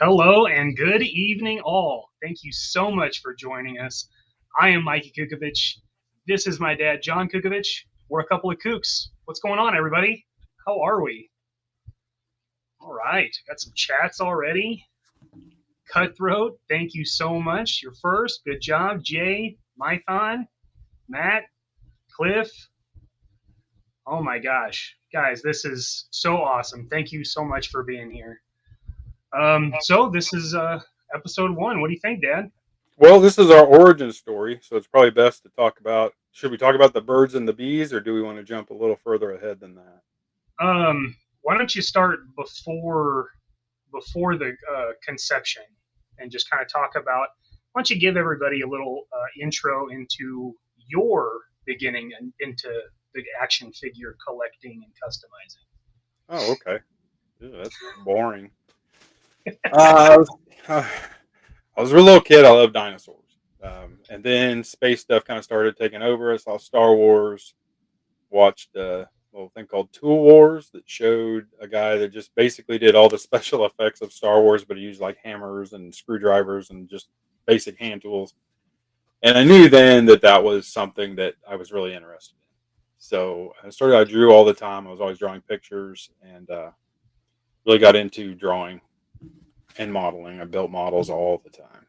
Hello and good evening, all. Thank you so much for joining us. I am Mikey Kukovich. This is my dad, John Kukovich. We're a couple of kooks. What's going on, everybody? How are we? All right, got some chats already. Cutthroat, thank you so much. You're first. Good job. Jay, Mython, Matt, Cliff. Oh my gosh. Guys, this is so awesome. Thank you so much for being here. So this is episode one. What do you think, Dad? Well, this is our origin story, so it's probably best to talk about. Should we talk about the birds and the bees, or do we want to jump a little further ahead than that? Why don't you start before the conception and just kind of talk about? Why don't you give everybody a little intro into your beginning and into the action figure collecting and customizing? Oh, okay. Ew, that's boring. Uh, I was, I was a little kid. I loved dinosaurs, and then space stuff kind of started taking over. I saw Star Wars. Watched a little thing called Tool Wars that showed a guy that just basically did all the special effects of Star Wars, but he used like hammers and screwdrivers and just basic hand tools. And I knew then that that was something that I was really interested in. So I drew all the time. I was always drawing pictures and really got into drawing and modeling. I built models all the time.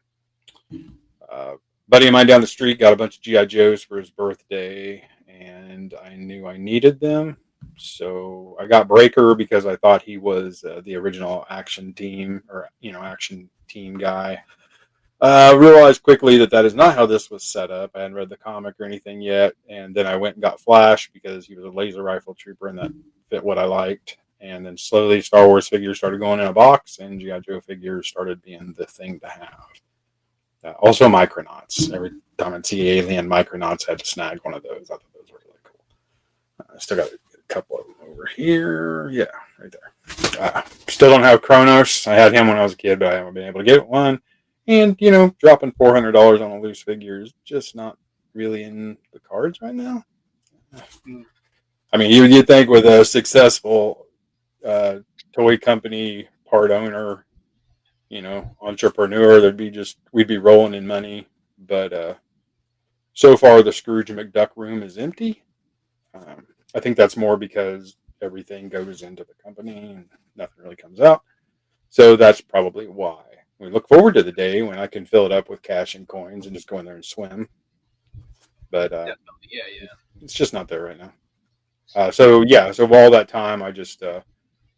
Buddy of mine down the street got a bunch of GI Joes for his birthday, and I knew I needed them. So I got Breaker because I thought he was the original action team or action team guy. Realized quickly that that is not how this was set up. I hadn't read the comic or anything yet, and then I went and got Flash because he was a laser rifle trooper, and that fit what I liked. And then slowly, Star Wars figures started going in a box, and GI Joe figures started being the thing to have. Also, Micronauts. Every time I'd see Alien, Micronauts had to snag one of those. I thought those were really cool. I still got a couple of them over here. Yeah, right there. Still don't have Kronos. I had him when I was a kid, but I haven't been able to get one. And, dropping $400 on a loose figure is just not really in the cards right now. I mean, you'd think with a successful toy company part owner, entrepreneur, we'd be rolling in money. But so far, the Scrooge McDuck room is empty. I think that's more because everything goes into the company and nothing really comes out. So that's probably why. We look forward to the day when I can fill it up with cash and coins and just go in there and swim. But Yeah. it's just not there right now. So all that time, I just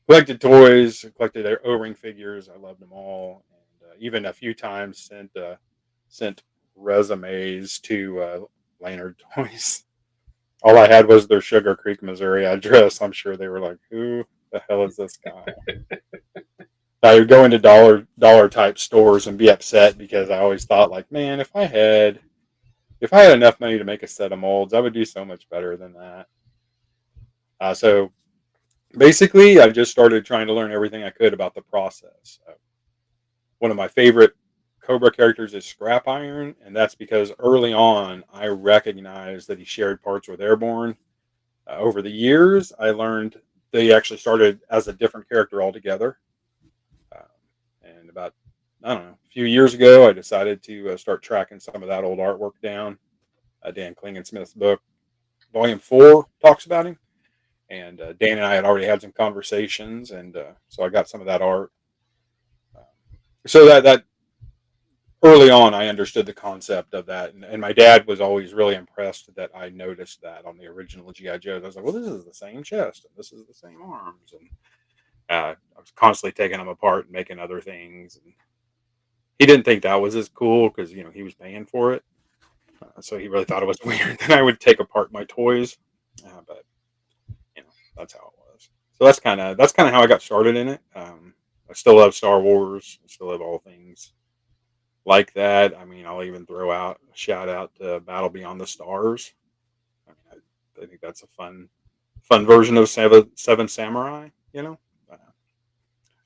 collected toys, collected their O-ring figures. I loved them all, and even a few times sent resumes to Lanyard Toys. All I had was their Sugar Creek, Missouri address. I'm sure they were like, "Who the hell is this guy?" I would go into dollar type stores and be upset because I always thought, like, man, if I had enough money to make a set of molds, I would do so much better than that. So basically, I just started trying to learn everything I could about the process. One of my favorite Cobra characters is Scrap Iron, and that's because early on I recognized that he shared parts with Airborne. Over the years, I learned they actually started as a different character altogether. And about, I don't know, a few years ago, I decided to start tracking some of that old artwork down. Dan Klingensmith's book, Volume 4, talks about him. And Dan and I had already had some conversations, and so I got some of that art. So that early on, I understood the concept of that, and my dad was always really impressed that I noticed that on the original GI Joes. I was like, "Well, this is the same chest, and this is the same arms," and I was constantly taking them apart and making other things. And he didn't think that was as cool because he was paying for it, so he really thought it was weird that I would take apart my toys. But that's how it was. So that's kind of how I got started in it. I still love Star Wars. I still love all things like that. I mean, I'll even throw out a shout out to Battle Beyond the Stars. I mean, I think that's a fun version of Seven Samurai. I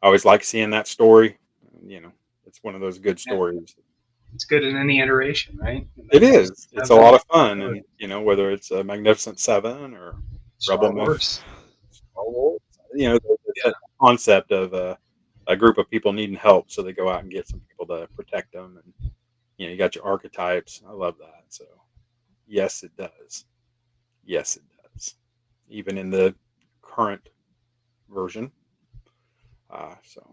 always like seeing that story. It's one of those good stories. It's good in any iteration, right? It is. It's a lot of fun, and whether it's a Magnificent Seven or Star Wars. Star Wars, the concept of a group of people needing help, so they go out and get some people to protect them, and you got your archetypes. I love that. So yes, it does. Yes, it does. Even in the current version. So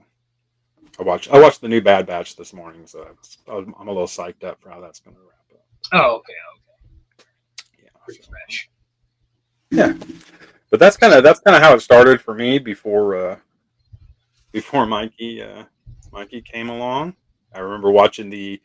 I watched the new Bad Batch this morning, so I'm a little psyched up for how that's going to wrap up. Oh, okay. Yeah, Pretty so, fresh. yeah. But that's kind of how it started for me before Mikey came along. I remember watching the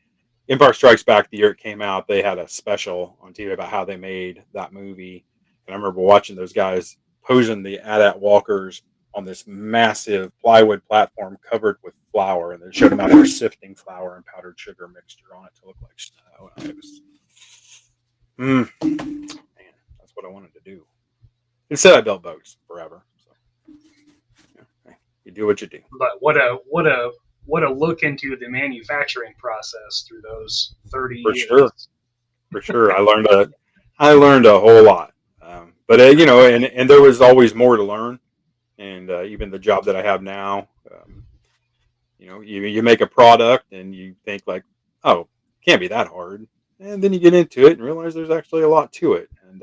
Empire Strikes Back the year it came out. They had a special on TV about how they made that movie, and I remember watching those guys posing the AT-AT walkers on this massive plywood platform covered with flour, and they showed them out there sifting flour and powdered sugar mixture on it to look like snow. And I was, man, that's what I wanted to do. Instead, I built boats forever. So, hey, you do what you do. But what a look into the manufacturing process through those 30 For years. sure, for sure. I learned a whole lot. But and there was always more to learn. And even the job that I have now, you make a product and you think like, oh, it can't be that hard, and then you get into it and realize there's actually a lot to it. And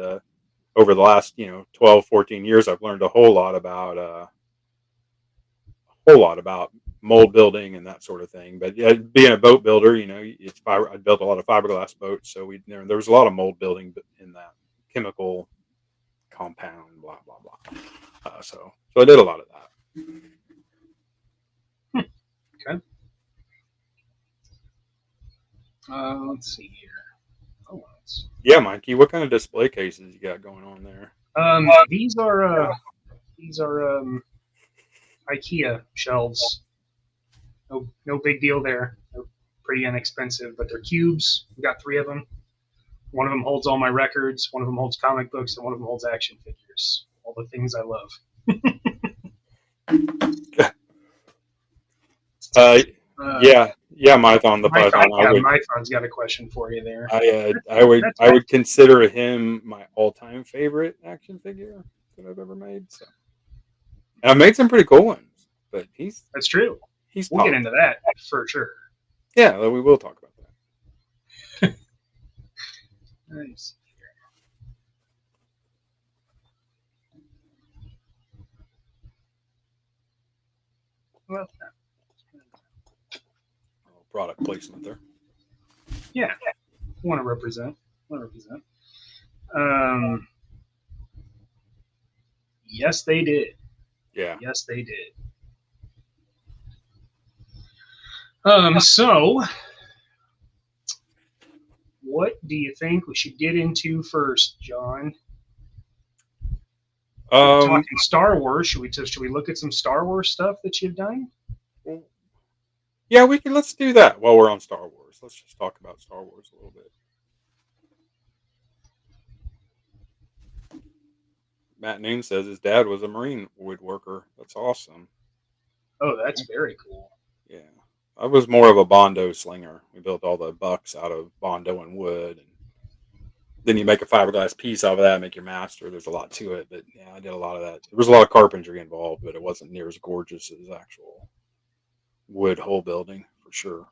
over the last 12, 14 years, I've learned a whole lot about mold building and that sort of thing. But yeah, being a boat builder, it's fiber. I built a lot of fiberglass boats, so there was a lot of mold building in that chemical compound, blah blah blah. So I did a lot of that. Okay. Let's see here. Oh, Yeah, Mikey, what kind of display cases you got going on there? these are IKEA shelves. No big deal there. They're pretty inexpensive, but they're cubes. We got three of them. One of them holds all my records. One of them holds comic books, and one of them holds action figures. All the things I love. Uh, Uh, yeah, Mython the Python. Mython's got a question for you there. I would consider him my all-time favorite action figure that I've ever made. So, and I've made some pretty cool ones, but That's true. he's We'll top. get into that for sure. Yeah, we will talk about that. Nice. Well, Product placement there. yeah, want to represent. Um, yes, they did. Yeah. Yes, they did. So what do you think we should get into first, John? Talking Star Wars. Should we look at some Star Wars stuff that you've done? Well, yeah, we can. Let's do that while we're on Star Wars. Let's just talk about Star Wars a little bit. Matt Noon says his dad was a Marine woodworker. That's awesome. Oh, that's very cool. Yeah. I was more of a Bondo slinger. We built all the bucks out of Bondo and wood. And then you make a fiberglass piece out of that, make your master. There's a lot to it. But yeah, I did a lot of that. There was a lot of carpentry involved, but it wasn't near as gorgeous as actual wood hole building for sure.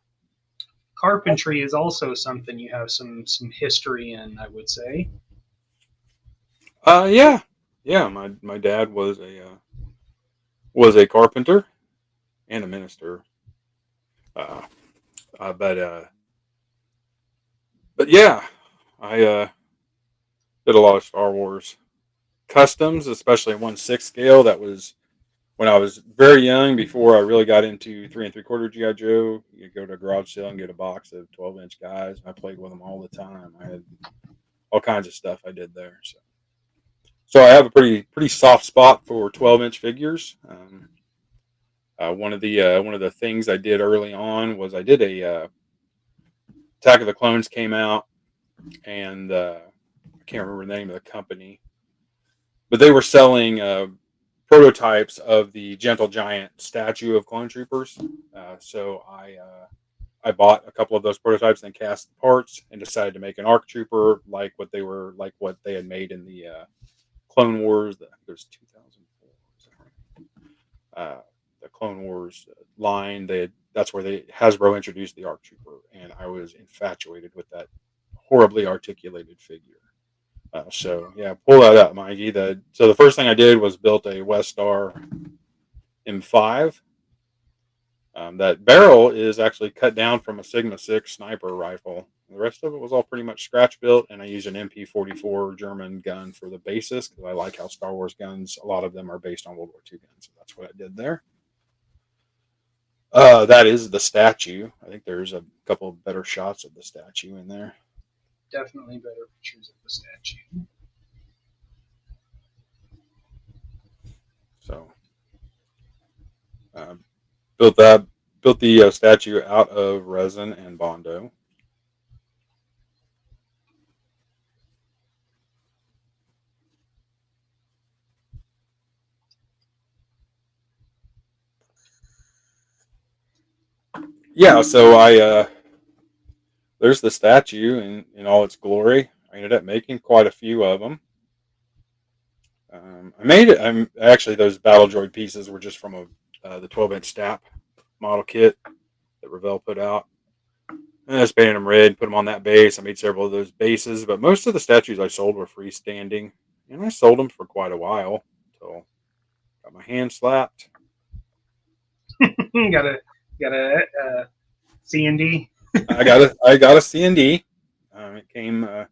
Carpentry is also something you have some history in, I would say. Yeah. Yeah, my dad was a carpenter and a minister. Uh, but yeah, I did a lot of Star Wars customs, especially 1/6 scale. That was when I was very young. Before I really got into 3 3/4 GI Joe, you go to a garage sale and get a box of 12-inch guys. I played with them all the time. I had all kinds of stuff I did there. So I have a pretty soft spot for 12-inch figures. One of the things I did early on was I did a Attack of the Clones came out, and I can't remember the name of the company, but they were selling prototypes of the Gentle Giant statue of clone troopers. So I bought a couple of those prototypes and cast the parts and decided to make an ARC trooper like what they had made in the Clone Wars. There's 2004. The Clone Wars line. That's where Hasbro introduced the ARC Trooper, and I was infatuated with that horribly articulated figure. So yeah, pull that up, Mikey. So the first thing I did was built a Westar M5. That barrel is actually cut down from a Sigma 6 sniper rifle. The rest of it was all pretty much scratch built, and I used an MP-44 German gun for the basis because I like how Star Wars guns, a lot of them are based on World War II guns. So that's what I did there. That is the statue. I think there's a couple of better shots of the statue in there. Definitely better pictures of the statue. So, built the statue out of resin and Bondo. Yeah, so there's the statue in all its glory. I ended up making quite a few of them. I made it. I'm actually those battle droid pieces were just from the 12-inch STAP model kit that Revell put out. And I just painted them red, put them on that base. I made several of those bases, but most of the statues I sold were freestanding, and I sold them for quite a while until got my hand slapped. got a C&D. I got a C&D. It came. I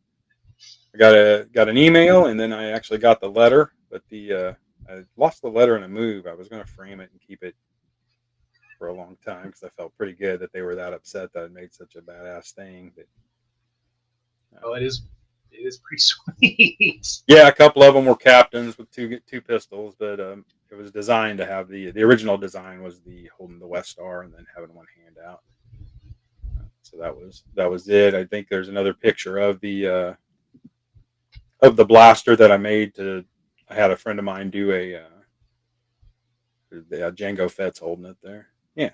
got an email, and then I actually got the letter. But I lost the letter in a move. I was going to frame it and keep it for a long time because I felt pretty good that they were that upset that I made such a badass thing. But, oh, it is pretty sweet. Yeah, a couple of them were captains with two pistols, but it was designed to have the original design was the holding the Westar and then having one hand out. So that was it. I think there's another picture of the blaster that I made. I had a friend of mine do Django Fett's holding it there. Yeah.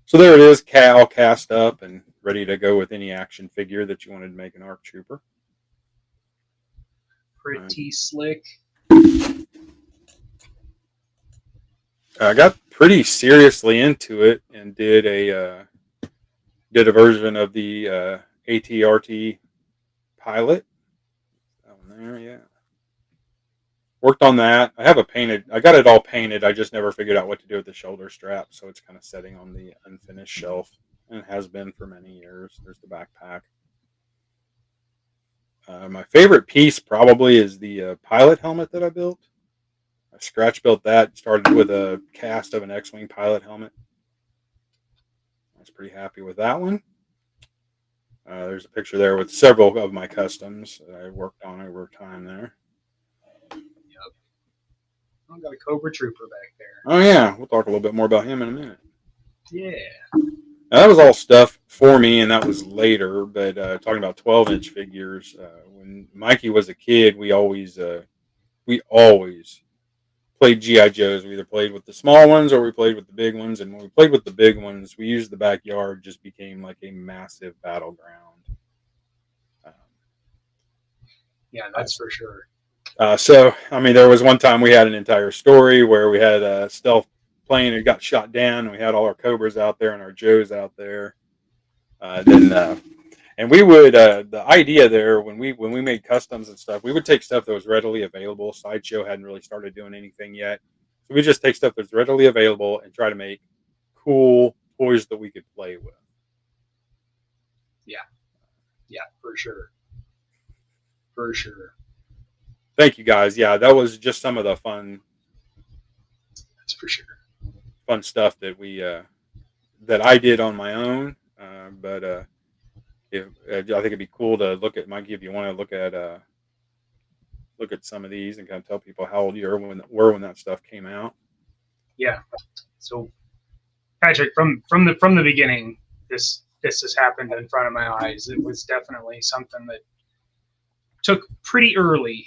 So there it is, all cast up and ready to go with any action figure that you wanted to make an ARC Trooper. Pretty slick. I got pretty seriously into it and did a version of the ATRT pilot. That one there, yeah. Worked on that. I got it all painted. I just never figured out what to do with the shoulder strap, so it's kind of sitting on the unfinished shelf, and it has been for many years. There's the backpack. My favorite piece probably is the pilot helmet that I built. I scratch built that. Started with a cast of an X-Wing pilot helmet. I was pretty happy with that one. There's a picture there with several of my customs that I worked on over time there. I've got a Cobra Trooper back there. Oh yeah, we'll talk a little bit more about him in a minute. Yeah. Now, that was all stuff for me, and that was later. But talking about 12-inch figures, when Mikey was a kid, we always played GI Joes. We either played with the small ones or we played with the big ones. And when we played with the big ones, we used the backyard. Just became like a massive battleground. Yeah, that's for sure. So, I mean, there was one time we had an entire story where we had a stealth plane that got shot down, and we had all our Cobras out there and our Joes out there. And we would the idea there when we made customs and stuff, we would take stuff that was readily available. Sideshow hadn't really started doing anything yet, so we just take stuff that's readily available and try to make cool toys that we could play with. Yeah, for sure. For sure. Thank you guys. Yeah, that was just some of the fun. That's for sure. Fun stuff that that I did on my own. But I think it'd be cool to look at, Mikey, if you want to look at some of these and kind of tell people how old you were when that stuff came out. Yeah. So, Patrick, from the beginning, this has happened in front of my eyes. It was definitely something that took pretty early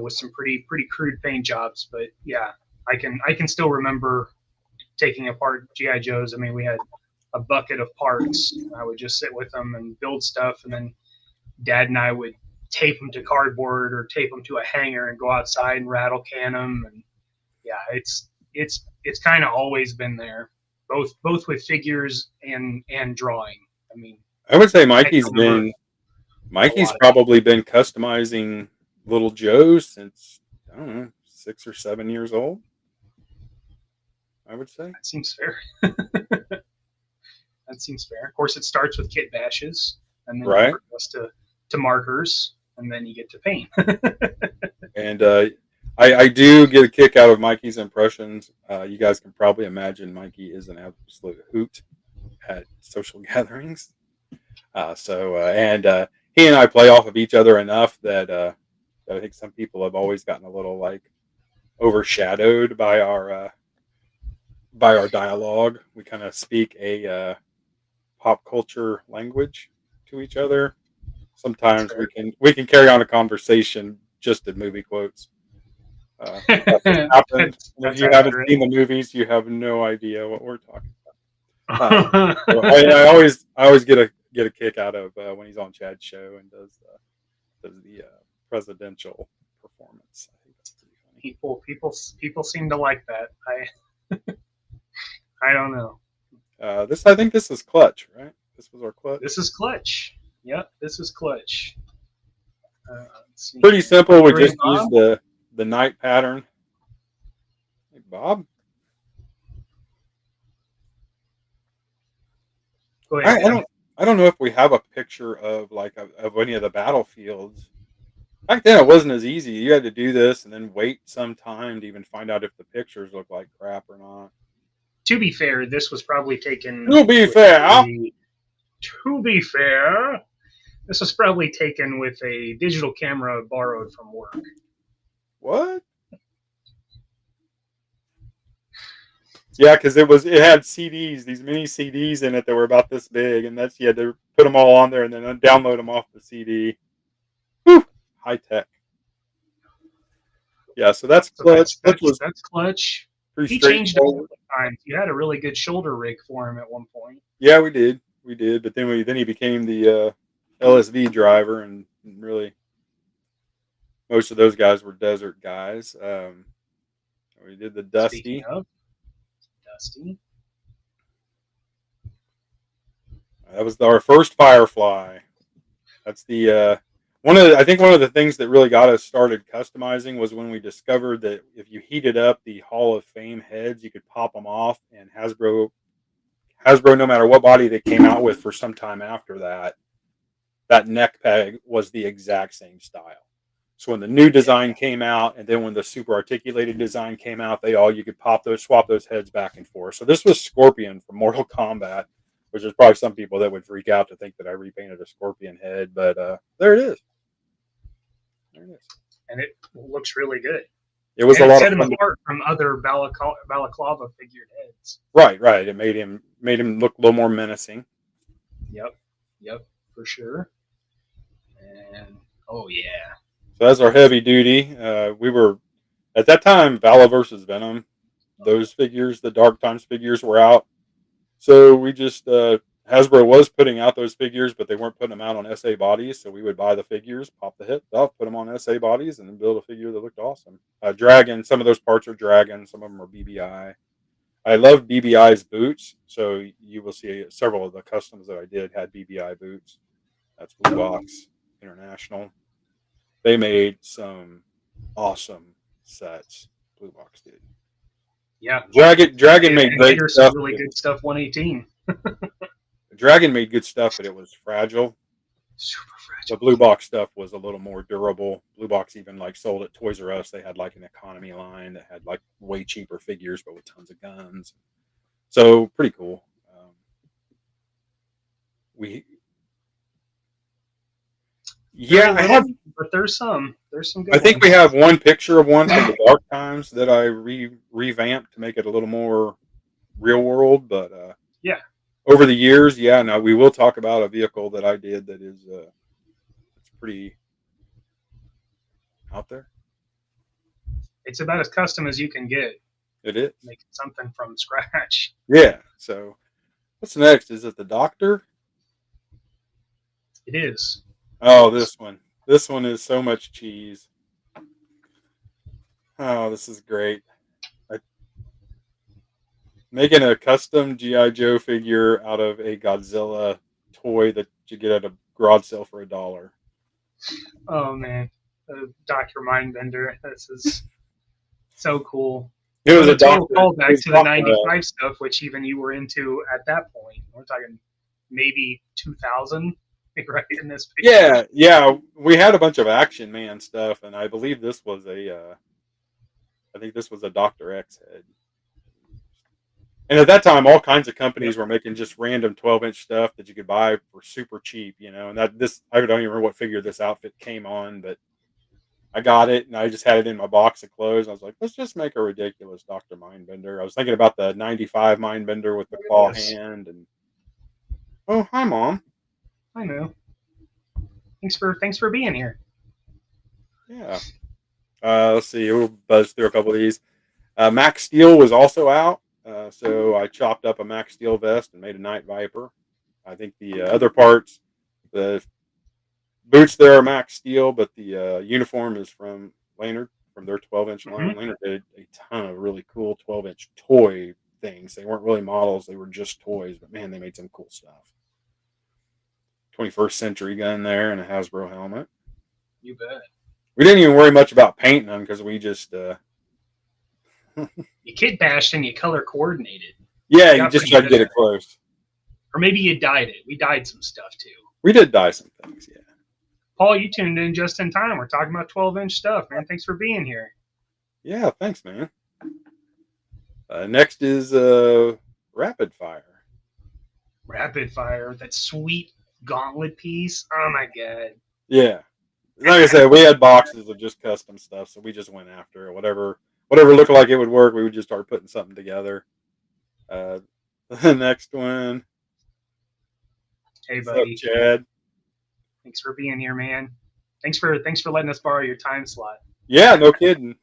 with some pretty crude paint jobs. But yeah, I can still remember taking apart GI Joes. I mean, we had a bucket of parts. I would just sit with them and build stuff, and then Dad and I would tape them to cardboard or tape them to a hanger and go outside and rattle can them. And yeah, it's it's kind of always been there, both with figures and drawing. I mean, I would say I can remember a Mikey's lot of people. probably been customizing Little Joe since, I don't know, 6 or 7 years old. I would say. That seems fair. That seems fair. Of course, it starts with kit bashes, and then you Right. progress to markers, and then you get to paint. And I do get a kick out of Mikey's impressions. You guys can probably imagine Mikey is an absolute hoot at social gatherings. And he and I play off of each other enough that I think some people have always gotten a little like overshadowed by our dialogue. We kind of speak a pop culture language to each other. That's Sometimes fair. we can carry on a conversation just in movie quotes. That has happened. And if That's you haven't accurate. seen the movies, you have no idea what we're talking about. So I always get a kick out of when he's on Chad's show and does the presidential performance. I think that's pretty funny. People seem to like that. I don't know. I think this is clutch, right? This was our clutch. This is clutch. Yep, this is clutch. Let's see Pretty here. simple. We You ready, just use Bob? the night pattern. Hey, Bob. Go ahead, I Dan. don't know if we have a picture of of any of the battlefields. Back then, it wasn't as easy. You had to do this and then wait some time to even find out if the pictures look like crap or not. To be fair, this was probably taken To be with fair, a. To be fair, this was probably taken with a digital camera borrowed from work. what? Yeah, because it had CDs, these mini CDs in it that were about this big, and you had to put them all on there and then download them off the CD. Whew, high tech. Yeah, so that's So clutch. Clutch was that's clutch. pretty He changed it a straightforward. couple of times. You had a really good shoulder rig for him at one point. Yeah, we did, but then he became the LSV driver, and really most of those guys were desert guys. We did the Speaking Dusty. of Dusty, That was our first Firefly. That's the I think one of the things that really got us started customizing was when we discovered that if you heated up the Hall of Fame heads, you could pop them off, and Hasbro, no matter what body they came out with for some time after that, that neck peg was the exact same style. So when the new design came out, and then when the super articulated design came out, you could swap those heads back and forth. So this was Scorpion from Mortal Kombat, which is probably some people that would freak out to think that I repainted a Scorpion head, but there it is. There it is. and it looks really good. It was And a it lot of set him fun. apart from other balaclava figured heads. Right. It made him look a little more menacing. Yep, yep, for sure. And oh yeah, So that's our heavy duty. We were at that time Vala versus Venom. Those figures, the Dark Times figures, were out. So we just Hasbro was putting out those figures, but they weren't putting them out on SA bodies. So we would buy the figures, pop the hits off, put them on SA bodies, and then build a figure that looked awesome. Dragon. Some of those parts are Dragon. Some of them are BBI. I love BBI's boots, so you will see several of the customs that I did had BBI boots. That's Blue Box International. They made some awesome sets. Blue Box did. yeah. Dragon made And great later some stuff. really good stuff. 118. Dragon made good stuff, but it was fragile. Super The fragile. Blue Box stuff was a little more durable. Blue Box even sold at Toys R Us. They had an economy line that had way cheaper figures, but with tons of guns. So pretty cool. We Very Yeah, I little, have. but there's some good I think ones. we have one picture of one from the Dark Times that I revamped to make it a little more real world. But Yeah, over the years, yeah, no, we will talk about a vehicle that I did that is it's pretty out there. it's about as custom as you can get. It is. Making something from scratch. Yeah. So what's next? Is it the Doctor? It is. Oh, this one. This one is so much cheese. Oh, this is great. I, Making a custom GI Joe figure out of a Godzilla toy that you get at a garage sale for $1. Oh man, Doctor Mindbender. This is so cool. It was What a a total doctor. It callback was to the Doctor. '95 stuff, which even you were into at that point. We're talking maybe 2000, right in this picture. Yeah, yeah. We had a bunch of Action Man stuff, and I believe this was a. I think this was a Doctor X head. And at that time, all kinds of Yep. companies were making just random 12-inch stuff that you could buy for super cheap, And that this I don't even remember what figure this outfit came on, but I got it and I just had it in my box of clothes. I was like, let's just make a ridiculous Doctor Mindbender. I was thinking about the '95 Mindbender with the Look at claw this. hand, and oh, hi, Mom. I know. Thanks for being here. Yeah. Let's see. We'll buzz through a couple of these. Max Steel was also out, so I chopped up a Max Steel vest and made a Night Viper. I think the other parts, the boots there are Max Steel, but the uniform is from Laynard from their 12-inch Hmm. line. Laynard did a ton of really cool 12-inch toy things. They weren't really models; they were just toys. But man, they made some cool stuff. 21st century gun there and a Hasbro helmet. You bet. We didn't even worry much about painting them because we just You kit bashed and you color coordinated. yeah, You you got just pretty try to good at get it. it close. Or maybe you dyed it. We dyed some stuff too. We did dye some things, yeah. Paul, you tuned in just in time. We're talking about 12-inch stuff, man. Thanks for being here. Yeah, thanks, man. Next is Rapid Fire. Rapid fire, that sweet gauntlet piece. Oh my god. Yeah, like I said, we had boxes of just custom stuff, so we just went after it. Whatever looked like it would work, we would just start putting something together. Uh, the next one, Hey what's up, buddy. Chad? Thanks for being here, man. Thanks for letting us borrow your time slot. Yeah, no kidding.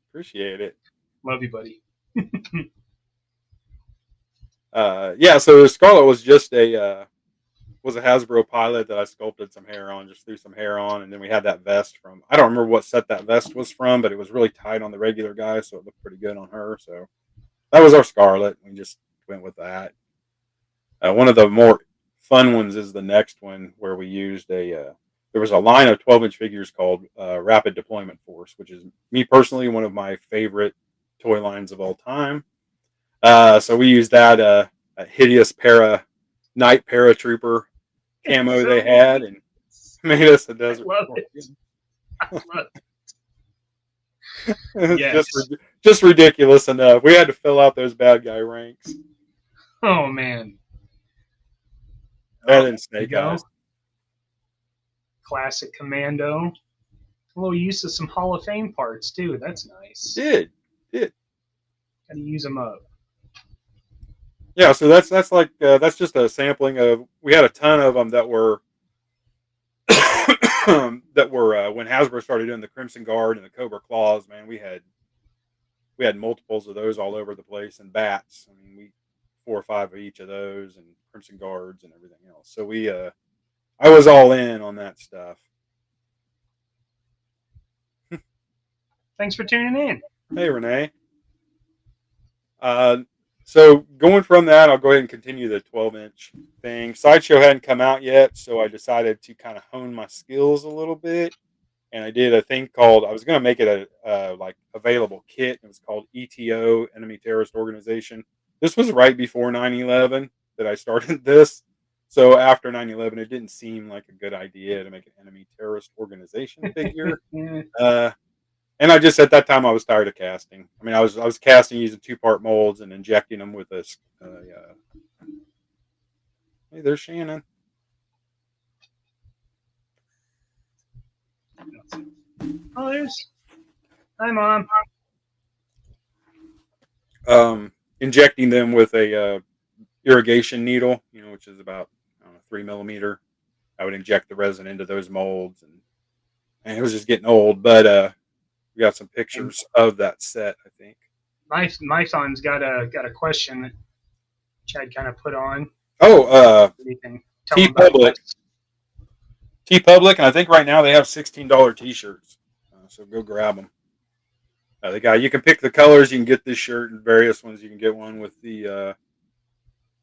Appreciate it. Love you, buddy. Yeah, so Scarlet was just a Hasbro pilot that I sculpted some hair on, just threw some hair on, and then we had that vest from. I don't remember what set that vest was from, but it was really tight on the regular guy, so it looked pretty good on her. So that was our Scarlet. We just went with that. One of the more fun ones is the next one where we used a. There was a line of 12-inch figures called Rapid Deployment Force, which is me personally one of my favorite toy lines of all time. So we used that a hideous night paratrooper It's camo so they had and made us a I desert love it. scorpion. I love It's Yes. just ridiculous enough. We had to fill out those bad guy ranks. Oh man. That Oh, and there you Snake go. Eyes. Classic Commando. A little use of some Hall of Fame parts too. That's nice. Did. Got to use them up. Yeah, so that's just a sampling of. We had a ton of them that were that were when Hasbro started doing the Crimson Guard and the Cobra Claws. Man, we had multiples of those all over the place, and bats. I mean, we 4 or 5 of each of those, and Crimson Guards and everything else. So I was all in on that stuff. Thanks for tuning in. Hey, Renee. Uh, so going from that, I'll go ahead and continue the 12-inch thing. Sideshow hadn't come out yet, so I decided to kind of hone my skills a little bit, and I did a thing called. I was going to make it a like available kit. It was called ETO, Enemy Terrorist Organization. This was right before 9/11 that I started this. So after 9/11, it didn't seem like a good idea to make an enemy terrorist organization figure. Uh, and I just at that time I was tired of casting. I mean, I was casting using 2-part molds and injecting them with a. Hey, there's Shannon. Oh, there's. Hi, Mom. Injecting them with a irrigation needle, which is about 3 millimeter. I would inject the resin into those molds, and it was just getting old. But we got some And pictures of that set, I think. my son's got a question that Chad kind of put on. Oh, You can tell T him about Public, this. T Public, and I think right now they have $16 T-shirts. So go grab them. The guy, you can pick the colors. You can get this shirt and various ones. You can get one with the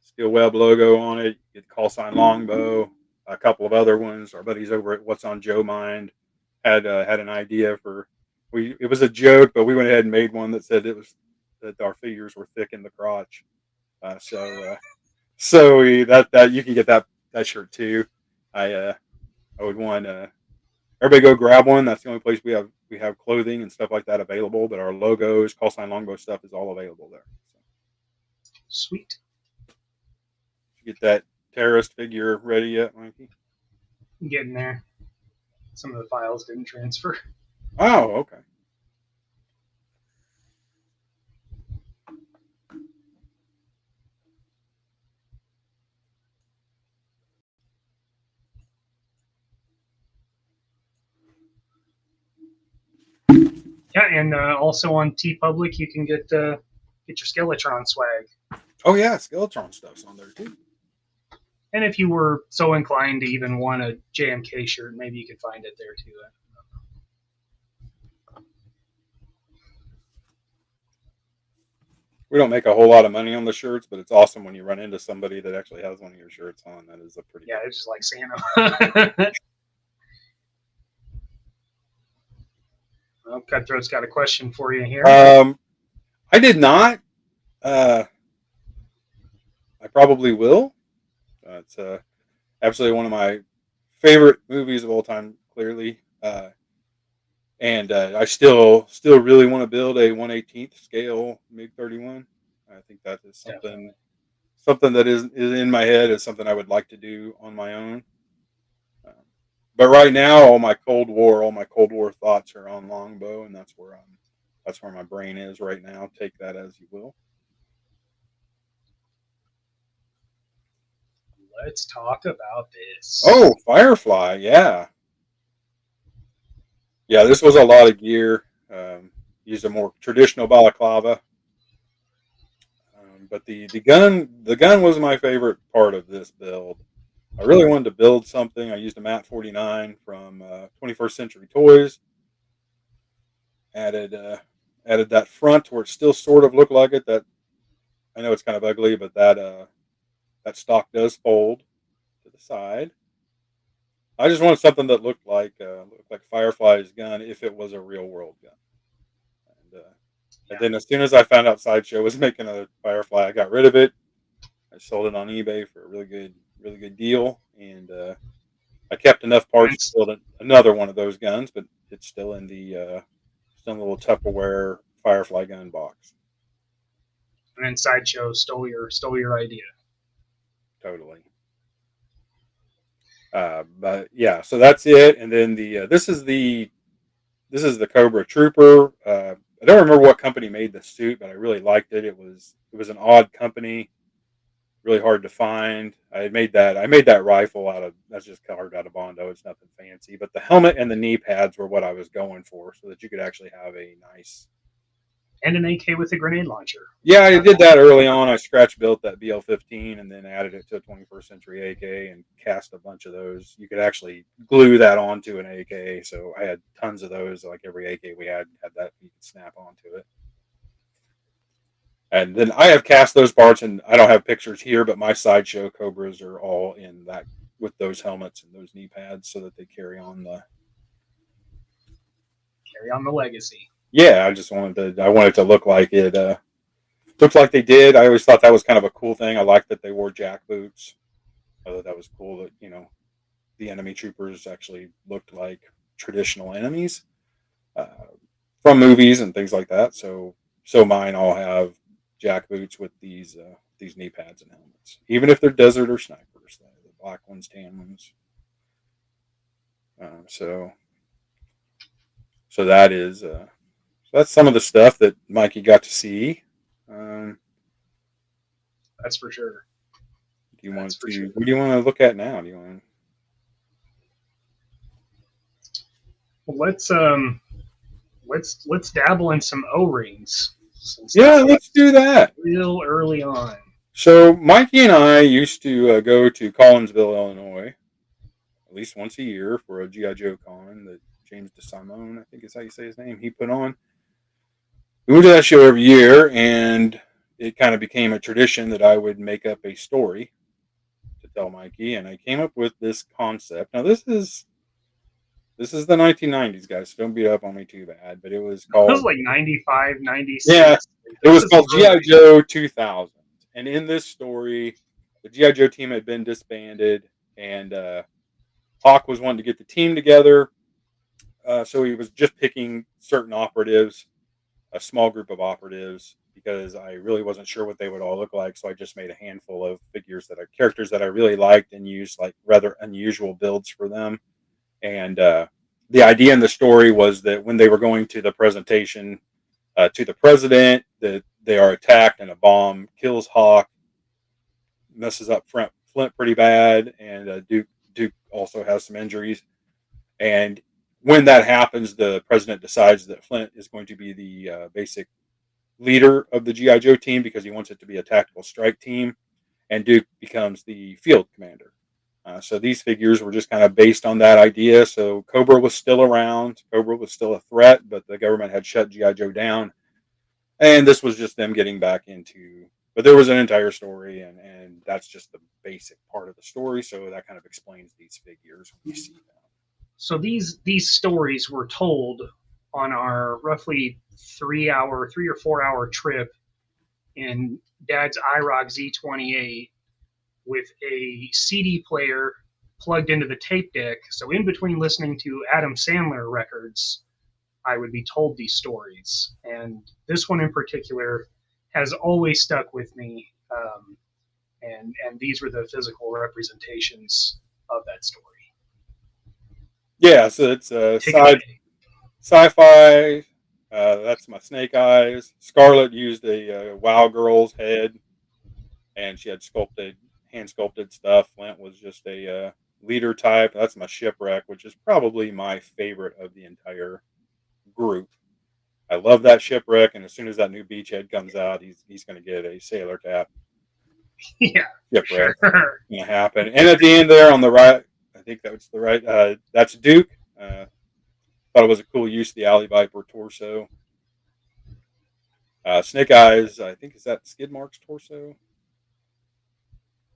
Steel Web logo on it. You get the call sign Longbow. A couple of other ones. Our buddies over at What's on Joe Mind had an idea for. It was a joke, but we went ahead and made one that said it was that our figures were thick in the crotch. So you can get that shirt too. I would want everybody go grab one. That's the only place we have clothing and stuff like that available. But our logos, call sign Longbow stuff is all available there. So, Sweet. did you get that terrorist figure ready yet, Mikey? I'm getting there. Some of the files didn't transfer. Oh, okay. Yeah, and also on TeePublic, you can get your Skeletron swag. Oh yeah, Skeletron stuff's on there too. And if you were so inclined to even want a JMK shirt, maybe you could find it there too. We don't make a whole lot of money on the shirts, but it's awesome when you run into somebody that actually has one of your shirts on. That is a pretty. Yeah, it's just like Santa. Well, Cutthroat's got a question for you here. I did not. I probably will. It's absolutely one of my favorite movies of all time. Clearly, and I still really want to build a 1/18th scale MiG 31. I think that is something that is in my head, is something I would like to do on my own. But right now, all my Cold War thoughts are on Longbow, and that's where my brain is right now. Take that as you will. Let's talk about this. Oh, Firefly, yeah. Yeah, this was a lot of gear. Used a more traditional balaclava. But the gun was my favorite part of this build. I really wanted to build something. I used a Mat 49 from 21st Century Toys. Added that front where it still sort of looked like it. That I know it's kind of ugly, but that stock does fold to the side. I just wanted something that looked like Firefly's gun if it was a real world gun. And then as soon as I found out Sideshow was making a Firefly, I got rid of it. I sold it on eBay for a really good deal, and I kept enough parts to build another one of those guns, but it's still in the little Tupperware Firefly gun box. And then Sideshow stole your idea. Totally. But yeah, so that's it. And then this is the Cobra Trooper. I don't remember what company made the suit, but I really liked it. It was an odd company, really hard to find. I made that rifle that's just carved out of Bondo. It's nothing fancy, but the helmet and the knee pads were what I was going for, so that you could actually have a nice. And an AK with a grenade launcher. Yeah, I did that early on. I scratch built that BL-15 and then added it to a 21st Century AK and cast a bunch of those. You could actually glue that onto an AK, so I had tons of those. Like every AK we had that you could snap onto it. And then I have cast those parts, and I don't have pictures here, but my Sideshow Cobras are all in that with those helmets and those knee pads, so that they carry on the legacy. Yeah, I wanted to look like it. Looked like they did. I always thought that was kind of a cool thing. I liked that they wore jack boots. I thought that was cool that the enemy troopers actually looked like traditional enemies from movies and things like that. So mine all have jack boots with these knee pads and helmets, even if they're desert or snipers. The black ones, tan ones. So that is. So that's some of the stuff that Mikey got to see. That's for sure. What do you want to look at now? Let's dabble in some O-rings. Yeah, let's do that. Real early on. So Mikey and I used to go to Collinsville, Illinois, at least once a year for a G.I. Joe con that James DeSimone, I think is how you say his name, he put on. we would do that show every year, and it kind of became a tradition that I would make up a story to tell Mikey, and I came up with this concept. Now, this is the 1990s, guys, so don't beat up on me too bad, but it was It was called like 95, 96. yeah, it This was is called early. GI Joe 2000, and in this story, the GI Joe team had been disbanded, and Hawk was wanting to get the team together, so he was just picking certain operatives, a small group of operatives, because I really wasn't sure what they would all look like. So I just made a handful of figures that are characters that I really liked and used like rather unusual builds for them. And the idea in the story was that when they were going to the presentation to the president, that they are attacked and a bomb kills Hawk, messes up Flint pretty bad, and Duke also has some injuries. And when that happens, the president decides that Flint is going to be the basic leader of the GI Joe team because he wants it to be a tactical strike team, and Duke becomes the field commander. So these figures were just kind of based on that idea. So Cobra was still around. Cobra was still a threat, but the government had shut GI Joe down, and this was just them getting back into. But there was an entire story, and that's just the basic part of the story. So that kind of explains these figures when you see them. So these stories were told on our roughly 3 or 4 hour trip in Dad's IROC Z28 with a CD player plugged into the tape deck. So in between listening to Adam Sandler records, I would be told these stories, and this one in particular has always stuck with me. And these were the physical representations of that story. Yeah, so it's Take it away. sci-fi. That's my Snake Eyes. Scarlet used a Wow Girl's head, and she had hand sculpted stuff. Flint was just a leader type. That's my Shipwreck, which is probably my favorite of the entire group. I love that Shipwreck, and as soon as that new Beachhead comes out, he's going to get a sailor cap. Yeah, Shipwreck sure. going to happen. And at the end there on the right, I think that's the right. That's Duke. Thought it was a cool use of the Alley Viper torso. Snake Eyes, I think, is that Skidmark's torso?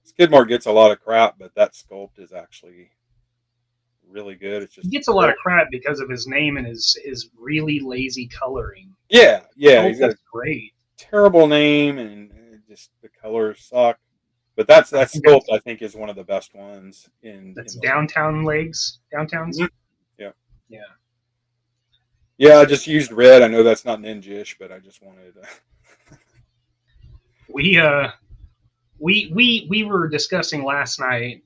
Skidmark gets a lot of crap, but that sculpt is actually really good. It's He just gets a lot of crap because of his name and his really lazy coloring. yeah, he's Sculpt got is a great. terrible name, and just the colors suck. But that I think sculpt I think is one of the best ones in that's the line. downtown legs. Downtowns. Mhm. Yeah, Yeah. yeah. I just used red. I know that's not ninja-ish, but I just wanted. We uh we were discussing last night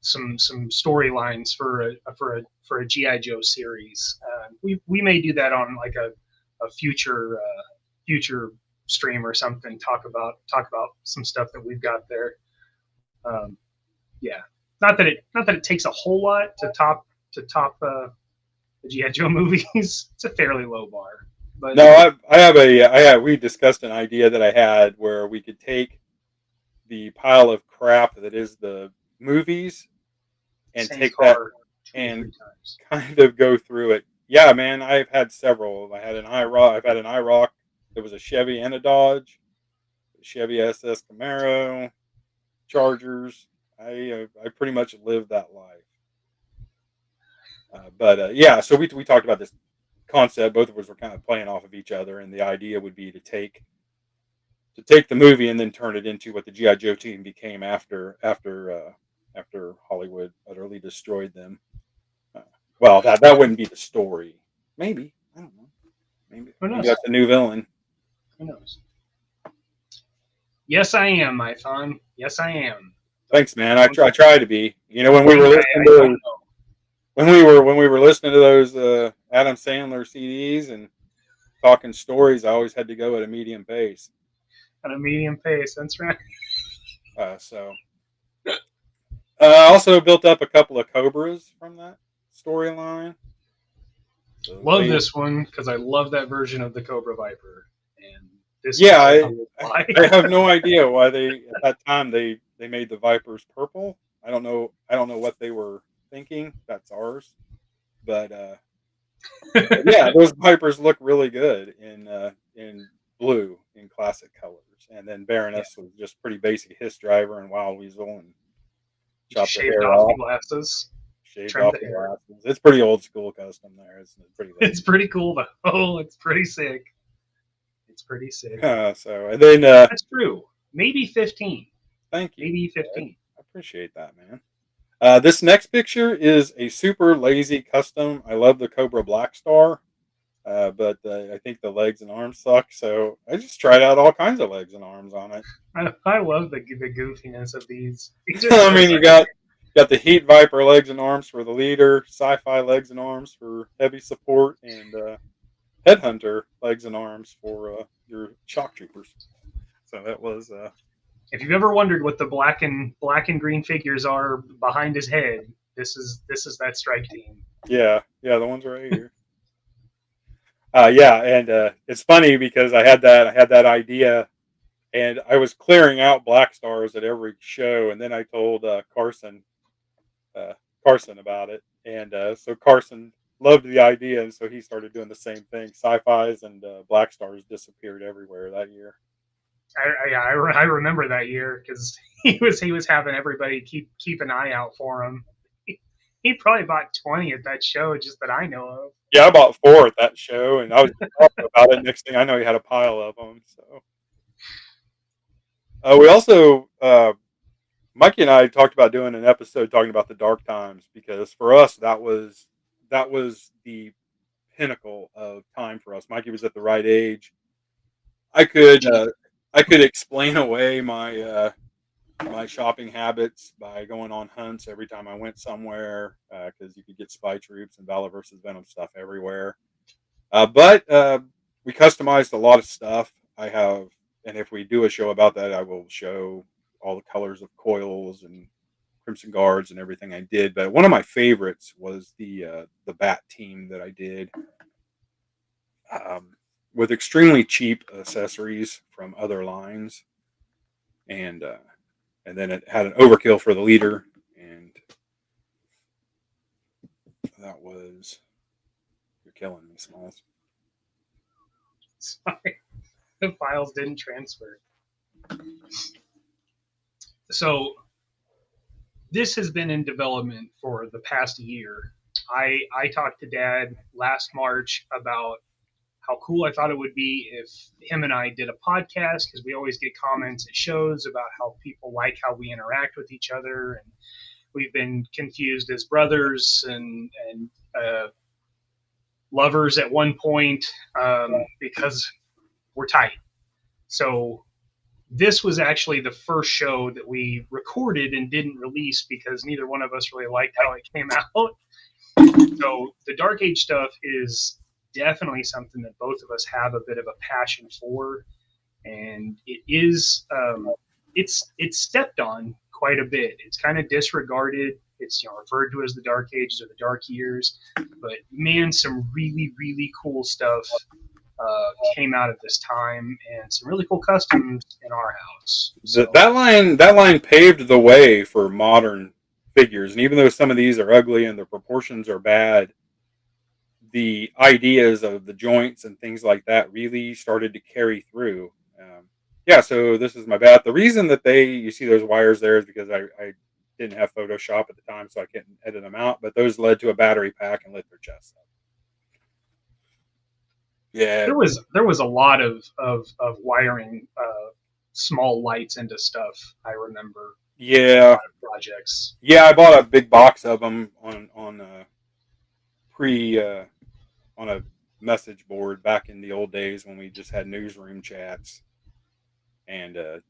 some storylines for a GI Joe series. We may do that on like a future stream or something. Talk about some stuff that we've got there. Um, yeah, not that it takes a whole lot to top the GI Joe movies. It's a fairly low bar, but No, we discussed an idea that I had where we could take the pile of crap that is the movies and same take that car two or and three times. kind of go through it. Yeah, man, I've had several. I've had an IROC. There was a Chevy and a Dodge, a Chevy SS Camaro, Chargers. I pretty much lived that life. But yeah, so we talked about this concept. Both of us were kind of playing off of each other, and the idea would be to take the movie and then turn it into what the GI Joe team became after Hollywood utterly destroyed them. Uh, well, that wouldn't be the story. Maybe, I don't know. Maybe Who maybe knows? that's a new villain. Who knows? Yes, I am, my fun. Yes, I am. Don't, Thanks, man. don't I try to be. You know, don't when we think were listening I to don't know. when we were listening to those Adam Sandler CDs and talking stories, I always had to go at a medium pace. At a medium pace. That's right. So I also built up a couple of Cobras from that storyline. So Love this one because I love that version of the Cobra Viper, and this yeah, is probably why. I have no idea why they at that time they made the Vipers purple. I don't know what they were thinking. That's ours, but yeah, those Vipers look really good, and in blue in classic colors, and then Yeah. Baroness was just pretty basic Hiss Driver and Wild Weasel, and Just chopped her shaved hair off the off, glasses, shaved trimmed off the the hair. glasses. It's pretty old school custom there. It's pretty It's lazy. pretty cool though. Oh, it's pretty sick. It's pretty sick. So and then That's true. Maybe 15. thank you. Maybe I 15. appreciate that, man. This next picture is a super lazy custom. I love the Cobra Black Star, but I think the legs and arms suck. So I just tried out all kinds of legs and arms on it. I love the goofiness of these. These are I so mean, you funny. got the Heat Viper legs and arms for the leader, Sci-Fi legs and arms for heavy support, and Headhunter legs and arms for your shock troopers. So that was If you've ever wondered what the black and green figures are behind his head, this is that strike team. yeah, the ones right here. Yeah, and it's funny because I had that idea, and I was clearing out Black Stars at every show, and then I told uh, Carson about it, and so Carson loved the idea, and so he started doing the same thing. Sci-Fi's and Black Stars disappeared everywhere that year. I remember that year because he was having everybody keep an eye out for him. He probably bought 20 at that show, just that I know of. Yeah, I bought 4 at that show, and I was talking about it. Next thing I know, he had a pile of them. So we also Mikey and I talked about doing an episode talking about the dark times because for us that was the pinnacle of time for us. Mikey was at the right age. I could uh, I could explain away my shopping habits by going on hunts every time I went somewhere because you could get spy troops and Valor versus Venom stuff everywhere. But we customized a lot of stuff. I have, and if we do a show about that, I will show all the colors of coils and Crimson Guards and everything I did. But one of my favorites was the Bat team that I did um, with extremely cheap accessories from other lines, and uh, and then it had an overkill for the leader, and that was you're killing me, Smalls. Sorry, the files didn't transfer. So this has been in development for the past year. I talked to Dad last March about how cool I thought it would be if him and I did a podcast because we always get comments at shows about how people like how we interact with each other, and we've been confused as brothers and lovers at one point because we're tight. So this was actually the first show that we recorded and didn't release because neither one of us really liked how it came out. So the Dark Age stuff is definitely something that both of us have a bit of a passion for, and it's stepped on quite a bit. It's kind of disregarded. It's referred to as the Dark Ages or the Dark Years, but man, some really cool stuff came out of this time, and some really cool customs in our house. So That line paved the way for modern figures, and even though some of these are ugly and their proportions are bad, the ideas of the joints and things like that really started to carry through. Yeah, so this is my bat. The reason that you see those wires there is because I didn't have Photoshop at the time, so I couldn't edit them out. But those led to a battery pack and lit their chest up. Yeah, there was a lot of wiring small lights into stuff. I remember in a yeah, lot of projects. yeah. I bought a big box of them on pre on a message board back in the old days when we just had newsroom chats, and I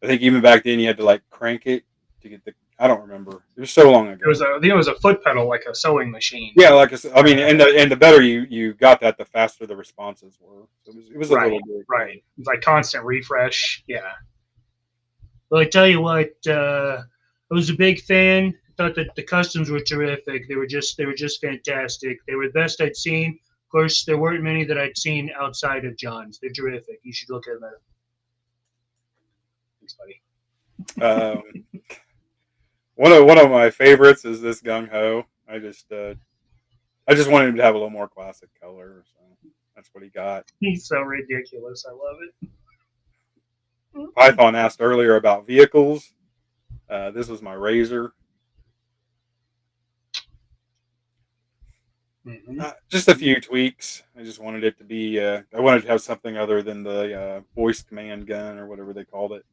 think even back then you had to like crank it to get the. I don't remember. It was so long ago. It was a foot pedal like a sewing machine. Yeah, like I mean, and the better you got that, the faster the responses were. So it was a Right, little bit right. It's like constant refresh. Yeah. Well, I tell you what, I was a big fan. I thought that the customs were terrific. They were just fantastic. They were the best I'd seen. Of course, there weren't many that I'd seen outside of John's. They're terrific. You should look at them. Thanks, buddy. Um, one of my favorites is this gung ho. I just wanted him to have a little more classic color. So That's what he got. He's so ridiculous. I love it. Python asked earlier about vehicles. This was my Razor. Mm-hmm. Just a few tweaks. I just wanted it to be. I wanted to have something other than the voice command gun or whatever they called it.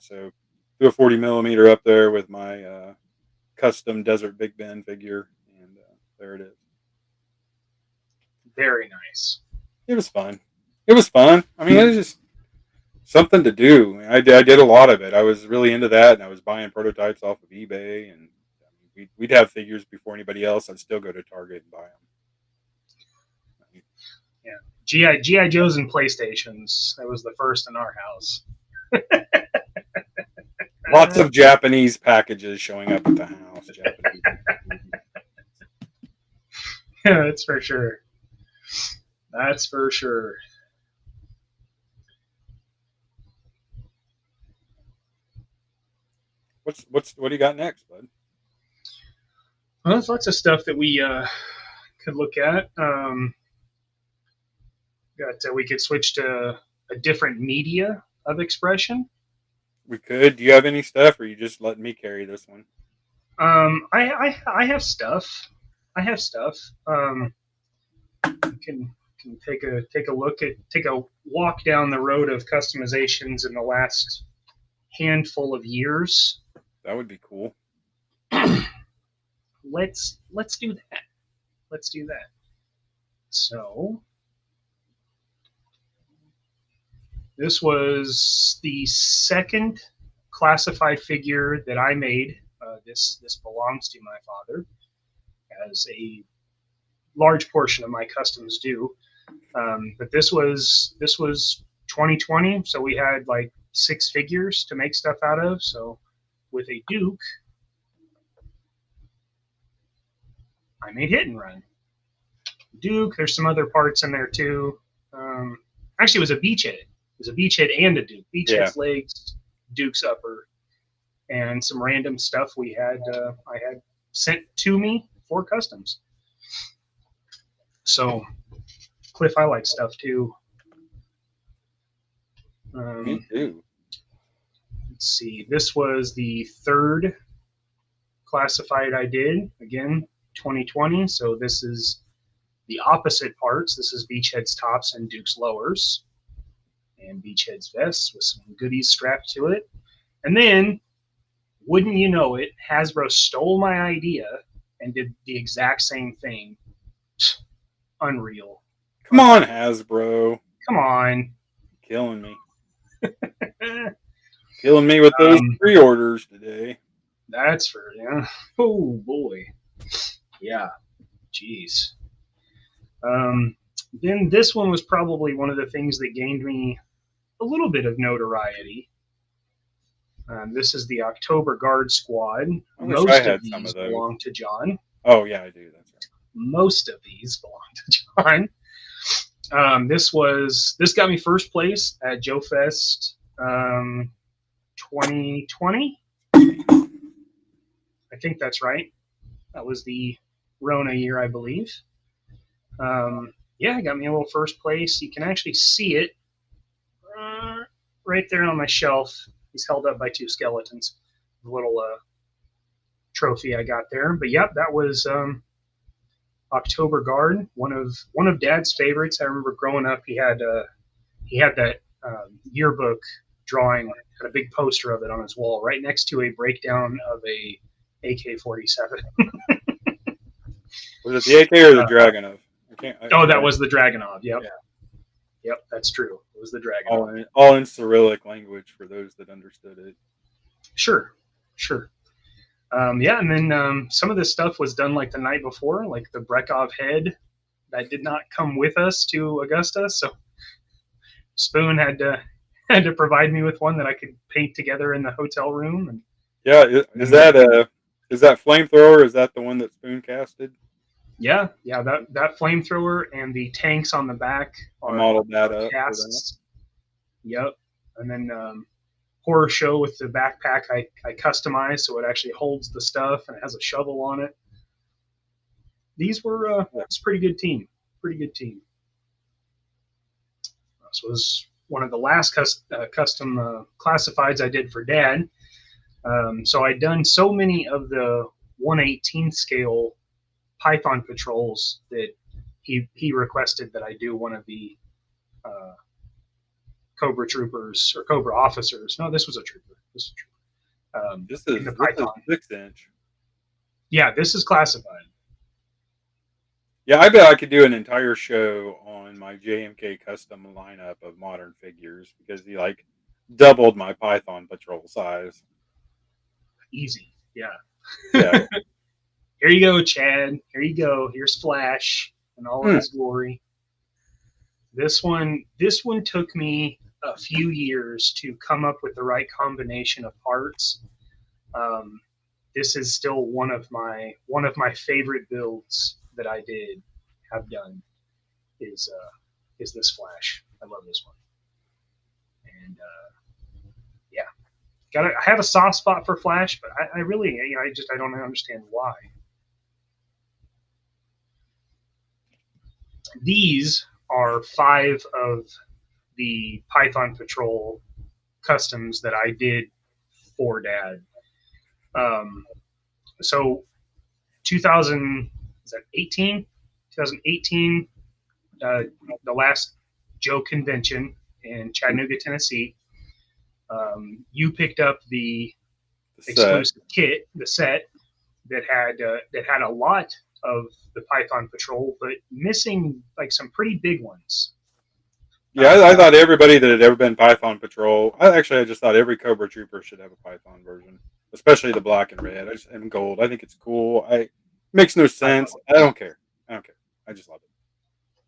So do a 40 millimeter up there with my custom Desert Big Ben figure, and there it is. Very nice. It was fun. It was fun. I mean, it was just something to do. I did a lot of it. I was really into that, and I was buying prototypes off of eBay, and we'd have figures before anybody else. I'd still go to Target and buy them. Yeah, GI Joes and PlayStations. That was the first in our house. Lots of Japanese packages showing up at the house. Japanese. Yeah, that's for sure. That's for sure. What do you got next, bud? Well, there's lots of stuff that we could look at. We could switch to a different media of expression. We could. Do you have any stuff, or are you just letting me carry this one? I have stuff. I have stuff. Can take a look at take a walk down the road of customizations in the last handful of years. That would be cool. Let's do that. Let's do that. So this was the second classified figure that I made. This belongs to my father, as a large portion of my customs do. But this was 2020, so we had like 6 figures to make stuff out of. So with a Duke, I made Hit and Run. Duke, there's some other parts in there too. Actually, it was a Beachhead. It was a Beachhead and a Duke. Beachhead's legs, Duke's upper, and some random stuff we had. I had sent to me for customs. So, Cliff, I like stuff too. Me too. Let's see. This was the third classified I did. Again, 2020. So this is the opposite parts. This is Beachhead's tops and Duke's lowers, and Beachhead's vests with some goodies strapped to it. And then, wouldn't you know it, Hasbro stole my idea and did the exact same thing. Unreal. Come on, Hasbro. Come on. Killing me. Killing me with those pre-orders today. That's for, yeah. Oh, boy. Yeah. Jeez. Then this one was probably one of the things that gained me a little bit of notoriety. This is the October Guard Squad. Most of these belong to John. Oh, yeah, I do. That's right. Most of these belong to John. This got me first place at Joe Fest 2020. I think that's right. That was the Rona year, I believe. Yeah, got me a little first place. You can actually see it right there on my shelf. He's held up by 2 skeletons. The little trophy I got there. But yep, that was October Guard, one of Dad's favorites. I remember growing up, he had that yearbook drawing, had a big poster of it on his wall, right next to a breakdown of a AK-47. Was it the AK or the Dragunov? That was the Dragunov. Yep. Yeah. Yep, that's true. It was the Dragunov. All in Cyrillic language for those that understood it. Sure. Yeah, and then some of this stuff was done like the night before, like the Brekov head that did not come with us to Augusta, so Spoon had to provide me with one that I could paint together in the hotel room. And yeah, is that flamethrower? Is that the one that Spoon casted? Yeah, that flamethrower and the tanks on the back are modeled that up. Casts. Yep, and then Horror Show with the backpack I customized so it actually holds the stuff and it has a shovel on it. These were it's a pretty good team. This was one of the last custom classifieds I did for Dad. So I'd done so many of the 1/18 scale Python patrols that he requested that I do one of the Cobra troopers or Cobra officers. No, this was a trooper. This was a trooper. This in is the this is Python. 6-inch. Yeah, this is classified. Yeah, I bet I could do an entire show on my JMK custom lineup of modern figures because he like doubled my Python patrol size. Easy. Yeah. Yeah. Here you go, Chad. Here you go. Here's Flash in all of his glory. This one took me a few years to come up with the right combination of parts. This is still one of my favorite builds that I have done is this Flash. I love this one, and yeah, I have a soft spot for Flash, but I really I don't understand why. These are 5 of the Python Patrol customs that I did for Dad. So 2018, 2018, the last Joe convention in Chattanooga, Tennessee. You picked up the exclusive kit, the set that had a lot of the Python Patrol, but missing like some pretty big ones. Yeah, I thought everybody that had ever been Python Patrol. I just thought every Cobra Trooper should have a Python version, especially the black and red and gold. I think it's cool. It makes no sense. I don't care. I just love it.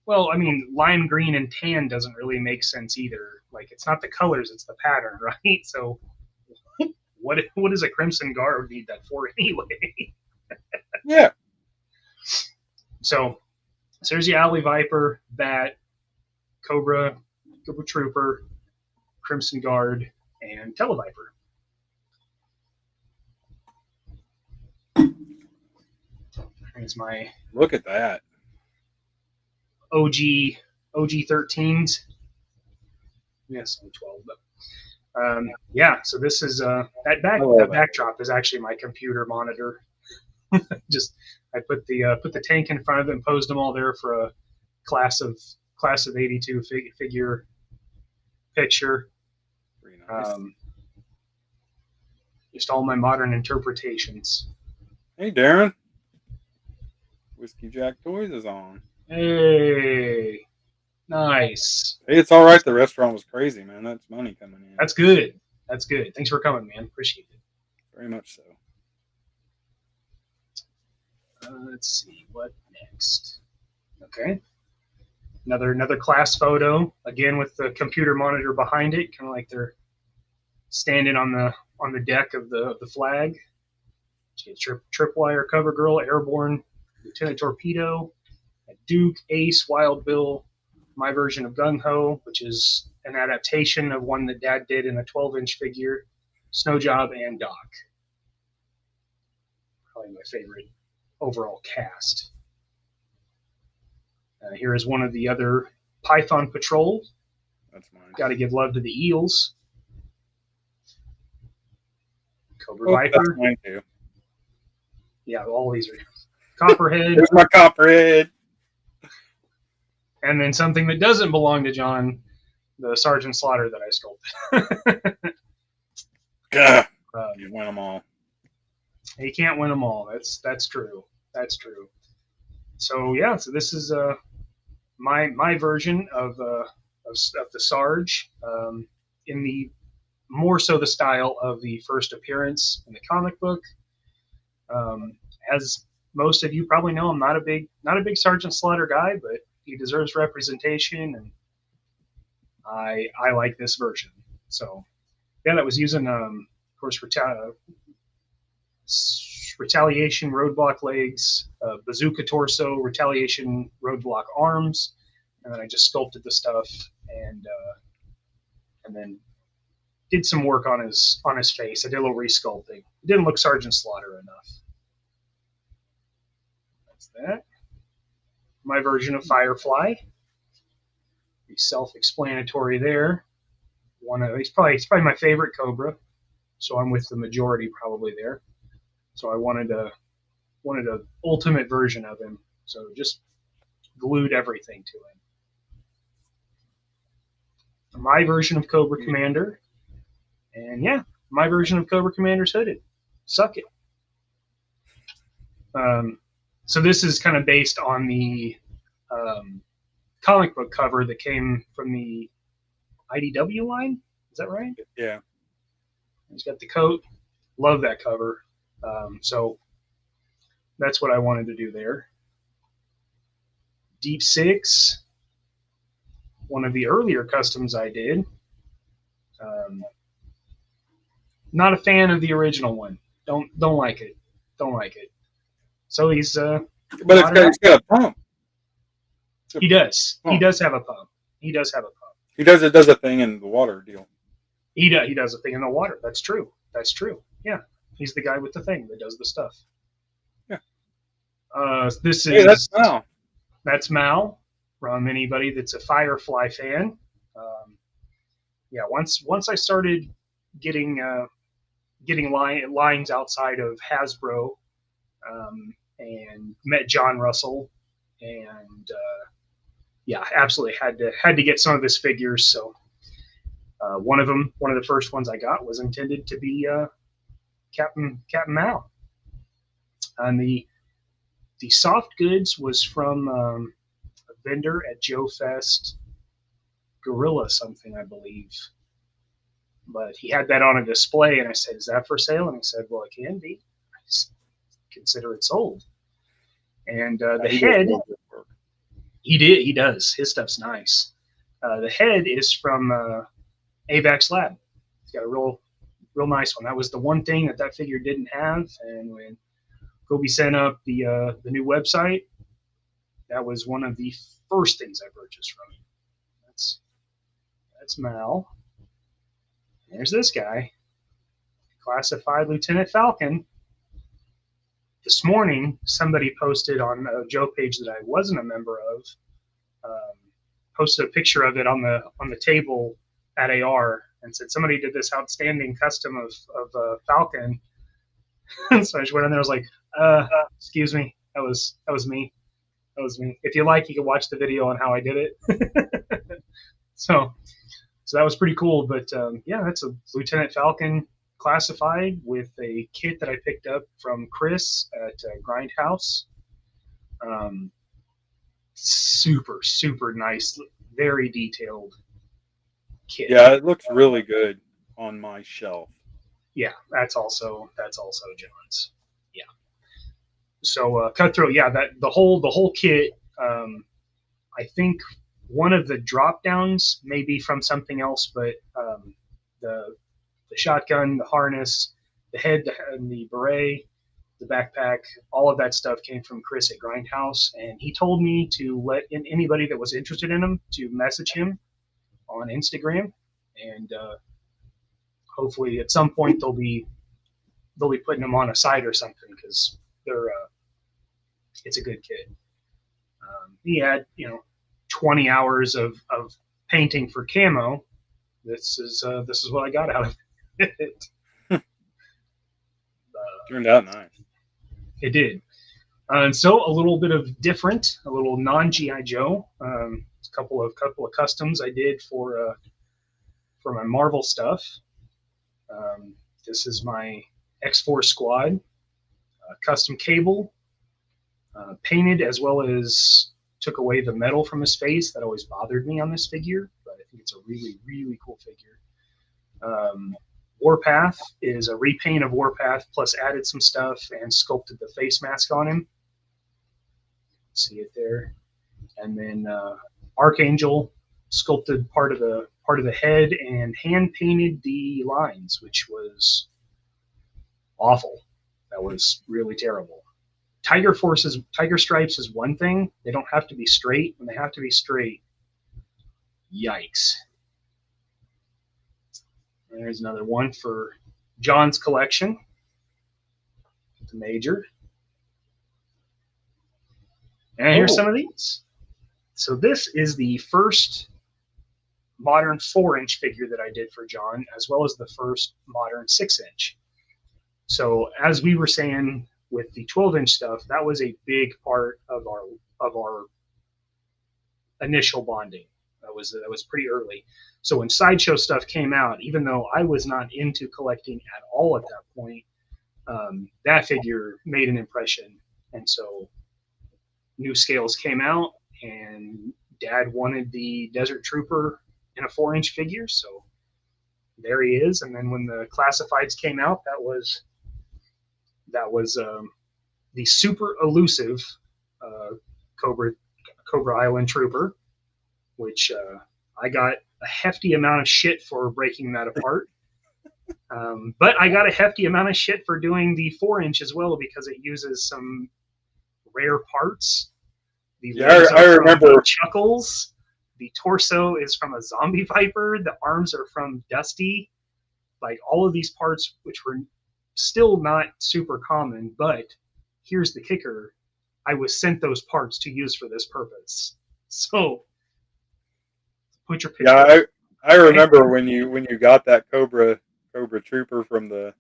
Well, I mean, lime green and tan doesn't really make sense either. Like, it's not the colors; it's the pattern, right? So, what does a Crimson Guard need that for anyway? Yeah. So there's the Alley Viper, Bat, Cobra Trooper, Crimson Guard, and Televiper. Here's my look at that OG 13s. Yes, I'm 12, but yeah. So this is that backdrop is actually my computer monitor. Just I put the tank in front of it and posed them all there for a class of 82 figure picture. Very nice. Just all my modern interpretations. Hey, Darren. Whiskey Jack Toys is on. Hey, nice. Hey, it's all right. The restaurant was crazy, man. That's money coming in. That's good. That's good. Thanks for coming, man. Appreciate it. Very much so. Let's see what next. Okay, another class photo again with the computer monitor behind it, kind of like they're standing on the deck of the flag. Tripwire, Cover Girl, Airborne, Lieutenant Torpedo, Duke, Ace, Wild Bill, my version of Gung Ho, which is an adaptation of one that Dad did in a 12-inch figure, Snow Job, and Doc. Probably my favorite overall cast. Here is one of the other Python Patrol. That's mine. Got to give love to the Eels. Cobra Viper. That's mine too. Yeah, all these are Copperhead. There's my Copperhead. And then something that doesn't belong to John, the Sergeant Slaughter that I sculpted. You win them all. You can't win them all. That's true. That's true. So yeah, so this is my version of the Sarge in the more so the style of the first appearance in the comic book. As most of you probably know, I'm not a big Sergeant Slaughter guy, but he deserves representation, and I like this version. So yeah, that was using of course retaliation roadblock legs, bazooka torso, retaliation roadblock arms, and then I just sculpted the stuff and then did some work on his face. I did a little resculpting. It didn't look Sergeant Slaughter enough. That's that. My version of Firefly. Pretty self-explanatory there. He's probably my favorite Cobra, so I'm with the majority probably there. So I wanted a ultimate version of him. So just glued everything to him. My version of Cobra Commander, and yeah, my version of Cobra Commander's hooded. Suck it. So this is kind of based on the comic book cover that came from the IDW line. Is that right? Yeah. He's got the coat. Love that cover. So that's what I wanted to do there. Deep Six, one of the earlier customs I did. Not a fan of the original one. Don't like it. Don't like it. So he's But it's got a pump. He does. He does have a pump. He does have a pump. He does a thing in the water deal. He does a thing in the water. That's true. That's true. Yeah. He's the guy with the thing that does the stuff. Yeah. This is that's Mal. That's Mal from anybody that's a Firefly fan. Yeah. Once I started getting lines outside of Hasbro, and met John Russell, and yeah, absolutely had to get some of his figures. So one of the first ones I got was intended to be Captain Mal. And the soft goods was from a vendor at Joe Fest, Gorilla something, I believe. But he had that on a display, and I said, "Is that for sale?" And he said, "Well, it can be. Consider it sold." And the head, he does. His stuff's nice. The head is from AVAX Lab. He's got a real nice one. That was the one thing that figure didn't have, and when Kobe sent up the new website, that was one of the first things I purchased from him. That's Mal. There's this guy, classified Lieutenant Falcon. This morning, somebody posted on a Joe page that I wasn't a member of, posted a picture of it on the table at AR and said somebody did this outstanding custom of Falcon. So I just went in there. I was like, "Excuse me, that was me. That was me. If you like, you can watch the video on how I did it." So that was pretty cool. But yeah, that's a Lieutenant Falcon classified with a kit that I picked up from Chris at Grindhouse. Super nice, very detailed kit. Yeah, it looks really good on my shelf. Yeah, that's also John's. Yeah. So Cutthroat, yeah, that the whole kit. I think one of the drop downs may be from something else, but the shotgun, the harness, the head, and the beret, the backpack, all of that stuff came from Chris at Grindhouse, and he told me to let anybody that was interested in them to message him on Instagram, and hopefully at some point they'll be putting them on a site or something, because they're it's a good kit. He had 20 hours of painting for camo. This is what I got out of it. Turned out nice. It did. And so a little bit of different, a little non-GI Joe. A couple of customs I did for my Marvel stuff. This is my X-Force squad, custom cable, painted, as well as took away the metal from his face. That always bothered me on this figure, but I think it's a really, really cool figure. Warpath is a repaint of Warpath, plus added some stuff and sculpted the face mask on him. See it there. And then Archangel sculpted part of the head and hand painted the lines, which was awful. That was really terrible. Tiger stripes is one thing. They don't have to be straight. When they have to be straight, yikes. And there's another one for John's collection. The Major. And here's some of these. So this is the first modern 4-inch figure that I did for John, as well as the first modern 6-inch. So as we were saying with the 12-inch stuff, that was a big part of our initial bonding. That was pretty early. So when Sideshow stuff came out, even though I was not into collecting at all at that point, that figure made an impression. And so new scales came out, and Dad wanted the Desert Trooper in a 4-inch figure, so there he is. And then when the classifieds came out, that was the super elusive uh, Cobra Cobra Island Trooper, which I got a hefty amount of shit for breaking that apart. But I got a hefty amount of shit for doing the 4-inch as well because it uses some rare parts. The Yeah, legs I are from remember. Chuckles. The torso is from a zombie viper. The arms are from Dusty. Like all of these parts, which were still not super common, but here's the kicker: I was sent those parts to use for this purpose. So put your Yeah, picture up. I Okay. remember when you got that Cobra Trooper from the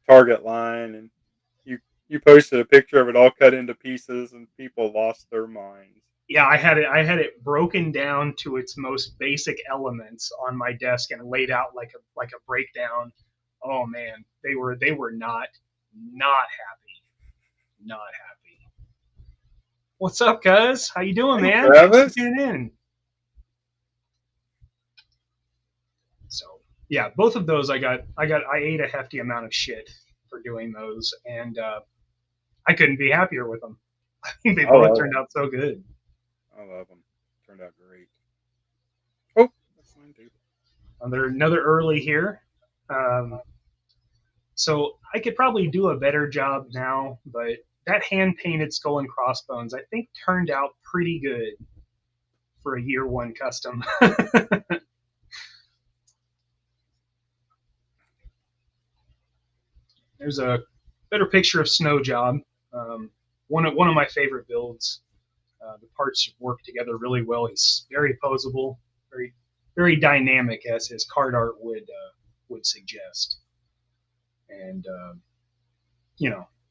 Target line, and you posted a picture of it all cut into pieces, and people lost their minds. Yeah, I had it broken down to its most basic elements on my desk and laid out like a breakdown. Oh man, they were not happy, not happy. What's up, cuz? How you doing, Hey, man? Thanks for Travis. tuning in. So yeah, both of those I ate a hefty amount of shit for doing those, and I couldn't be happier with them. I think they I both love turned them. out so good. I love them. Turned out great. Oh, that's mine too. Another early here. Um, So I could probably do a better job now, but that hand painted skull and crossbones I think turned out pretty good for a year one custom. There's a better picture of Snow Job. Um, one of my favorite builds. The parts work together really well. He's very posable, very very dynamic as his card art would suggest. And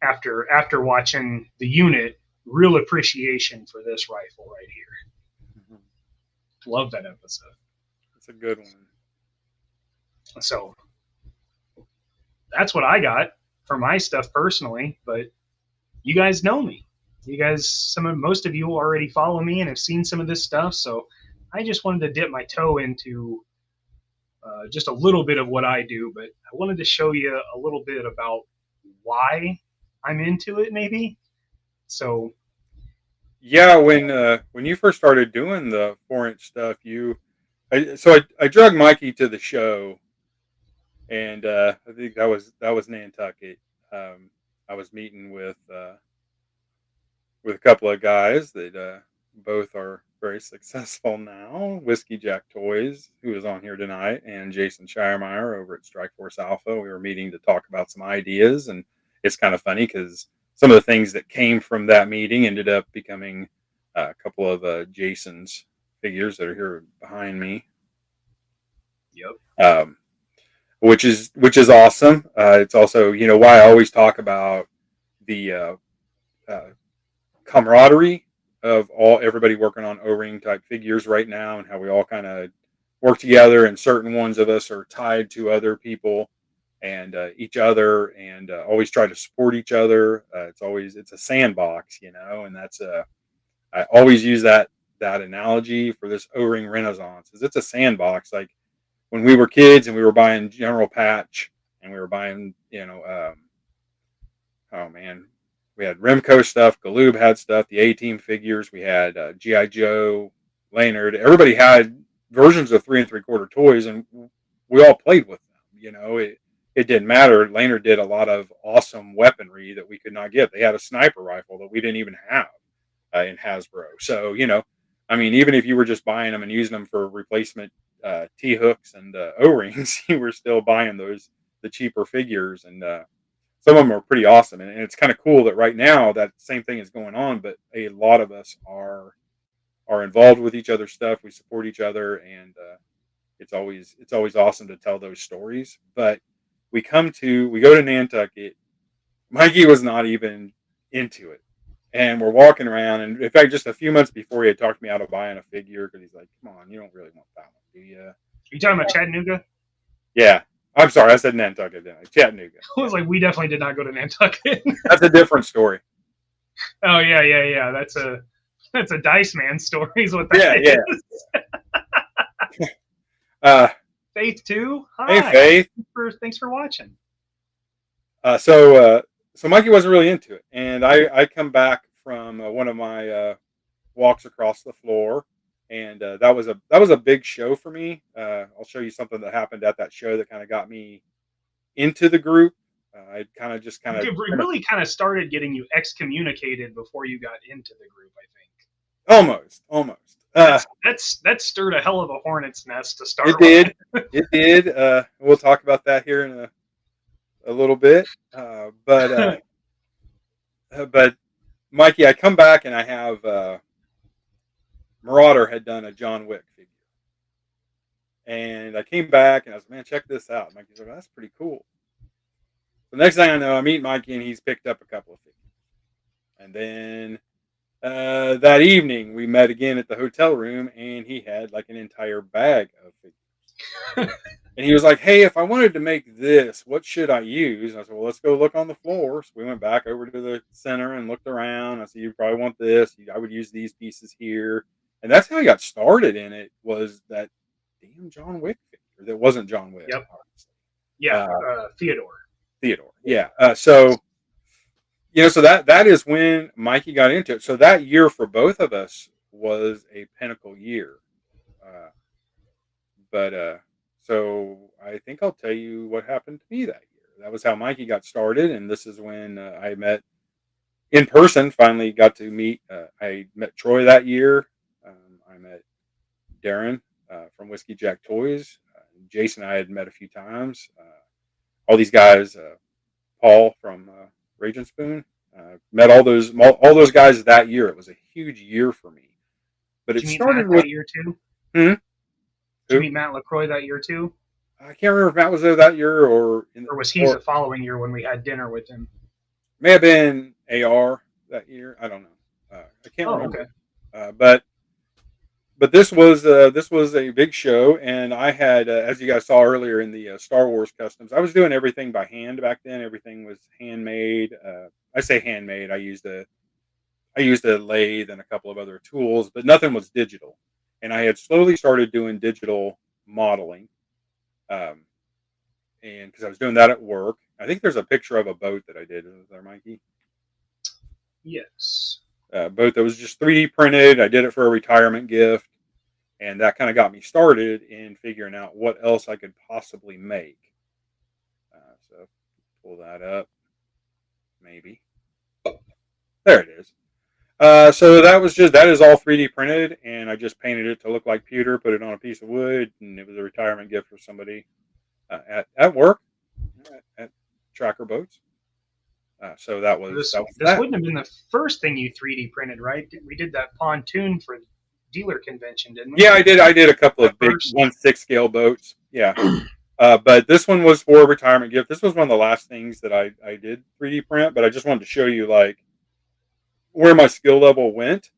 after watching the unit, real appreciation for this rifle right here. Mhm. Love that episode. It's a good one. So that's what I got for my stuff personally. But you guys know me. You guys, most of you already follow me and have seen some of this stuff. So I just wanted to dip my toe into just a little bit of what I do. But I wanted to show you a little bit about why I'm into it, maybe. So Yeah, when you first started doing the 4-inch stuff, I drug Mikey to the show, and I think that was Nantucket. Um, I was meeting with a couple of guys that both are very successful now. Whiskey Jack Toys, who is on here tonight, and Jason Shiremeyer over at Strike Force Alpha. We were meeting to talk about some ideas, and it's kind of funny because some of the things that came from that meeting ended up becoming a couple of Jason's figures that are here behind me. yep, Um, which is awesome. It's also why I always talk about the uh, camaraderie of everybody working on O-ring type figures right now, and how we all kind of work together, and certain ones of us are tied to other people and each other, and always try to support each other. It's a sandbox, and I always use that analogy for this O-ring renaissance. Is it's a sandbox. Like when we were kids and we were buying General Patch, and we were buying oh man, we had Remco stuff. Galoob had stuff. The A-Team figures. We had GI Joe, Leonard. Everybody had versions of 3 3/4 toys, and we all played with them. It didn't matter. Leonard did a lot of awesome weaponry that we could not get. They had a sniper rifle that we didn't even have in Hasbro. So I mean, even if you were just buying them and using them for replacement T hooks and O rings, you were still buying the cheaper figures, and some of them are pretty awesome. And it's kind of cool that right now that same thing is going on, but a lot of us are involved with each other's stuff. We support each other, and it's always awesome to tell those stories. But we go to Nantucket. Mikey was not even into it. And we're walking around, and in fact, just a few months before, he had talked me out of buying a figure because he's like, "Come on, you don't really want that one, do you?" Are you talking about Chattanooga? Yeah, I'm sorry, I said Nantucket, didn't I? Chattanooga. I was like, we definitely did not go to Nantucket. That's a different story. Oh yeah. That's a Dice Man story, is what that Yeah, is. yeah. Faith too. Hey, Hi. Faith. Thanks for watching. So Mikey wasn't really into it, and I come back from one of my walks across the floor, and that was a big show for me. I'll show you something that happened at that show that kind of got me into the group. I It really kind of started getting you excommunicated before you got into the group, I think. almost. That stirred a hell of a hornet's nest to start It with. did. It did. We'll talk about that here in a little bit. But Mikey, I come back and I have Marauder had done a John Wick figure. And I came back and I was like, man, check this out. Mikey's like, that's pretty cool. The next thing I know, I meet Mikey and he's picked up a couple of figures. And then that evening, we met again at the hotel room and he had like an entire bag of figures. And he was like, hey, if I wanted to make this, what should I use? And I said, well, let's go look on the floor. So we went back over to the center and looked around. I said, you probably want this. I would use these pieces here. And that's how I got started in it, was that damn John Wick figure. That wasn't John Wick. Yep. Yeah, Theodore. Yeah. So that is when Mikey got into it. So that year for both of us was a pinnacle year. So I think I'll tell you what happened to me that year. That was how Mikey got started, and this is when I met in person. Finally, got to meet. I met Troy that year. I met Darren from Whiskey Jack Toys. Jason I had met a few times. All these guys. Paul from Rage and Spoon. Met all those guys that year. It was a huge year for me. But it started with that year too. Did you meet Matt LaCroix that year too? I can't remember if Matt was there that year or was he the following year when we had dinner with him? May have been AR that year. I don't know. I can't remember. Okay. But this was a big show, and I had, as you guys saw earlier in the Star Wars customs, I was doing everything by hand back then. Everything was handmade. I say handmade. I used a lathe and a couple of other tools, but nothing was digital. And I had slowly started doing digital modeling, and because I was doing that at work. I think there's a picture of a boat that I did. Is there, Mikey? Yes. Boat that was just 3D printed. I did it for a retirement gift, and that kind of got me started in figuring out what else I could possibly make. So pull that up, maybe. There it is. So that is all 3D printed, and I just painted it to look like pewter, put it on a piece of wood, and it was a retirement gift for somebody at work at Tracker Boats. So that was this that. wouldn't have been the first thing you 3D printed, right? We did that pontoon for dealer convention, didn't we? Yeah, I did. I did a couple of big 1/6 scale boats. Yeah. But this one was for a retirement gift. This was one of the last things that I did 3D print, but I just wanted to show you like where my skill level went.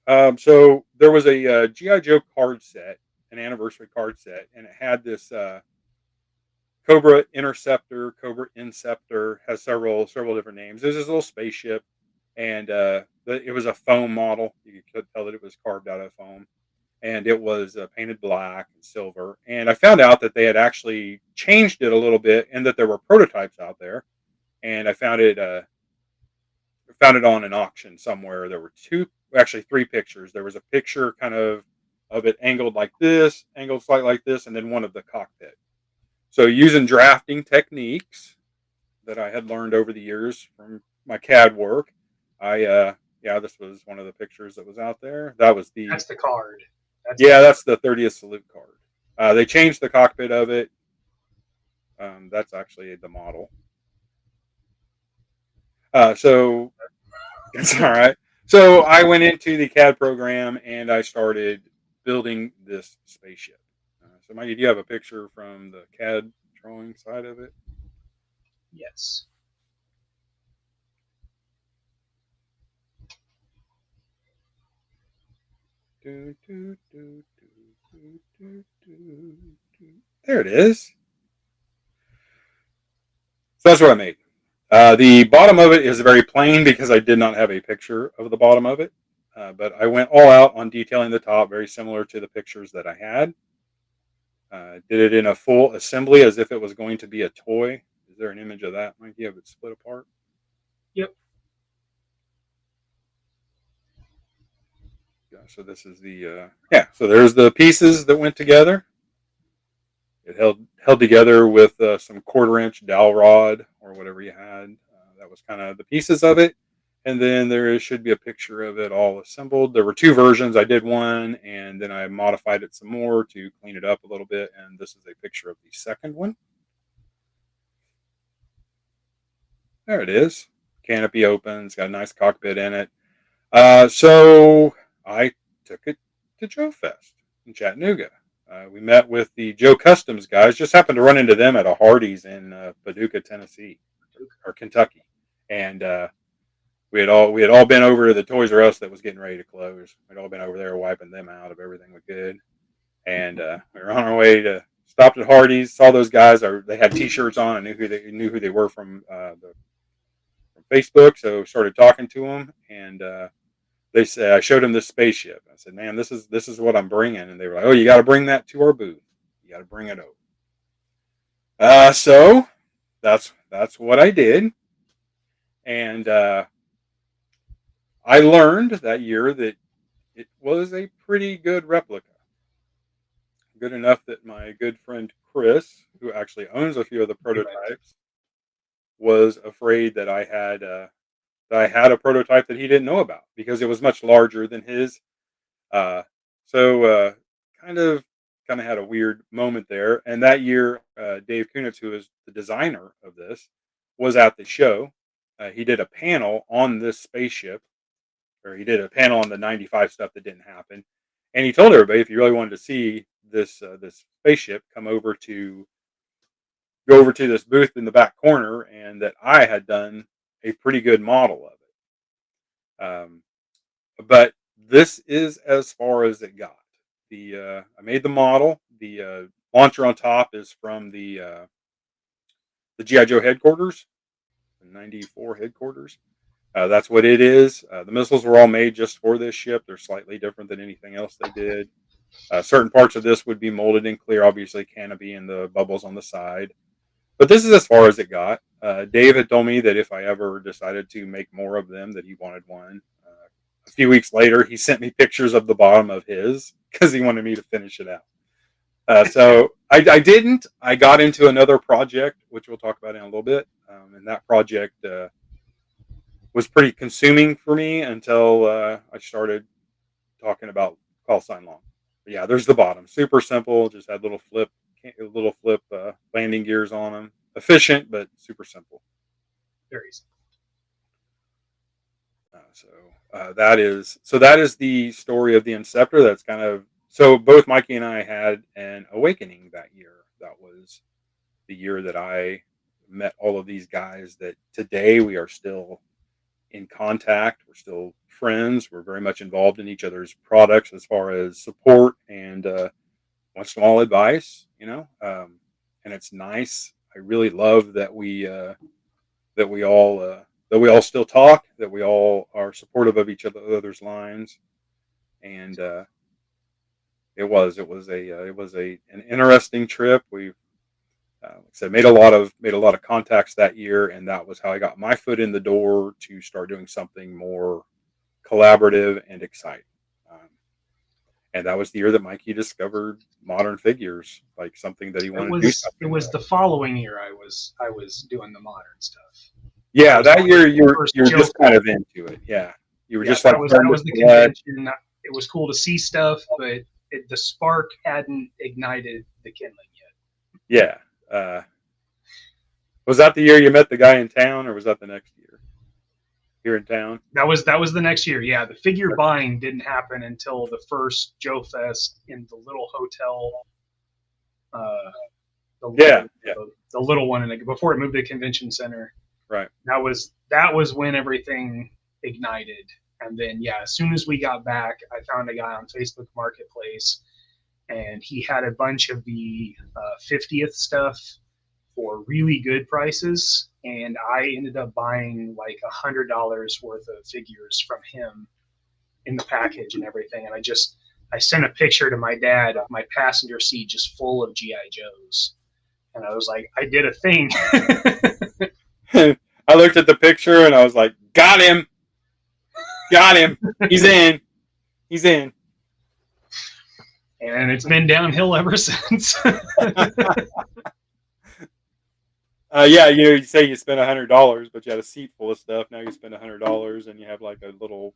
So there was a G.I. Joe card set, an anniversary card set, and it had this Cobra Interceptor, Cobra Inceptor, has several different names. There's this little spaceship, and it was a foam model. You could tell that it was carved out of foam, and it was painted black and silver. And I found out that they had actually changed it a little bit, and that there were prototypes out there. And I found it on an auction somewhere. There were three pictures. There was a picture kind of it angled like this, angled slightly like this, and then one of the cockpit. So using drafting techniques that I had learned over the years from my CAD work, this was one of the pictures that was out there. That's the card. That's the 30th salute card. They changed the cockpit of it. That's actually the model. So it's all right. So I went into the CAD program and I started building this spaceship. So, Mikey, do you have a picture from the CAD drawing side of it? Yes. There it is. So that's what I made. The bottom of it is very plain because I did not have a picture of the bottom of it. But I went all out on detailing the top, very similar to the pictures that I had. Did it in a full assembly as if it was going to be a toy. Is there an image of that, Mikey, of it split apart? Yep. Yeah, so this is the yeah. So there's the pieces that went together. It held together with some quarter-inch dowel rod or whatever you had. That was kind of the pieces of it. And then there should be a picture of it all assembled. There were two versions. I did one, and then I modified it some more to clean it up a little bit. And this is a picture of the second one. There it is. Canopy open. It's got a nice cockpit in it. So I took it to Joe Fest in Chattanooga. We met with the Joe Customs guys. Just happened to run into them at a Hardee's in Paducah, Tennessee, or Kentucky, and we had all been over to the Toys R Us that was getting ready to close. We'd all been over there wiping them out of everything we could, and we were on our way to stopped at Hardee's. Saw those guys. They had T-shirts on. I knew who they were from Facebook, so started talking to them, and they said I showed them this spaceship. I said, "Man, this is what I'm bringing," and they were like, "Oh, you got to bring that to our booth. You got to bring it over." So that's what I did, and I learned that year that it was a pretty good replica, good enough that my good friend Chris, who actually owns a few of the prototypes, was afraid that I had a prototype that he didn't know about because it was much larger than his. Uh, so kind of had a weird moment there. And that year, Dave Kunitz, who is the designer of this, was at the show. He did a panel on this spaceship, or he did a panel on the '95 stuff that didn't happen. And he told everybody, if you really wanted to see this spaceship, go over to this booth in the back corner, and that I had done a pretty good model of it. But this is as far as it got. I made the model. The launcher on top is from the GI Joe headquarters, the '94 headquarters. That's what it is. The missiles were all made just for this ship. They're slightly different than anything else they did. Certain parts of this would be molded in clear, obviously canopy and the bubbles on the side. But this is as far as it got. Dave had told me that if I ever decided to make more of them, that he wanted one. A few weeks later, he sent me pictures of the bottom of his because he wanted me to finish it out. So I didn't. I got into another project, which we'll talk about in a little bit. And that project was pretty consuming for me until I started talking about call sign long. But yeah, there's the bottom. Super simple. Just had little flip landing gears on them. Efficient, but super simple. Very simple. That is the story of the Inceptor. That's kind of so. Both Mikey and I had an awakening that year. That was the year that I met all of these guys. That today we are still in contact. We're still friends. We're very much involved in each other's products as far as support and once in a while advice. And it's nice. I really love that we all still talk, that we all are supportive of each other's lines, and it was an interesting trip. We like I said, made a lot of contacts that year, and that was how I got my foot in the door to start doing something more collaborative and exciting. Um, and that was the year that Mikey discovered modern figures, like something that he It wanted to do was it something was with. the following year I was doing the modern stuff. That Yeah, was that the year first you were Joe just kind Fest. of into it. Yeah, you were Yeah, just like that was that starting to was the collect. convention. It was cool to see stuff, but the spark hadn't ignited the kindling yet. Yeah. Uh, was that the year you met the guy in town, or was that the next year here in town? That was the next year. Yeah, the figure buying didn't happen until the first Joe Fest in the little hotel Uh, the, Yeah, yeah, the little one before it moved to the convention center. right. That was when everything ignited. And then yeah, as soon as we got back, I found a guy on Facebook Marketplace, and he had a bunch of the 50th stuff for really good prices, and I ended up buying like $100 worth of figures from him in the package and everything. And I sent a picture to my dad of my passenger seat just full of GI Joes, and I was like, I did a thing. I looked at the picture and I was like, got him. Got him. He's in. He's in. And it's been downhill ever since. Yeah, you say you spent $100, but you had a seat full of stuff. Now you spend $100 and you have like a little.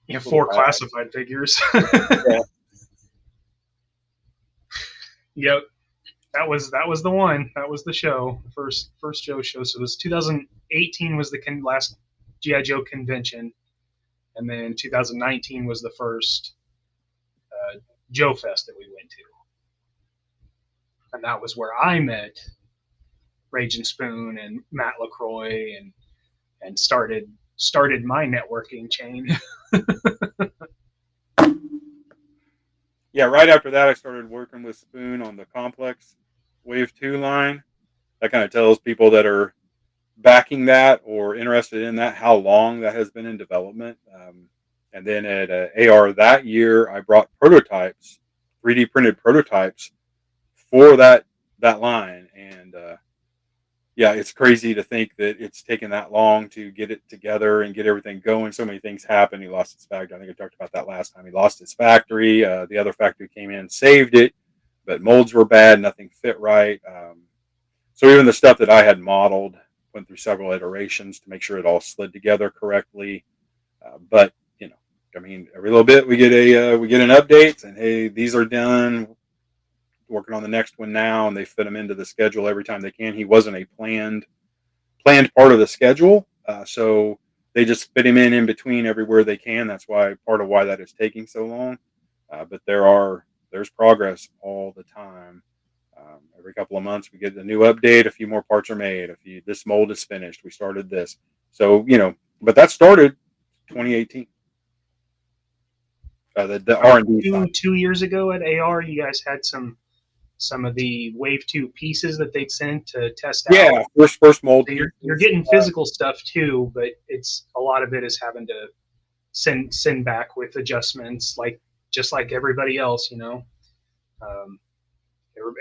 You have little 4 bag. classified figures. Yeah. Yep. That was the one. That was the show. First Joe show. So it was 2018 was the last GI Joe convention, and then 2019 was the first Joe Fest that we went to, and that was where I met Rage and Spoon and Matt LaCroix, and started my networking chain. Yeah, right after that, I started working with Spoon on the Complex Wave 2 line. That kind of tells people that are backing that or interested in that how long that has been in development. And then at AR that year, I brought prototypes, 3D printed prototypes for that line. And yeah, it's crazy to think that it's taken that long to get it together and get everything going. So many things happened. He lost his factory. I think I talked about that last time. He lost his factory. The other factory came in, saved it, but molds were bad. Nothing fit right. So even the stuff that I had modeled went through several iterations to make sure it all slid together correctly. But you know, I mean, every little bit we get an update and hey, these are done. Working on the next one now, and they fit him into the schedule every time they can. He wasn't a planned part of the schedule, so they just fit him in between everywhere they can. That's why part of why that is taking so long. But there's progress all the time. Every couple of months we get a new update. A few more parts are made. This mold is finished. We started this, so but that started 2018. The R&D side. 2 years ago at AR, you guys had some of the Wave 2 pieces that they'd sent to test out. Yeah, first mold. So you're getting physical stuff too, but it's a lot of it is having to send back with adjustments, just like everybody else.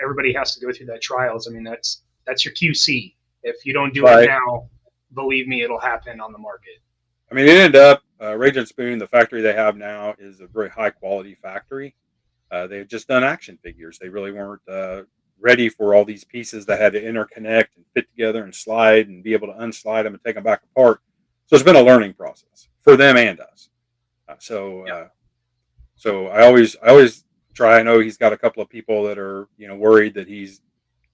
Everybody has to go through that trials. I mean, that's your QC. If you don't do it now, believe me, it'll happen on the market. I mean, it ended up Rage and Spoon, the factory they have now, is a very high quality factory. They've just done action figures. They really weren't ready for all these pieces that had to interconnect and fit together and slide and be able to unslide them and take them back apart. So it's been a learning process for them and us. So I always try. I know he's got a couple of people that are worried that he's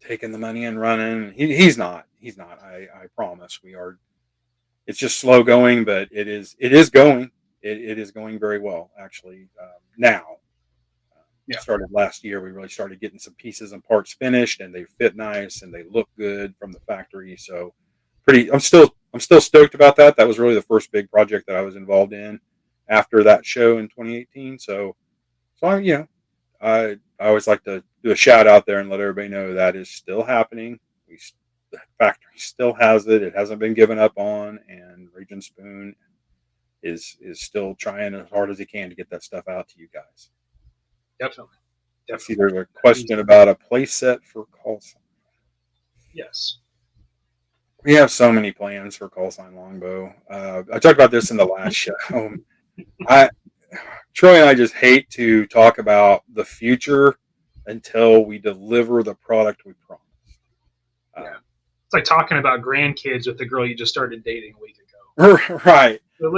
taking the money and running. He's not. He's not. I promise. We are. It's just slow going, but it is going. It is going very well actually now. Started last year. We really started getting some pieces and parts finished, and they fit nice and they look good from the factory. So, I'm still stoked about that. That was really the first big project that I was involved in after that show in 2018. So I always like to do a shout out there and let everybody know that is still happening. The factory still has it. It hasn't been given up on, and Rage and Spoon is still trying as hard as he can to get that stuff out to you guys. Definitely. I see there's a question about a play set for call sign. Yes. We have so many plans for call sign Longbow. I talked about this in the last show. Troy and I just hate to talk about the future until we deliver the product we promised. Yeah. It's like talking about grandkids with the girl you just started dating a week ago. Right. So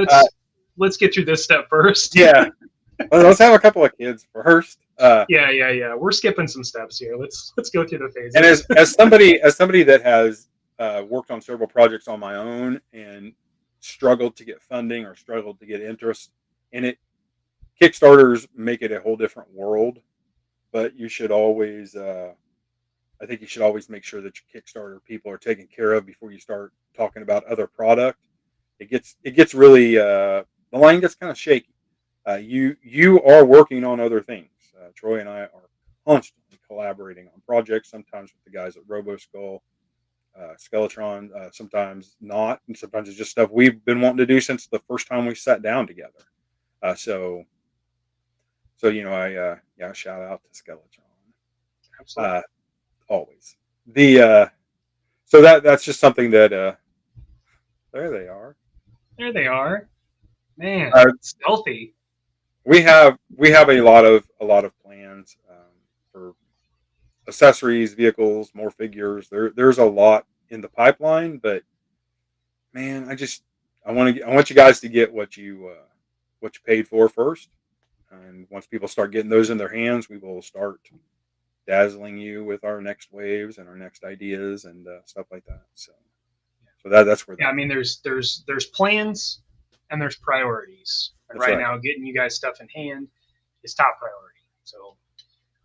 let's get through this step first. Yeah. Let's have a couple of kids first. Yeah. We're skipping some steps here. Let's go through the phases. And as somebody that has worked on several projects on my own and struggled to get funding or struggled to get interest in it, Kickstarters make it a whole different world. But you should always I think you should always make sure that your Kickstarter people are taken care of before you start talking about other product. It gets really the line gets kind of shaky. You are working on other things. Troy and I are constantly collaborating on projects. Sometimes with the guys at RoboSkull, Skeletron. Sometimes not, and sometimes it's just stuff we've been wanting to do since the first time we sat down together. Uh, so I yeah, shout out to Skeletron. Absolutely. Uh, Always the so that's just something that there they are. There they are. Man, Uh, stealthy. we have a lot of plans for accessories, vehicles, more figures. There's a lot in the pipeline, but man, I want you guys to get what you paid for first, and once people start getting those in their hands, we will start dazzling you with our next waves and our next ideas and stuff like that. So that's where Yeah, I that. mean, there's plans and there's priorities, and That's right right. now, getting you guys stuff in hand is top priority. So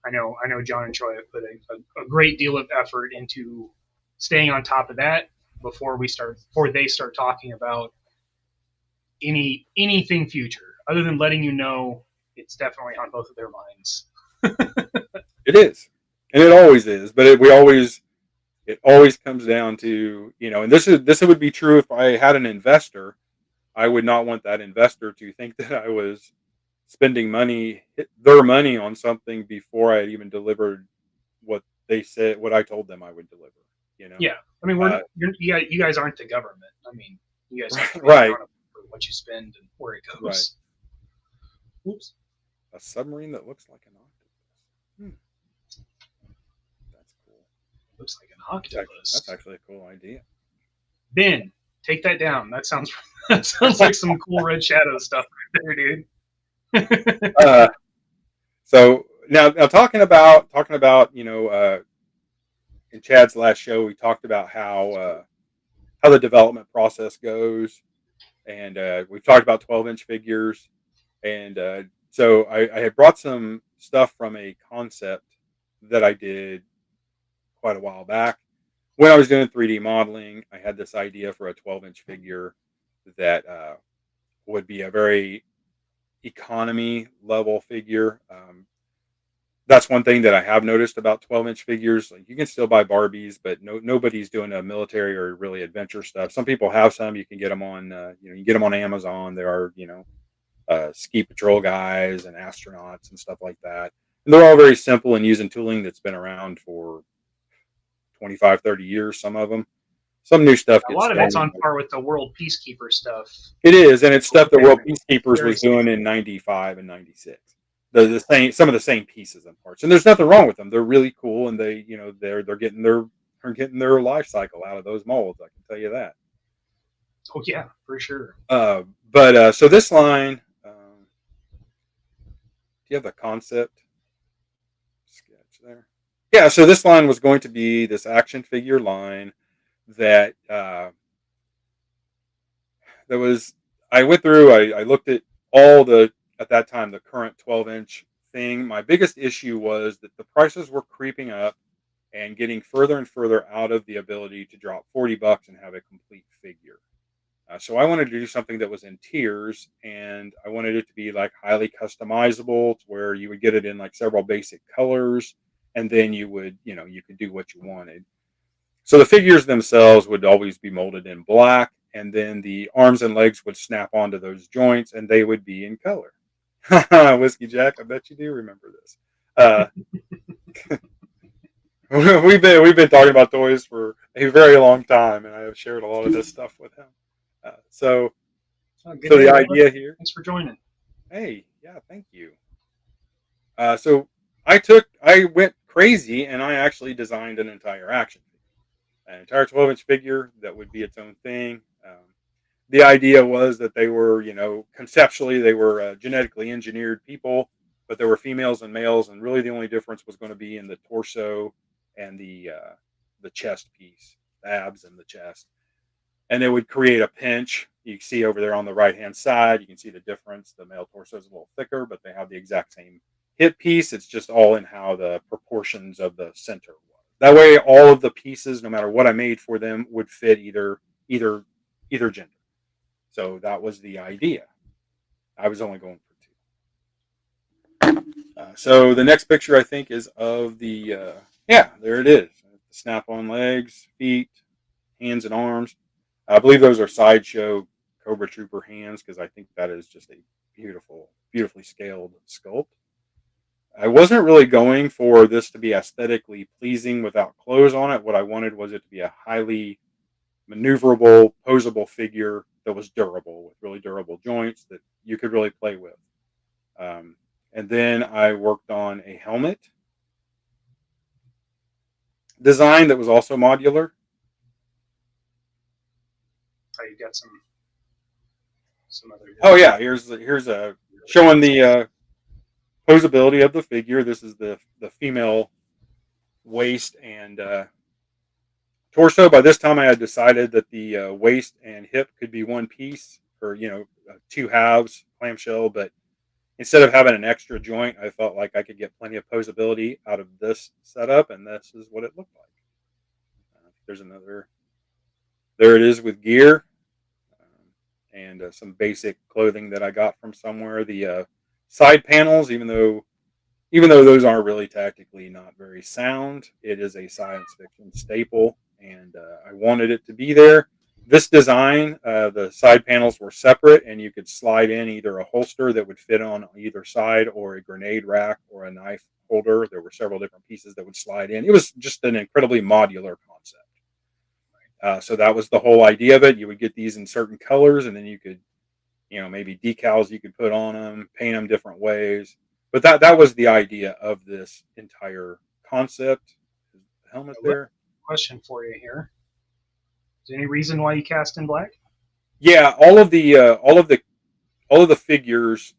I know John and Troy have put a great deal of effort into staying on top of that before they start talking about anything future, other than letting you know it's definitely on both of their minds. It is, and it always is. But it always comes down to and this would be true if I had an investor. I would not want that investor to think that I was spending their money on something before I had even delivered what they said, what I told them I would deliver. You know, Yeah, I mean, uh, you guys aren't the government. I mean, you guys have to be right, accountable for what you spend and where it right. goes. Oops, A submarine that looks like an octopus. That's cool. looks like an That's octopus. actually a cool idea. Ben, take that down. That sounds that sounds like some cool Red Shadow stuff right there, dude. uh, so now talking about in Chad's last show we talked about how the development process goes, and we've talked about 12-inch figures, and so I had brought some stuff from a concept that I did quite a while back when I was doing 3D modeling. I had this idea for a 12-inch figure that would be a very economy level figure. That's one thing that I have noticed about 12-inch figures. Like you can still buy Barbies, but nobody's doing a military or really adventure stuff. Some people have some. You can get them on you get them on Amazon. There are ski patrol guys and astronauts and stuff like that. And they're all very simple and using tooling that's been around for 25, 30 years. Some of them. Some new stuff A gets lot of it's started. on par with the World Peacekeeper stuff. It is, and it's stuff that World Very, Peacekeepers very was doing simple. in '95 and '96. The same, some of the same pieces and parts, and there's nothing wrong with them. They're really cool, and they're getting their life cycle out of those molds. I can tell you that. Oh yeah, for sure. But so this line, do you have the concept sketch there? Yeah. So this line was going to be this action figure line that that was I went through. I looked at all the at that time the current 12-inch thing. My biggest issue was that the prices were creeping up and getting further and further out of the ability to drop $40 and have a complete figure. So I wanted to do something that was in tiers, and I wanted it to be like highly customizable, to where you would get it in like several basic colors, and then you could do what you wanted. So the figures themselves would always be molded in black, and then the arms and legs would snap onto those joints, and they would be in color. Whiskey Jack, I bet you do remember this. Uh, we've been talking about toys for a very long time, and I have shared a lot of this stuff with him. Uh, so Oh, good so day, the brother. idea here. Thanks for joining. Hey, yeah, thank you. So I went crazy, and I actually designed an entire action figure, an entire 12-inch figure that would be its own thing. The idea was that they were, conceptually, they were genetically engineered people, but there were females and males, and really the only difference was going to be in the torso and the chest piece, the abs and the chest, and it would create a pinch. You see over there on the right hand side, you can see the difference. The male torso is a little thicker, but they have the exact same hip piece. It's just all in how the proportions of the center was. That way, all of the pieces, no matter what I made for them, would fit either either gender. So that was the idea. I was only going for two. So the next picture I think is of the yeah, there it is. Snap-on legs, feet, hands, and arms. I believe those are sideshow Cobra Trooper hands because I think that is just a beautifully scaled sculpt. I wasn't really going for this to be aesthetically pleasing without clothes on it. What I wanted was it to be a highly maneuverable, posable figure that was durable with really durable joints that you could really play with. Um, and then I worked on a helmet design that was also modular. Oh, you got some other Oh different. yeah, here's a showing the posability of the figure. This is the female waist and torso. By this time, I had decided that the waist and hip could be one piece, or two halves clamshell. But instead of having an extra joint, I felt like I could get plenty of posability out of this setup, and this is what it looked like. There's another. There it is with gear and some basic clothing that I got from somewhere. The side panels, even though those aren't really tactically not very sound, it is a science fiction staple, and I wanted it to be there. This design, the side panels were separate, and you could slide in either a holster that would fit on either side, or a grenade rack, or a knife holder. There were several different pieces that would slide in. It was just an incredibly modular concept. So that was the whole idea of it. You would get these in certain colors, and then you could, maybe decals you could put on them, paint them different ways. But that was the idea of this entire concept. The helmet A there. question for you here. Is there any reason why you cast in black? Yeah, all of the figures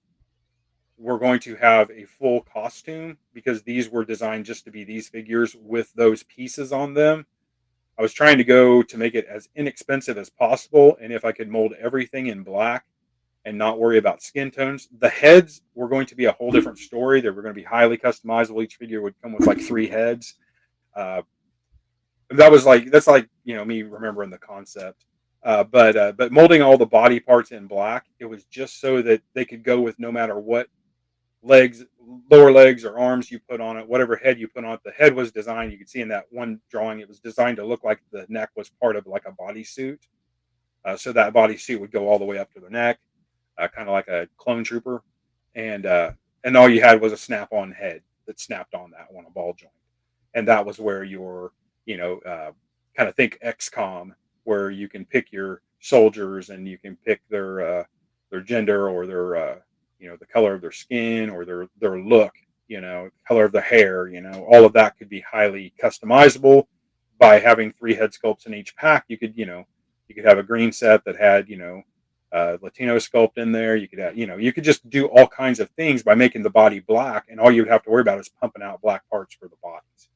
were going to have a full costume because these were designed just to be these figures with those pieces on them. I was trying to go to make it as inexpensive as possible, and if I could mold everything in black and not worry about skin tones. The heads were going to be a whole different story. They were going to be highly customizable. Each figure would come with like three heads. Uh, that's like me remembering the concept. But molding all the body parts in black, it was just so that they could go with no matter what legs, lower legs or arms you put on it, whatever head you put on it. The head was designed. You could see in that one drawing, it was designed to look like the neck was part of like a bodysuit. So that bodysuit would go all the way up to the neck, kind of like a clone trooper, and uh, and all you had was a snap-on head that snapped on that one, a ball joint, and that was where your kind of think XCOM, where you can pick your soldiers and you can pick their gender or their the color of their skin or their look, color of the hair, all of that could be highly customizable by having three head sculpts in each pack. You could have a green set that had Latino sculpt in there. You could have, you could just do all kinds of things by making the body black, and all you would have to worry about is pumping out black parts for the bodies.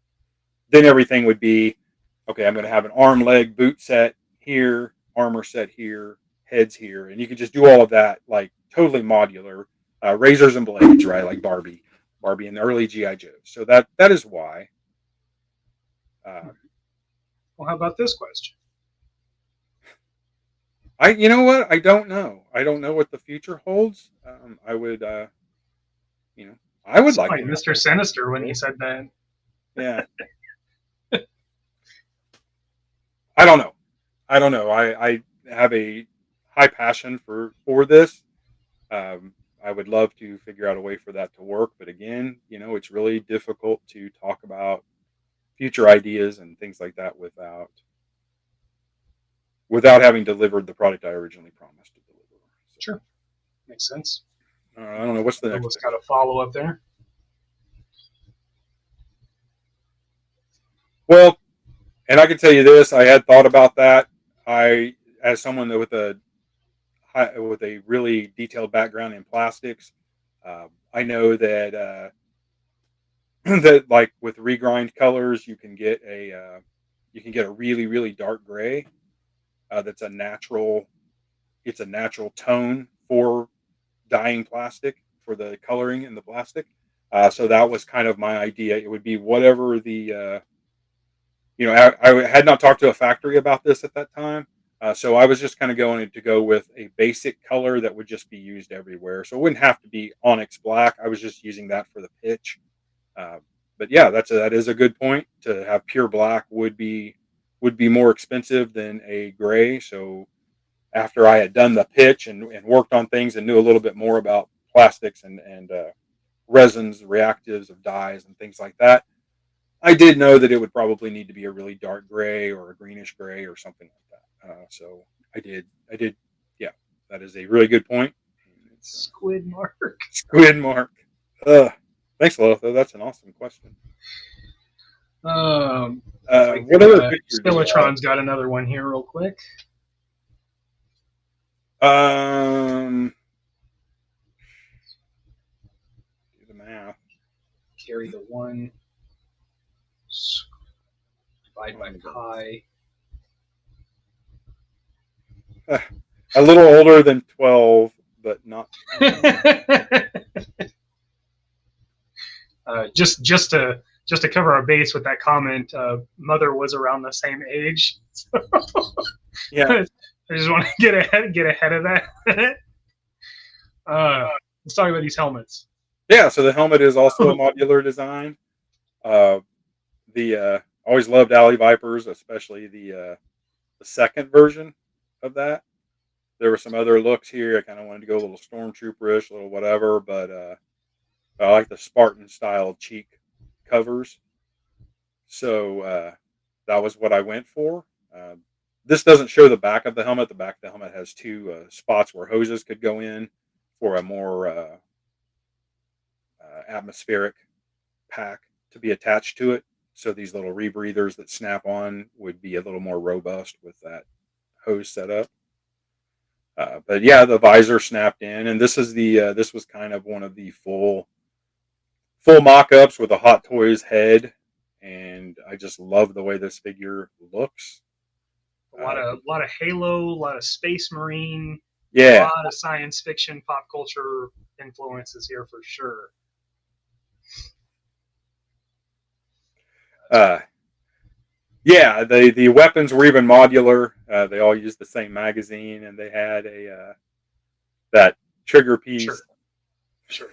Then everything would be okay. I'm going to have an arm, leg, boot set here, armor set here, heads here, and you could just do all of that like totally modular, razors and blades, right? Like Barbie and the early GI Joes. So that is why. Uh, Well, how about this question? you know what? I don't know. I don't know what the future holds. You know, I would It's like like to have Mr. one. Sinister when you said that. Yeah, I don't know. I don't know. I have a high passion for this. I would love to figure out a way for that to work, but again, it's really difficult to talk about future ideas and things like that without having delivered the product I originally promised to deliver. Sure, makes sense. I don't know what's the There next was picture. kind of follow up there. Well, and I can tell you this: I had thought about that. As someone with a really detailed background in plastics, I know that that like with regrind colors, you can get a really really dark gray. That's a natural. It's a natural tone for dyeing plastic for the coloring in the plastic. So that was kind of my idea. It would be whatever I had not talked to a factory about this at that time. So I was just kind of going to go with a basic color that would just be used everywhere. So it wouldn't have to be onyx black. I was just using that for the pitch. Uh, but yeah, that is a good point. To have pure black would be more expensive than a gray. So after I had done the pitch and worked on things and knew a little bit more about plastics and resins, reactives of dyes and things like that, I did know that it would probably need to be a really dark gray or a greenish gray or something like that. So I did, yeah, that is a really good point. It's Squid mark. squid mark. Uh, Thanks, Lotho. That's an awesome question. If I What could, other pictures do we have? Skilletron's got another one here, real quick. Do the math. Carry the one. Divide by pi. A little older than 12, but not. Just to cover our base with that comment, Mother was around the same age. Yeah. I just want to get ahead of that. Let's talk about these helmets. Yeah, so the helmet is also a modular design. Always loved Alley Vipers, especially the second version of that. There were some other looks here. I kind of wanted to go a little stormtrooperish, a little whatever, but I like the Spartan style cheek covers. So that was what I went for. This doesn't show the back of the helmet. The back of the helmet has two spots where hoses could go in for a more atmospheric pack to be attached to it. So these little rebreathers that snap on would be a little more robust with that hose setup. But yeah, the visor snapped in, and this was kind of one of the full mock-ups with a Hot Toys head, and I just love the way this figure looks. A lot of Halo, a lot of Space Marine, Yeah, a lot of science fiction, pop culture influences here for sure. Yeah, the weapons were even modular. They all used the same magazine, and they had that trigger piece. Sure.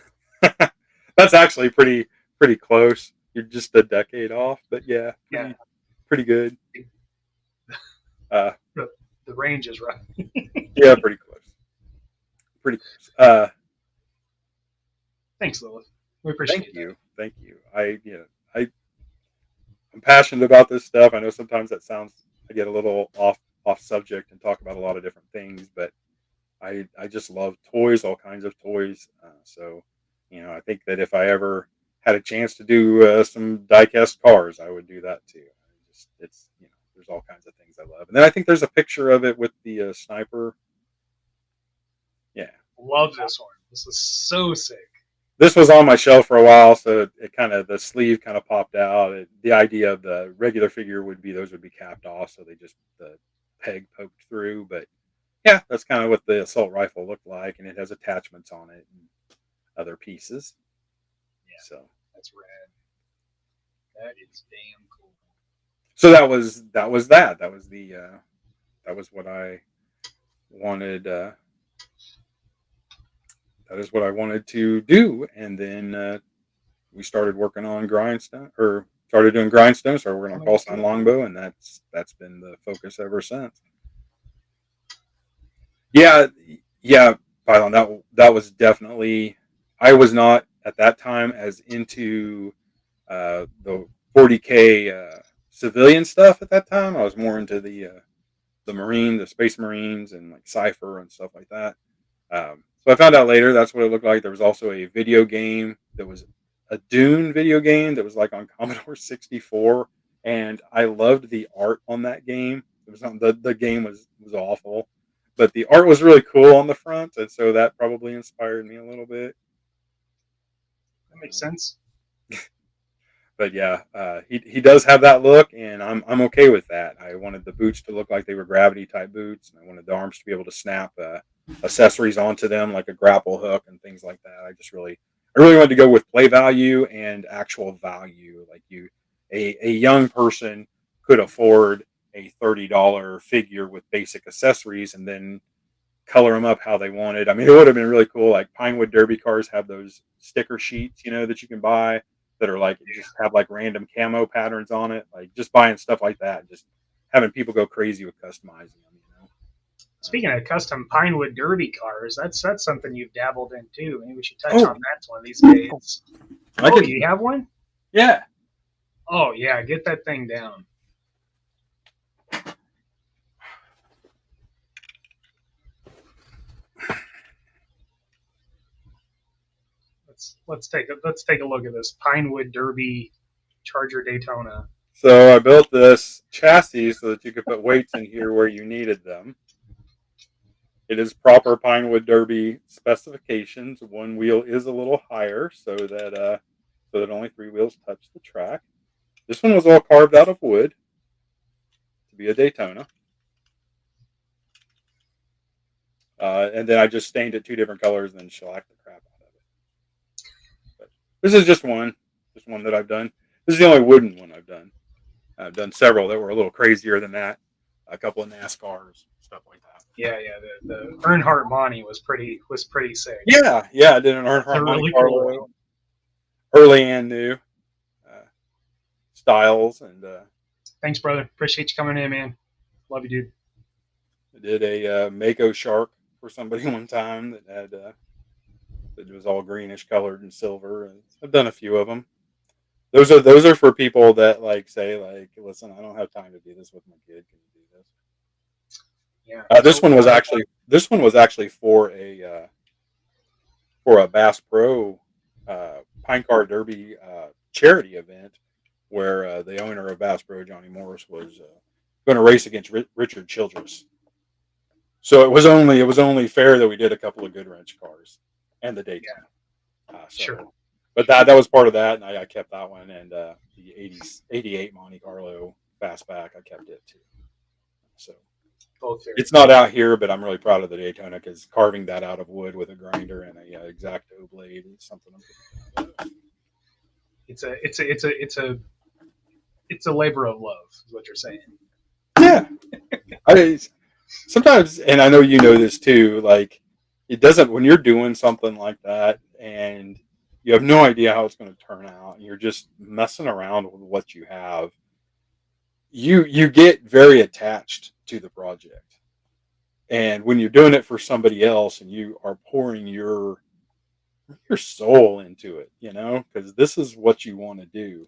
That's actually pretty close. You're just a decade off, but yeah, pretty good. The range is right. Yeah, pretty close. Pretty close. Thanks, Lilith. We appreciate it. Thank you. I'm passionate about this stuff. I know sometimes I get a little off subject and talk about a lot of different things, but I just love toys, all kinds of toys. So, I think that if I ever had a chance to do some diecast cars, I would do that too. There's all kinds of things I love. And then I think there's a picture of it with the sniper. Yeah. Love this one. This is so sick. This was on my shelf for a while, so the sleeve kind of popped out. The idea of the regular figure would be those would be capped off, so the peg poked through. But yeah, that's kind of what the assault rifle looked like, and it has attachments on it and other pieces. Yeah, so that's rad. That is damn cool. So that was that. That was what I wanted. That is what I wanted to do, and then we started working on grindstone, or started doing grindstone. Started working on call sign longbow, and that's been the focus ever since. Yeah, Python. That was definitely. I was not at that time as into the 40K civilian stuff at that time. I was more into the Space Marines, and like Cypher and stuff like that. So I found out later that's what it looked like. There was also a video game that was a Dune video game that was like on Commodore 64, and I loved the art on that game. It was not, the game was awful, but the art was really cool on the front, and so that probably inspired me a little bit. That makes sense. But yeah, he does have that look, and I'm okay with that. I wanted the boots to look like they were gravity type boots, and I wanted the arms to be able to snap accessories onto them, like a grapple hook and things like that. I really wanted to go with play value and actual value. Like a young person could afford a $30 figure with basic accessories and then color them up how they wanted. I mean, it would have been really cool. Like Pinewood Derby cars have those sticker sheets, that you can buy that are like just have like random camo patterns on it. Like just buying stuff like that, just having people go crazy with customizing them. Speaking of custom Pinewood Derby cars, that's something you've dabbled in too. Maybe we should touch Oh, on that one of these days. I Oh, could, you have one? yeah. Oh yeah, get that thing down. Let's take a look at this Pinewood Derby Charger Daytona. So I built this chassis so that you could put weights in here where you needed them. It is proper Pinewood Derby specifications. One wheel is a little higher so that only 3 wheels touch the track. This one was all carved out of wood to be a Daytona. And then I just stained it 2 different colors and then shellacked the crap out of it. But this is just one that I've done. This is the only wooden one I've done. I've done several that were a little crazier than that. A couple of NASCARs, stuff like that. Yeah. The Earnhardt Monty was pretty sick. Yeah. I did an Earnhardt Monte really Carlo, cool. early and new styles, and thanks, brother. Appreciate you coming in, man. Love you, dude. I did a Mako Shark for somebody one time that had that was all greenish colored and silver. And I've done a few of them. Those are for people that say listen, I don't have time to do this with my kid. Can you do this? Yeah. This one was actually for a Bass Pro Pine Car Derby charity event where the owner of Bass Pro, Johnny Morris, was going to race against Richard Childress. So it was only fair that we did a couple of good wrench cars and the Daytona. Sure. But that was part of that, and I kept that one, and the 88 Monte Carlo fastback, I kept it too. So it's not out here, but I'm really proud of the Daytona because carving that out of wood with a grinder and a X-Acto blade is something. It's a labor of love, is what you're saying. Yeah, sometimes, and I know you know this too. Like it doesn't when you're doing something like that, and you have no idea how it's going to turn out. And you're just messing around with what you have. You get very attached to the project, and when you're doing it for somebody else, and you are pouring your soul into it, because this is what you want to do.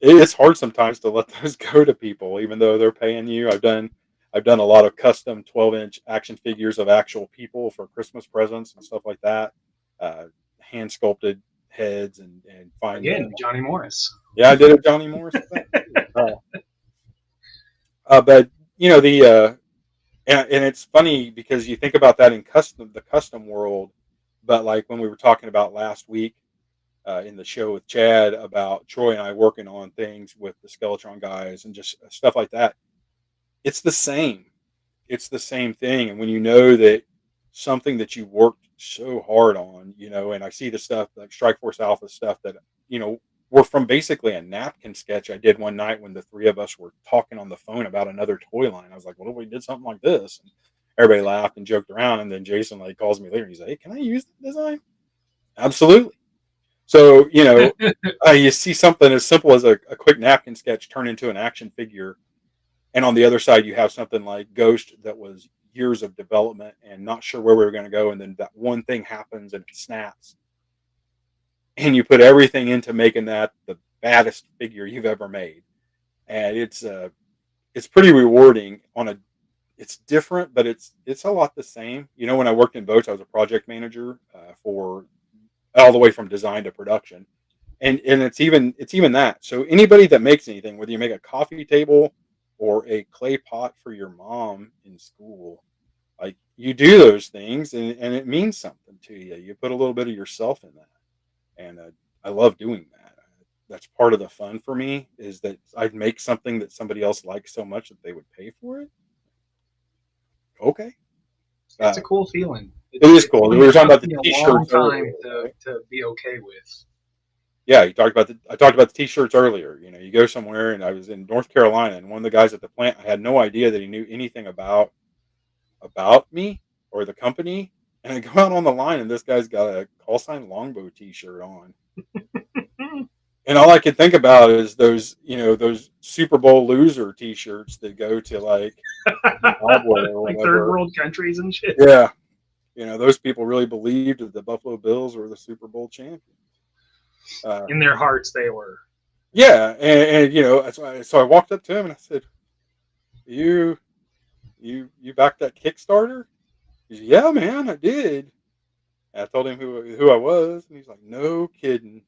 It's hard sometimes to let those go to people, even though they're paying you. I've done a lot of custom 12-inch action figures of actual people for Christmas presents and stuff like that. Hand sculpted heads and fine. Again, Johnny Morris. Yeah, I did a Johnny Morris. But and it's funny because you think about that in the custom world, but like when we were talking about last week in the show with Chad about Troy and I working on things with the Skeletron guys and just stuff like that, it's the same. It's the same thing. And when you know that something that you worked so hard on, and I see the stuff like Strike Force Alpha stuff that, were from basically a napkin sketch I did one night when the 3 of us were talking on the phone about another toy line. I was like, what if we did something like this? And everybody laughed and joked around. And then Jason calls me later and he's like, hey, can I use the design? Absolutely. So, you see something as simple as a quick napkin sketch turn into an action figure. And on the other side, you have something like Ghost that was years of development and not sure where we were going to go. And then that one thing happens and it snaps. And you put everything into making that the baddest figure you've ever made. And it's pretty rewarding it's different, but it's a lot the same. When I worked in boats, I was a project manager for all the way from design to production. And it's even that. So anybody that makes anything, whether you make a coffee table or a clay pot for your mom in school, like you do those things and it means something to you. You put a little bit of yourself in that. And I love doing that. That's part of the fun for me is that I'd make something that somebody else likes so much that they would pay for it. Okay. It's a cool feeling. It is cool. We were talking about the t-shirts. A long time to be okay with. Yeah, I talked about the t-shirts earlier. You know, you go somewhere, and I was in North Carolina, and one of the guys at the plant, I had no idea that he knew anything about me or the company. And I go out on the line, and this guy's got a call sign Longbow t-shirt on. And all I could think about is those, those Super Bowl loser t-shirts that go to like Zimbabwe or Like third whatever. world countries and shit. Yeah. Those people really believed that the Buffalo Bills were the Super Bowl champions. Uh, In their hearts, they were. yeah. And that's why, so I walked up to him and I said, you, you backed that Kickstarter? He said, yeah, man, I did. And I told him who I was. And he's like, no kidding.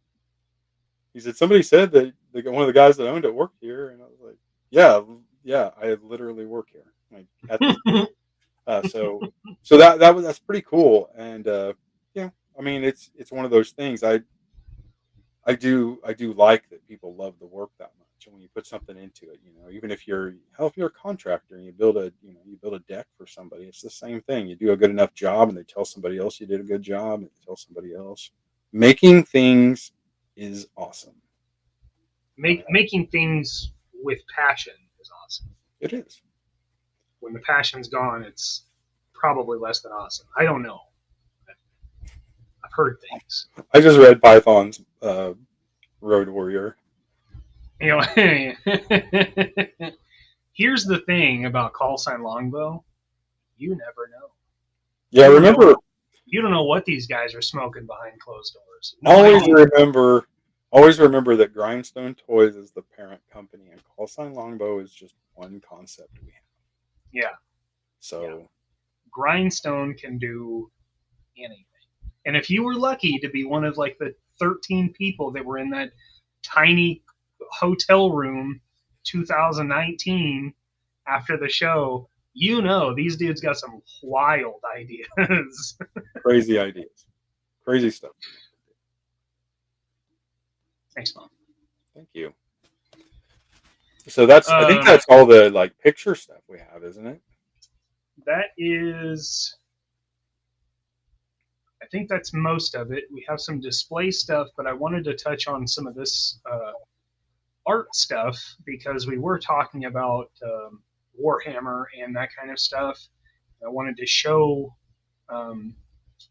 He said, somebody said that one of the guys that owned it worked here. And I was like, yeah, yeah, I literally work here, like at this. So that's pretty cool. And I mean, it's one of those things. I do like that people love the work that much, and when you put something into it, even if you're a contractor and you build a deck for somebody, it's the same thing. You do a good enough job, and they tell somebody else you did a good job, and they tell somebody else. Making things is awesome. Making things with passion is awesome. It is. When the passion's gone, it's probably less than awesome. I don't know. I've heard things. I just read Python's Road Warrior. You know, here's the thing about call sign Longbow: you never know. Yeah, You don't remember. know, you don't know what these guys are smoking behind closed doors. No Always idea. remember, always remember that Grindstone Toys is the parent company, and Call Sign Longbow is just one concept we have. Yeah, So Grindstone can do anything. And if you were lucky to be one of like the 13 people that were in that tiny hotel room 2019 after the show, these dudes got some wild ideas. crazy ideas, crazy stuff. Thanks, Mom. Thank you. So I think that's all the like picture stuff we have, isn't it? That is, I think that's most of it. We have some display stuff, but I wanted to touch on some of this art stuff because we were talking about Warhammer and that kind of stuff. I wanted to show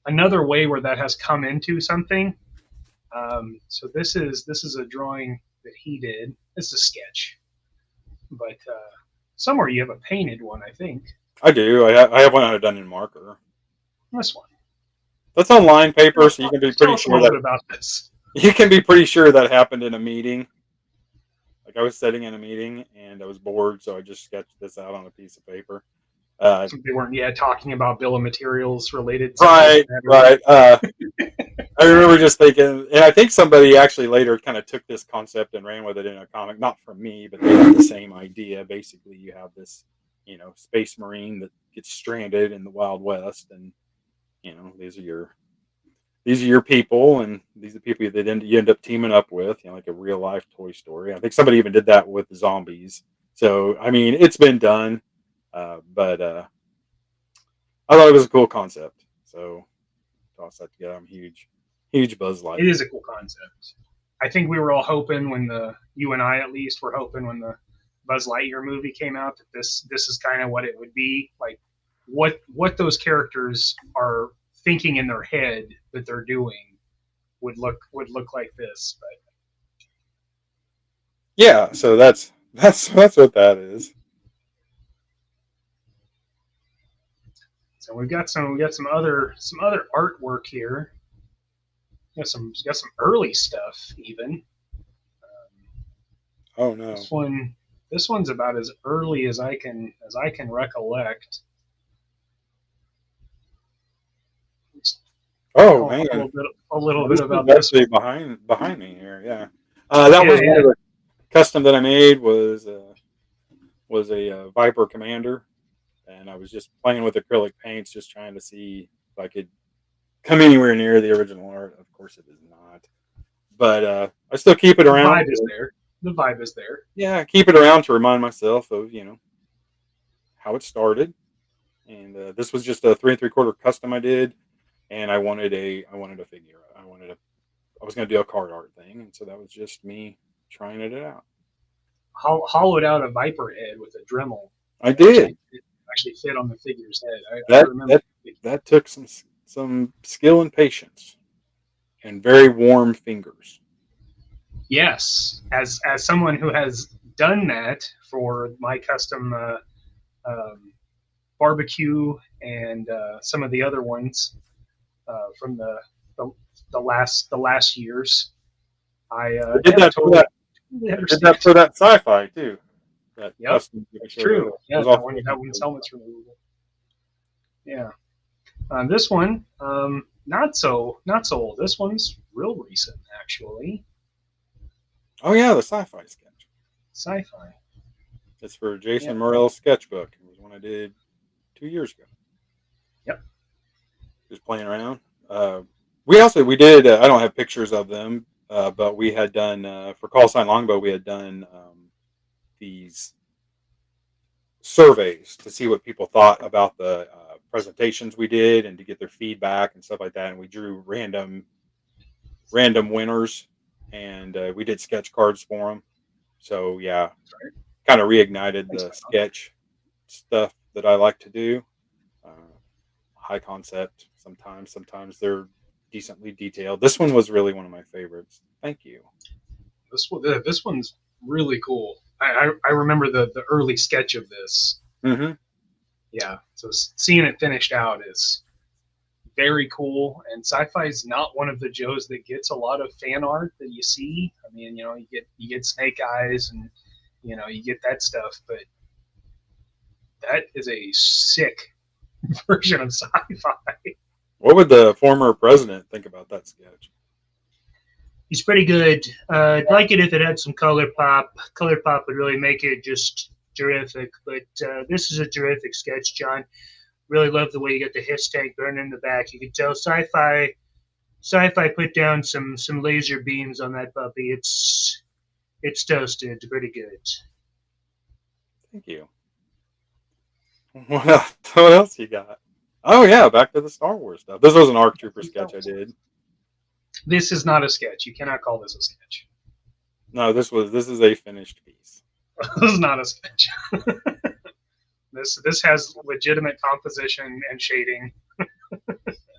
another way where that has come into something. So this is a drawing that he did. It's a sketch, but somewhere you have a painted one, I think. I do. I have one I've done in marker. This one. That's on line paper, so you can be Tell pretty us a sure little that bit about this. you can be pretty sure that happened in a meeting. Like I was sitting in a meeting and I was bored, so I just sketched this out on a piece of paper. They weren't yet talking about bill of materials related. Right. I remember just thinking, and I think somebody actually later kind of took this concept and ran with it in a comic, not from me, but they had the same idea. Basically, you have this, space marine that gets stranded in the Wild West, and these are your people, and these are the people that you end up teaming up with, like a real life Toy Story. I think somebody even did that with zombies. So I mean, it's been done, but I thought it was a cool concept. So toss that together. I'm huge Buzz Lightyear. It is a cool concept. I think we were all hoping you and I at least were hoping when the Buzz Lightyear movie came out that this is kind of what it would be like, what those characters are thinking in their head that they're doing would look like this. But yeah, so that's what that is. So we've got some other artwork here. Got some early stuff even. Oh no. This one's about as early as I can recollect. Oh man, a little bit about this. Actually, behind me here, yeah. That was one of the custom that I made was a Viper Commander, and I was just playing with acrylic paints, just trying to see if I could come anywhere near the original art. Of course, it is not, but I still keep it around. The vibe is there. The vibe is there. Yeah, keep it around to remind myself of how it started. And this was just a 3 3/4 custom I did, and I wanted a figure. I wanted I was going to do a card art thing, and so that was just me trying it out. Hollowed out a viper head with a Dremel. I It did. actually fit on the figure's head. I That remember. that that took some skill and patience, and very warm fingers. Yes, as someone who has done that for my custom um, barbecue and some of the other ones from the the last years, I I did yeah, that for totally, that. totally I did that understand. for that sci-fi too. That Yep, custom that I that's showed true. earlier. It Yeah, was that also one a that one's detail. helmet's removable. Yeah, this one not so old. This one's real recent actually. Oh yeah, the sci-fi sketch. Sci-fi. It's for Yeah. Jason Morel's sketchbook. It was one I did 2 years ago. Yep. Just playing around. We did. I don't have pictures of them, but we had done for Call Sign Longbow. We had done these surveys to see what people thought about the presentations we did and to get their feedback and stuff like that. And we drew random winners, and we did sketch cards for them. So yeah, Right. kind of reignited Thanks, the man. sketch stuff that I like to do. Uh, High concept sometimes. Sometimes they're decently detailed. This one was really one of my favorites. Thank you. This one's really cool. I remember the early sketch of this. Mm-hmm. Yeah, so seeing it finished out is very cool. And sci-fi is not one of the Joes that gets a lot of fan art that you see. I mean, you get Snake Eyes and you get that stuff, but that is a sick version of sci-fi. What would the former president think about that sketch? He's pretty good. I'd like it if it had some color pop. Color pop would really make it just terrific. But this is a terrific sketch, John. Really love the way you got the hiss tank burning in the back. You can tell sci-fi put down some laser beams on that puppy. It's toasted. Pretty good. Thank you. What else? What else you got? Oh yeah, back to the Star Wars stuff. This was an ARC Trooper sketch I did. This is not a sketch. You cannot call this a sketch. No, this is a finished piece. This is not a sketch. This has legitimate composition and shading.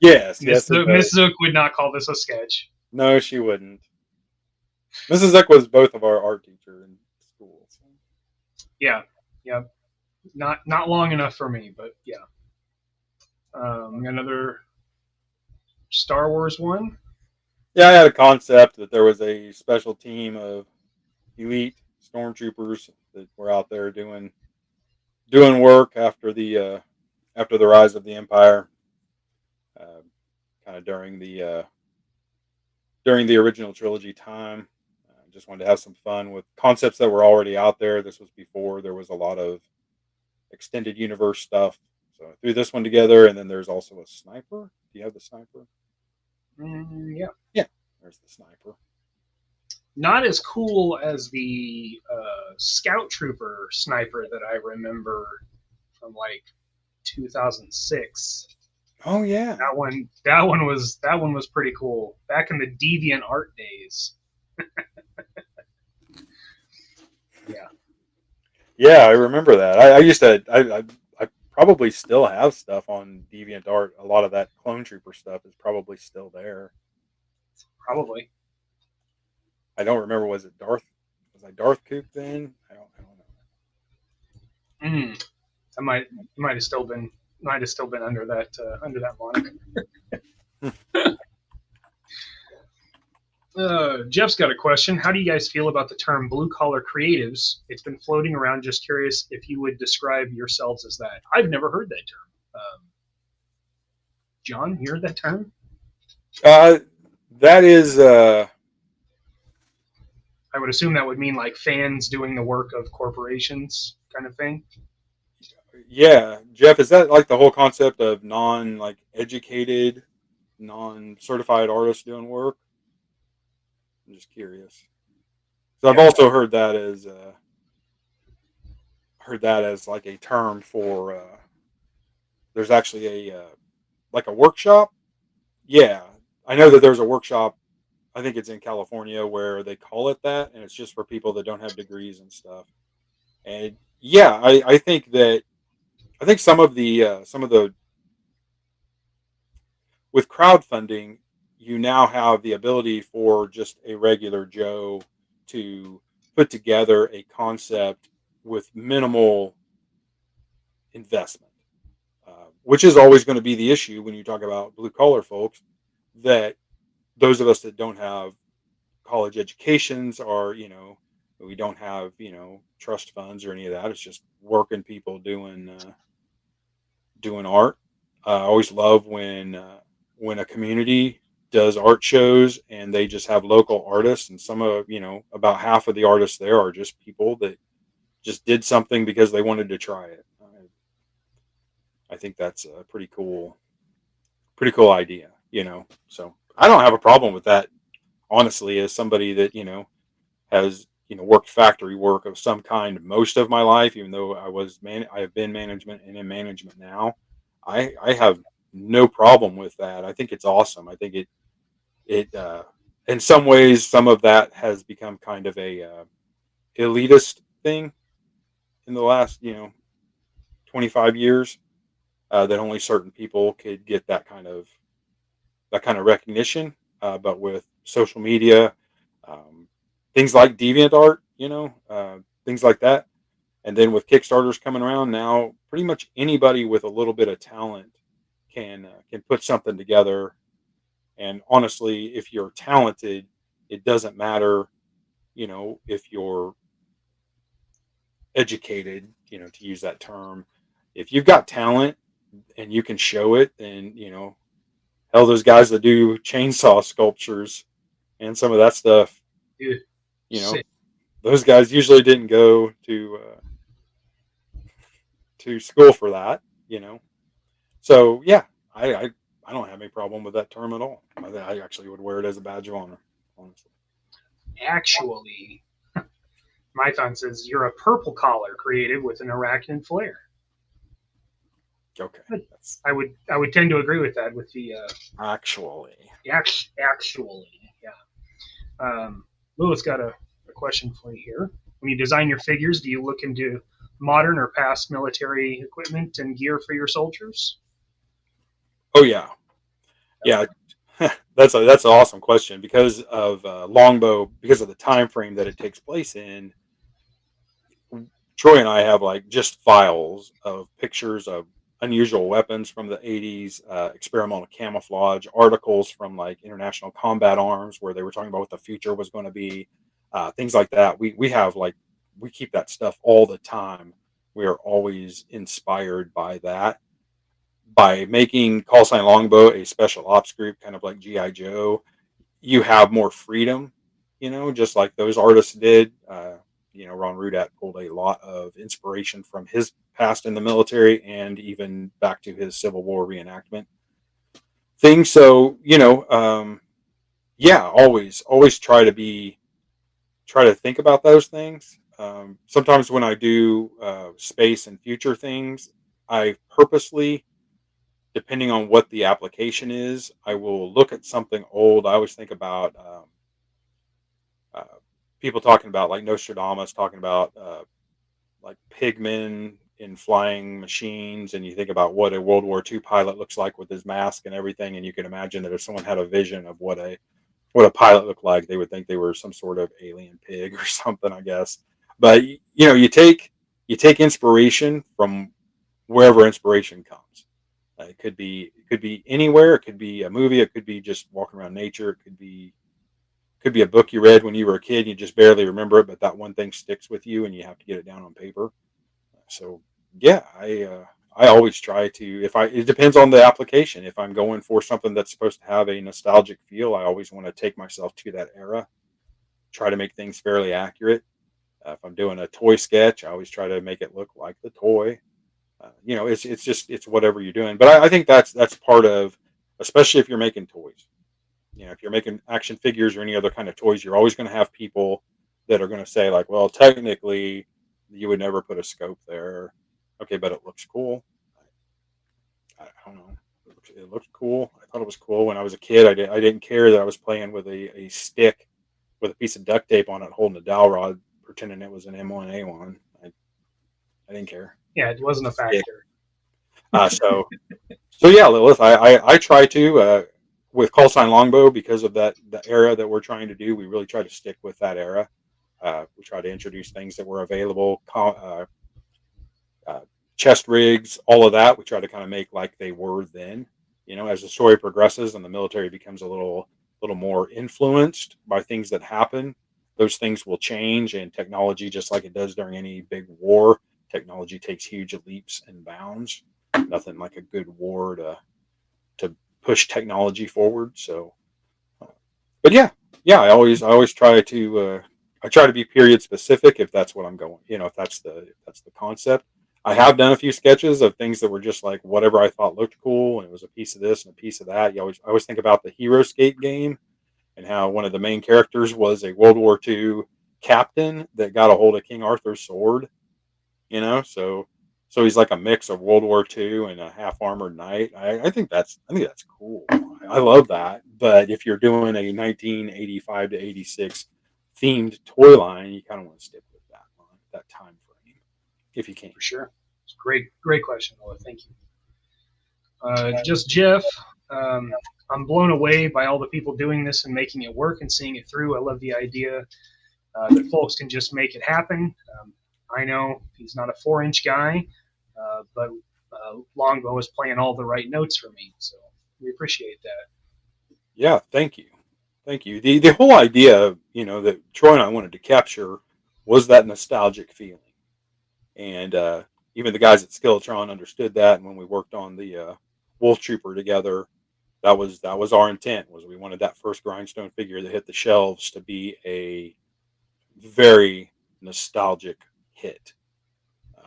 Yes, Miss yes, it does. Zook would not call this a sketch. No, she wouldn't. Mrs. Eck was both of our art teacher in school. So. Yeah, yeah. Not long enough for me, but yeah. Another Star Wars one. Yeah, I had a concept that there was a special team of elite stormtroopers that were out there doing work after the rise of the Empire, uh, kind of during the original trilogy time. Just wanted to have some fun with concepts that were already out there. This was before there was a lot of extended universe stuff. So I threw this one together, and then there's also a sniper. Do you have the sniper? Yeah. Yeah, there's the sniper. Not as cool as the Scout Trooper sniper that I remember from like 2006. Oh yeah, That one was pretty cool back in the Deviant Art days. Yeah. yeah, I remember that. I used to. I probably still have stuff on DeviantArt. A lot of that Clone Trooper stuff is probably still there. Probably. I don't remember. Was it Darth? Was I Darth Kook then? I don't Mm. I might have still been under that moniker. know. Jeff's got a question. How do you guys feel about the term blue collar creatives? It's been floating around. Just curious if you would describe yourselves as that. I've never heard that term. John, you heard that term? uh, that is. I would assume that would mean like fans doing the work of corporations, kind of thing. Yeah, Jeff. Is that like the whole concept of non like educated, non certified artists doing work? I'm just curious. So I've Yeah. also heard that as like a term for. There's actually a like a workshop. Yeah, I know that there's a workshop I think it's in California where they call it that, and it's just for people that don't have degrees and stuff. And yeah, I think that I think some of the with crowdfunding, you now have the ability for just a regular Joe to put together a concept with minimal investment, which is always going to be the issue when you talk about blue collar folks. That those of us that don't have college educations are, we don't have, trust funds or any of that. It's just working people doing art. I always love when a community does art shows and they just have local artists, and some of, about half of the artists there are just people that just did something because they wanted to try it. I think that's a pretty cool idea. So I don't have a problem with that, honestly, as somebody that has worked factory work of some kind most of my life, even though I have been management and in management now. I have no problem with that. I think it's awesome. I think it in some ways, some of that has become kind of a elitist thing in the last 25 years, that only certain people could get that kind of recognition. But with social media, um, things like deviant art, things like that, and then with Kickstarters coming around now, pretty much anybody with a little bit of talent can put something together. And honestly, if you're talented, it doesn't matter, if you're educated, to use that term. If you've got talent and you can show it, then hell, those guys that do chainsaw sculptures and some of that stuff, Dude, you know, sick. those guys usually didn't go to school for that, So yeah, I don't have any problem with that term at all. I actually would wear it as a badge of honor, honestly. Actually, my thon says you're a purple collar creative with an arachnid flair. Okay, But that's I would tend to agree with that. With the actually actually, yeah. Lewis got a question for you here. When you design your figures, do you look into modern or past military equipment and gear for your soldiers? oh yeah, yeah. That's an awesome question because of longbow, because of the time frame that it takes place in. Troy and I have like just files of pictures of unusual weapons from the 80s, experimental camouflage, articles from like International Combat Arms where they were talking about what the future was going to be, things like that. We have like we keep that stuff all the time. We are always inspired by that. By making Call Sign Longbow a special ops group, kind of like GI Joe, you have more freedom, just like those artists did. Ron Rudat pulled a lot of inspiration from his past in the military and even back to his Civil War reenactment thing. So, yeah, always try to think about those things. Sometimes when I do space and future things, I purposely, depending on what the application is, I will look at something old. I always think about uh, people talking about like Nostradamus, talking about like pigmen in flying machines, and you think about what a World War II pilot looks like with his mask and everything, and you can imagine that if someone had a vision of what a pilot looked like, they would think they were some sort of alien pig or something, I guess. But you take inspiration from wherever inspiration comes. It could be anywhere. It could be a movie. It could be just walking around nature. It could be a book you read when you were a kid. And you just barely remember it, but that one thing sticks with you, and you have to get it down on paper. So yeah, I always try to. If I It depends on the application. If I'm going for something that's supposed to have a nostalgic feel, I always want to take myself to that era. Try to make things fairly accurate. If I'm doing a toy sketch, I always try to make it look like the toy. It's whatever you're doing. But I think that's part of, especially if you're making toys. If you're making action figures or any other kind of toys, you're always going to have people that are going to say like, well, technically, you would never put a scope there. Okay, but it looks cool. I don't know. looked cool. I thought it was cool when I was a kid. I didn't care that I was playing with a stick with a piece of duct tape on it, holding a dowel rod, pretending it was an M1A1. I didn't care. Yeah, it wasn't a Stick. factor. So yeah, Lilith, I try to with call sign longbow because of the era that we're trying to do. We really try to stick with that era. We try to introduce things that were available, uh, chest rigs, all of that. We try to kind of make like they were then. As the story progresses and the military becomes a little more influenced by things that happen, those things will change, and technology, just like it does during any big war, technology takes huge leaps and bounds. Nothing like a good war to push technology forward. So, but I always try to I try to be period specific if that's what I'm going. If that's the concept. I have done a few sketches of things that were just like whatever I thought looked cool, and it was a piece of this and a piece of that. I always think about the Hero Skate game and how one of the main characters was a World War II captain that got a hold of King Arthur's sword. So he's like a mix of World War II and a half armored knight. I think that's cool. I love that. But if you're doing a 1985 to 86 themed toy line, you kind of want to stick with that time frame if you can. For sure. It's great question, Noah. Thank you. Just Jeff. Um, I'm blown away by all the people doing this and making it work and seeing it through. I love the idea that folks can just make it happen. I know he's not a 4-inch guy, but Longbow is playing all the right notes for me. So we appreciate that. Yeah, thank you. Thank you. The whole idea, that Troy and I wanted to capture was that nostalgic feeling. And even the guys at Skeletron understood that. And when we worked on the Wolf Trooper together, that was our intent. Was we wanted that first grindstone figure that hit the shelves to be a very nostalgic hit.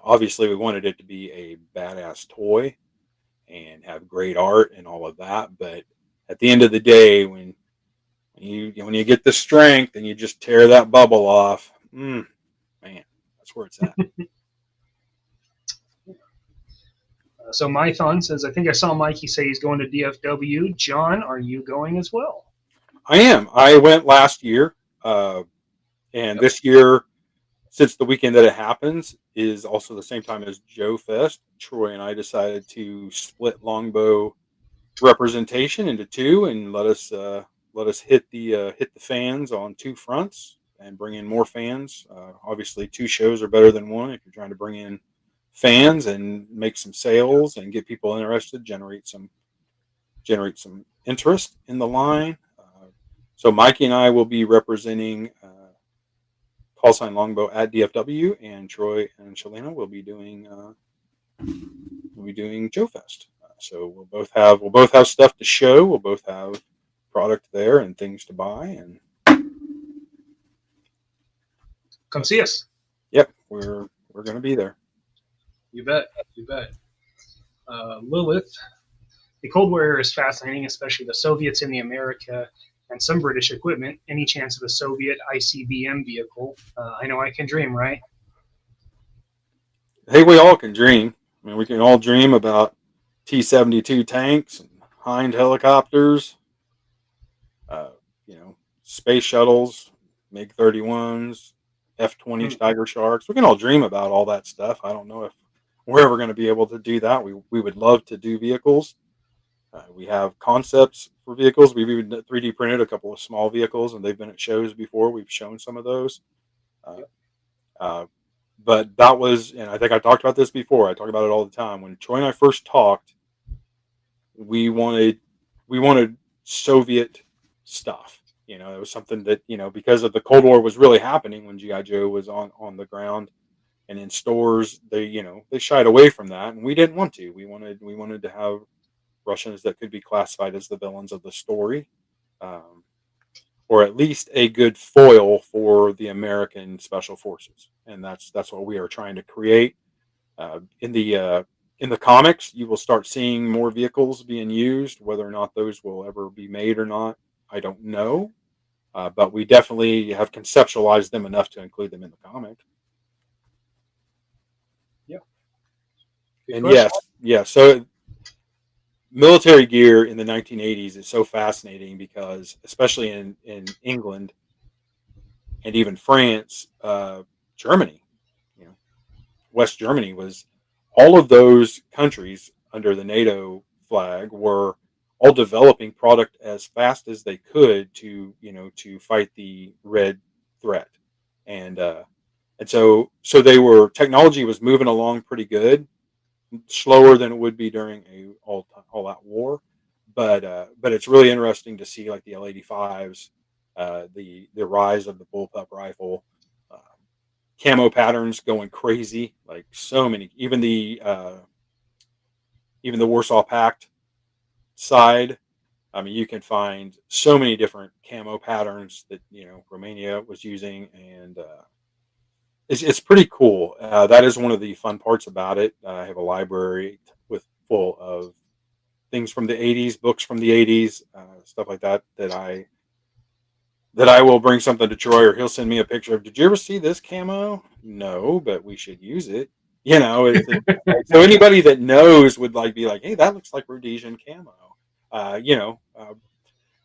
Obviously, we wanted it to be a badass toy and have great art and all of that. But at the end of the day, when you get the strength and you just tear that bubble off, man, that's where it's at. So Mython says, I think I saw Mikey say he's going to DFW. John, are you going as well? I am. I went last year, and this year, since the weekend that it happens is also the same time as Joe Fest, Troy and I decided to split Longbow representation into two and let us hit the fans on two fronts and bring in more fans. Obviously, two shows are better than one if you're trying to bring in fans and make some sales and get people interested, generate some interest in the line. So Mikey and I will be representing call sign Longbow at DFW, and Troy and Shalina will be doing Joe Fest. So we'll both have stuff to show. We'll both have product there and things to buy, and Come see us. yep, we're going to be there. You bet. You bet. Lilith, the Cold War era is fascinating, especially the Soviets in the America and some British equipment. Any chance of a Soviet ICBM vehicle? I know I can dream, right? Hey, we all can dream. I mean, we can all dream about T-72 tanks and Hind helicopters, uh, space shuttles, MiG-31s, F-20 Tiger Sharks. We can all dream about all that stuff. I don't know if we're ever going to be able to do that. We would love to do vehicles. We have concepts for vehicles. We've even 3D printed a couple of small vehicles, and they've been at shows before. We've shown some of those. Uh, but that was, and I think I talked about this before. I talk about it all the time. When Troy and I first talked, we wanted Soviet stuff. It was something that because of the Cold War was really happening when GI Joe was on the ground and in stores. They shied away from that, and we didn't want to. We wanted to have Russians that could be classified as the villains of the story, or at least a good foil for the American Special Forces, and that's what we are trying to create. In the comics, you will start seeing more vehicles being used. Whether or not those will ever be made or not, I don't know, but we definitely have conceptualized them enough to include them in the comic. Yeah. And yes. So military gear in the 1980s is so fascinating because, especially in England and even France, Germany, you know, West Germany was all of those countries under the NATO flag were all developing product as fast as they could to to fight the red threat, and so they were technology was moving along pretty good, slower than it would be during a all out war, but it's really interesting to see like the L-85s, the rise of the bullpup rifle. Uh, Camo patterns going crazy, like so many. Even the Warsaw Pact side. I mean, you can find so many different camo patterns that Romania was using, and it's pretty cool. That is one of the fun parts about it. I have a library with full of things from the '80s, books from the '80s, stuff like that. That I will bring something to Troy, or he'll send me a picture of. Did you ever see this camo? No, but we should use it. So anybody that knows would like be like, hey, that looks like Rhodesian camo. Uh, you know, uh,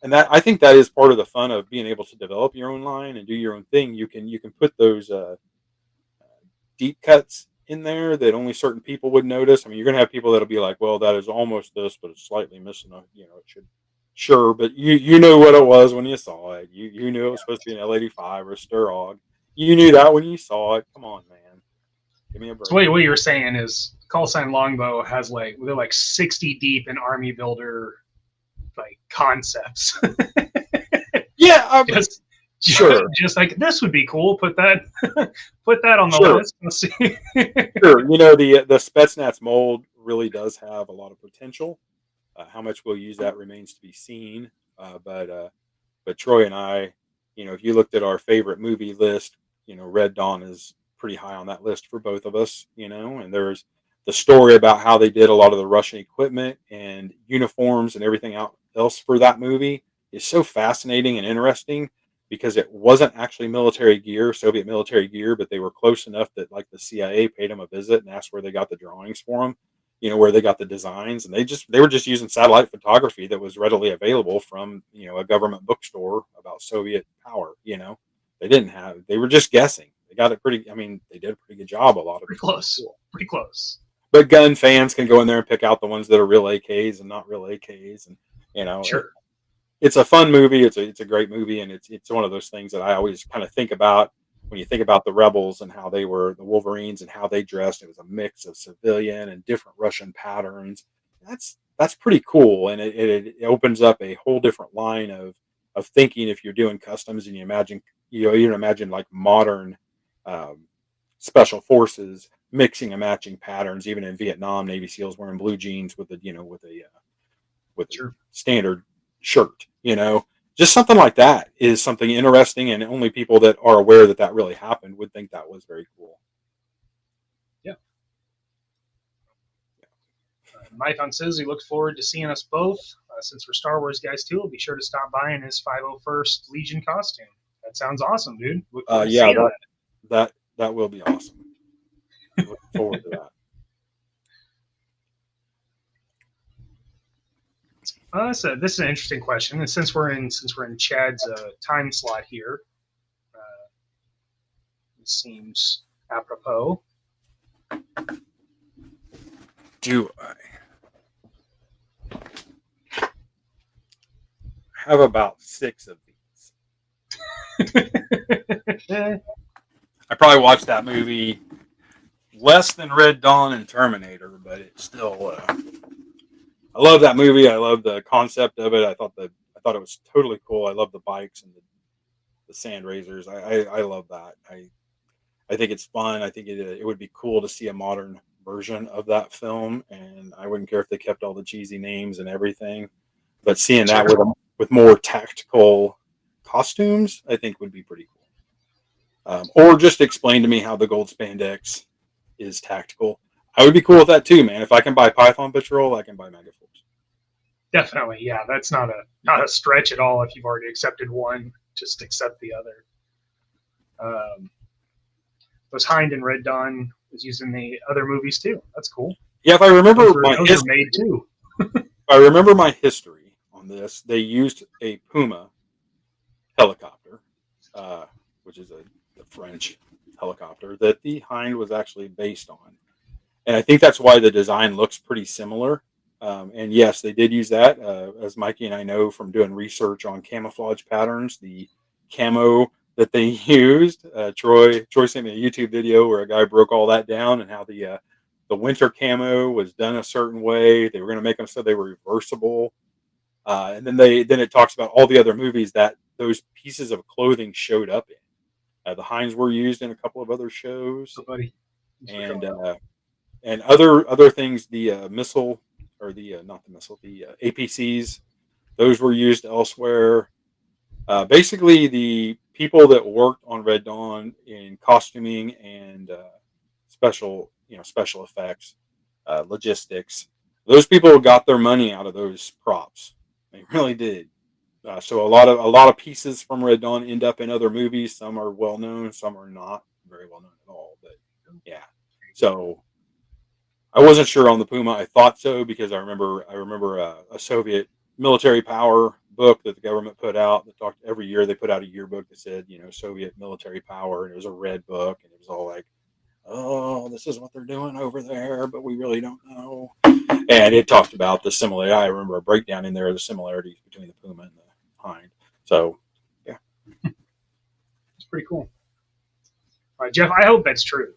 and that I think that is part of the fun of being able to develop your own line and do your own thing. You can put those deep cuts in there that only certain people would notice. I mean, you're going to have people that'll be like, well, that is almost this, but it's slightly missing. It should. Sure, but you knew what it was when you saw it. You knew it was supposed to be an L-85 or a Sturog. You knew that when you saw it. Come on, man. Give me a So break. what you're saying is call sign longbow has they're like 60 deep in army builder like concepts. Yeah, just sure, just like this would be cool. Put that put that on the sure, list. Let's see. sure. The Spetsnaz mold really does have a lot of potential. How much we'll use that remains to be seen. But Troy and I, if you looked at our favorite movie list, Red Dawn is pretty high on that list for both of us. And there's the story about how they did a lot of the Russian equipment and uniforms and everything else for that movie is so fascinating and interesting because it wasn't actually military gear, Soviet military gear, but they were close enough that like the CIA paid them a visit and asked where they got the drawings for them, where they got the designs, and they were just using satellite photography that was readily available from a government bookstore about Soviet power. They were just guessing. They got it pretty. I mean, they did a pretty good job. A lot of Pretty it's pretty close. cool. Pretty close. But gun fans can go in there and pick out the ones that are real AKs and not real AKs, and you know it, Sure. it's a fun movie. It's a great movie, and it's one of those things that I always kind of think about when you think about the rebels and how they were the Wolverines and how they dressed. It was a mix of civilian and different Russian patterns. That's pretty cool, and it opens up a whole different line of thinking if you're doing customs and you imagine like modern um, special forces mixing and matching patterns. Even in Vietnam, Navy SEALs wearing blue jeans with a Sure. standard shirt. Just something like that is something interesting, and only people that are aware that that really happened would think that was very cool. Yeah. Mython says he looks forward to seeing us both. Since we're Star Wars guys too, he'll be sure to stop by in his 501st Legion costume. That sounds awesome, dude. Look forward to Yeah, seeing that. that will be awesome. Looking forward to that. So this is an interesting question, and since we're in Chad's time slot here, it seems apropos. Do I have about 6 of these? I probably watched that movie less than Red Dawn and Terminator, but it's still. I love that movie. I love the concept of it. I thought it was totally cool. I love the bikes and the sand razors. I love that. I think it's fun. I think it would be cool to see a modern version of that film, and I wouldn't care if they kept all the cheesy names and everything. But seeing that Sure. with more tactical costumes, I think would be pretty cool. Or just explain to me how the gold spandex is tactical. I would be cool with that too, man. If I can buy Python Patrol, I can buy Megaforce. Definitely, yeah. That's not a stretch at all. If you've already accepted one, just accept the other. Those Hind and Red Dawn was used in the other movies too. That's cool. Yeah, if I remember Those are made too. I remember my history on this. They used a Puma helicopter, uh, which is a French helicopter that the Hind was actually based on. And I think that's why the design looks pretty similar. And yes, they did use that, as Mikey and I know from doing research on camouflage patterns. The camo that they used, Troy sent me a YouTube video where a guy broke all that down and how the winter camo was done a certain way. They were going to make them so they were reversible, and then it talks about all the other movies that those pieces of clothing showed up in. The Hinds were used in a couple of other shows, Oh, buddy. and other things. The missile, or the not the missile, the APCs, those were used elsewhere. Basically, the people that worked on Red Dawn in costuming and special effects, logistics, those people got their money out of those props. They really did. So a lot of pieces from Red Dawn end up in other movies. Some are well known, some are not very well known at all. But yeah, so I wasn't sure on the Puma. I thought so because I remember a Soviet military power book that the government put out that talked every year. They put out a yearbook that said, Soviet military power, and it was a red book, and it was all like, oh, this is what they're doing over there, but we really don't know. And it talked about the similarity. I remember a breakdown in there of the similarities between the Puma and the Hind. So yeah, It's pretty cool. Jeff, I hope that's true.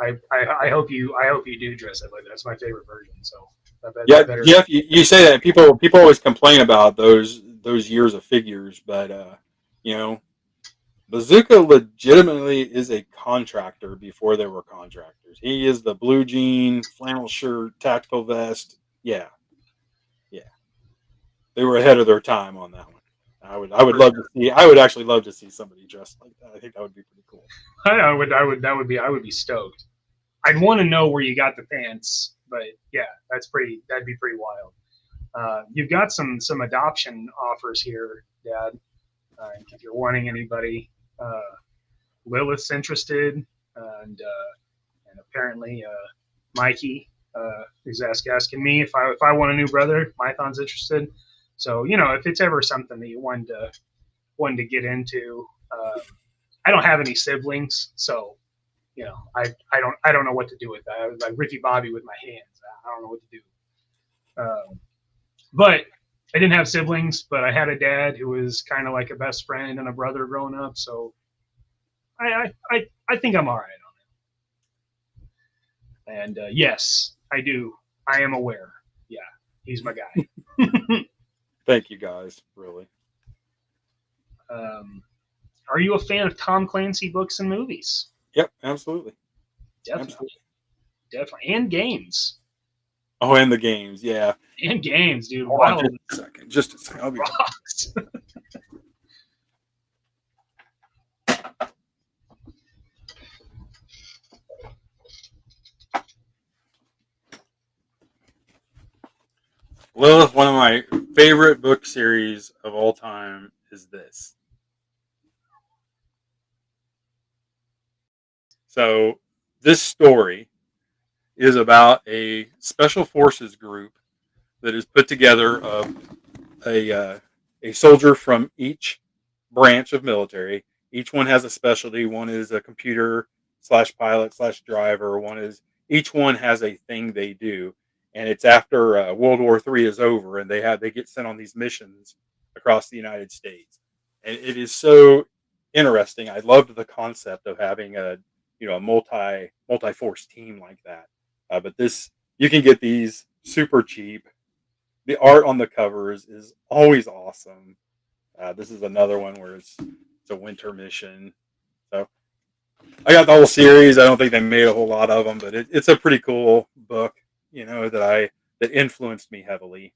I hope you do dress up like that. That's my favorite version. So yeah, better. Jeff, you say that people always complain about those years of figures, but you know, Bazooka legitimately is a contractor before there were contractors. He is the blue jean, flannel shirt, tactical vest. Yeah, yeah, they were ahead of their time on that one. I would love to see. I would actually love to see somebody dressed like that. I think that would be pretty cool. I would be stoked. I'd want to know where you got the pants, but yeah, that'd be pretty wild. You've got some adoption offers here, Dad. If you're wanting anybody, uh, Lilith's interested, and apparently Mikey is asking me if I want a new brother. Mython's interested. So if it's ever something that you wanted to get into, I don't have any siblings, so I don't know what to do with that. I was like Ricky Bobby with my hands. I don't know what to do. But I didn't have siblings, but I had a dad who was kind of like a best friend and a brother growing up. So I think I'm all right on it. And yes, I do. I am aware. Yeah, he's my guy. Thank you guys, really. Are you a fan of Tom Clancy books and movies? Yep, absolutely. Definitely, Absolutely. definitely, and games. Oh, and the games, yeah. And games, dude. Hold Wow. on just a second. I'll be rocks. Lilith, one of my favorite book series of all time is this. So, this story is about a special forces group that is put together of a soldier from each branch of military. Each one has a specialty. One is a computer slash pilot slash driver. Each one has a thing they do, and it's after World War III is over, and they get sent on these missions across the United States, and it is so interesting. I loved the concept of having a multi force team like that. But this, you can get these super cheap. The art on the covers is always awesome. This is another one where it's a winter mission. So I got the whole series. I don't think they made a whole lot of them, but it's a pretty cool book. That influenced me heavily.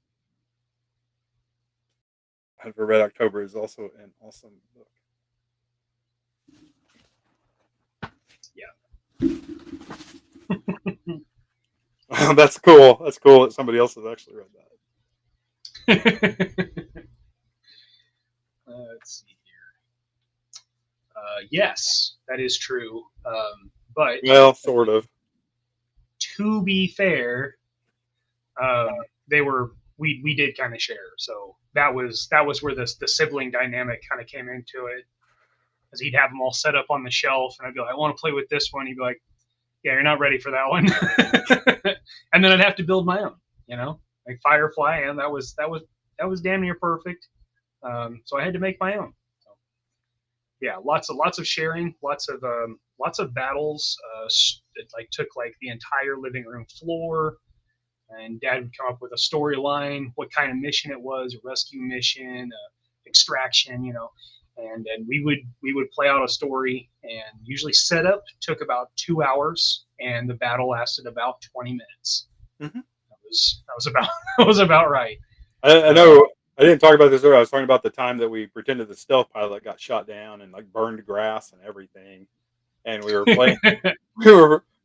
For Red October is also an awesome book. Yeah. That's cool. That's cool that somebody else has actually read that. Let's see here. Yes, that is true. But Well, sort of. to be fair, they were we did kind of share. So that was where the sibling dynamic kind of came into it. Because he'd have them all set up on the shelf, and I'd be like, I want to play with this one. He'd be like, yeah, you're not ready for that one. And then I'd have to build my own, like Firefly, and that was damn near perfect. So I had to make my own. So, yeah, lots of sharing, lots of battles. It like took like the entire living room floor, and Dad would come up with a storyline, what kind of mission it was, a rescue mission, extraction, and we would play out a story, and usually setup took about 2 hours, and the battle lasted about 20 minutes. Mm-hmm. That was about that was about right. I know I didn't talk about this earlier. I was talking about the time that we pretended the stealth pilot got shot down and like burned grass and everything, and we were playing.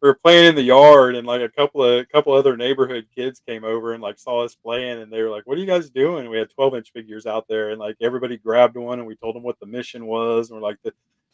we were playing in the yard, and like a couple other neighborhood kids came over and like saw us playing, and they were like, "What are you guys doing?" We had 12-inch figures out there, and like everybody grabbed one, and we told them what the mission was, and we're like,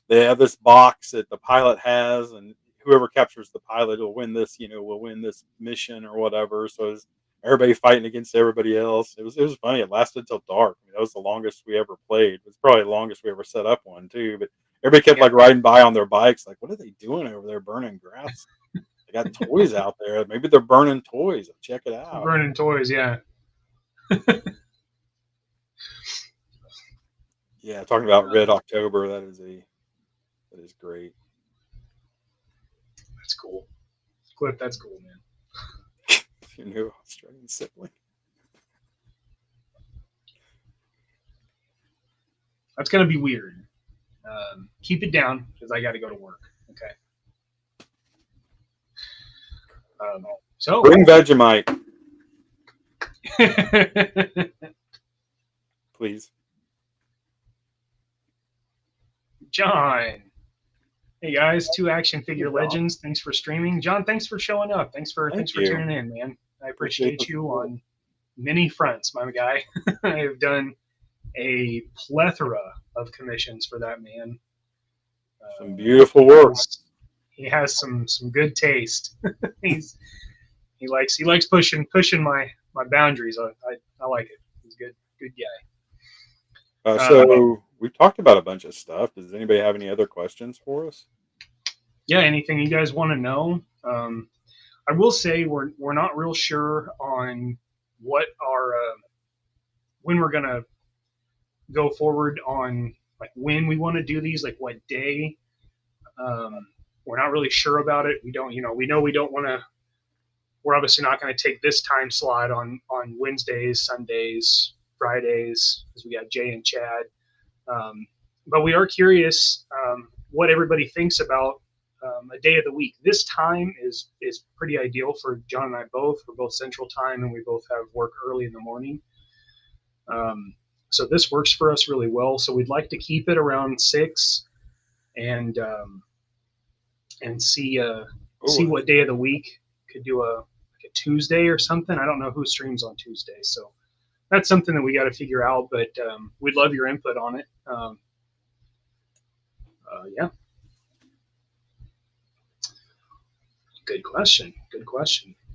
they have this box that the pilot has, and whoever captures the pilot will win this, will win this mission or whatever. So it was everybody fighting against everybody else. It was funny. It lasted till dark. I mean, that was the longest we ever played. It was probably the longest we ever set up one too. But everybody kept like riding by on their bikes, like, what are they doing over there burning grass? They got toys out there. Maybe they're burning toys. Check it out. Burning toys, yeah. Yeah, talking about Red October, that is great. That's cool. Cliff, that's cool, man. Your new Australian sibling. That's gonna be weird. Keep it down because I got to go to work. Okay. So bring Vegemite, please. John. Hey guys, two action figure legends. Thanks for streaming. John, thanks for showing up. Thanks for tuning in, man. I appreciate you on many fronts, my guy. I've done a plethora of commissions for that man. Some beautiful work. He has some good taste. He likes pushing my boundaries. I like it. He's a good guy. So we've talked about a bunch of stuff. Does anybody have any other questions for us? Yeah, anything you guys want to know? I will say we're not real sure on what our when we're gonna go forward on like when we want to do these, like what day. We're not really sure about it. We don't, we know we don't want to. We're obviously not going to take this time slot on Wednesdays, Sundays, Fridays, because we got Jay and Chad. But we are curious what everybody thinks about a day of the week. This time is pretty ideal for John and I both. We're both Central Time, and we both have work early in the morning. So this works for us really well. So we'd like to keep it around 6, and see what day of the week. Could do a Tuesday or something. I don't know who streams on Tuesday, so that's something that we got to figure out. But we'd love your input on it. Yeah. Good question.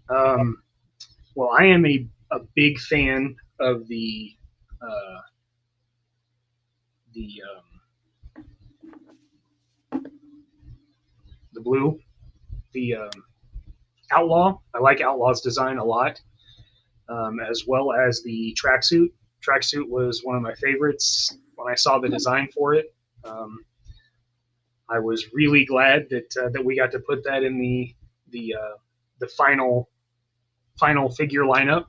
Well, I am a big fan of the blue, the Outlaw. I like Outlaw's design a lot, as well as the tracksuit. Tracksuit was one of my favorites when I saw the design for it. I was really glad that we got to put that in the final figure lineup.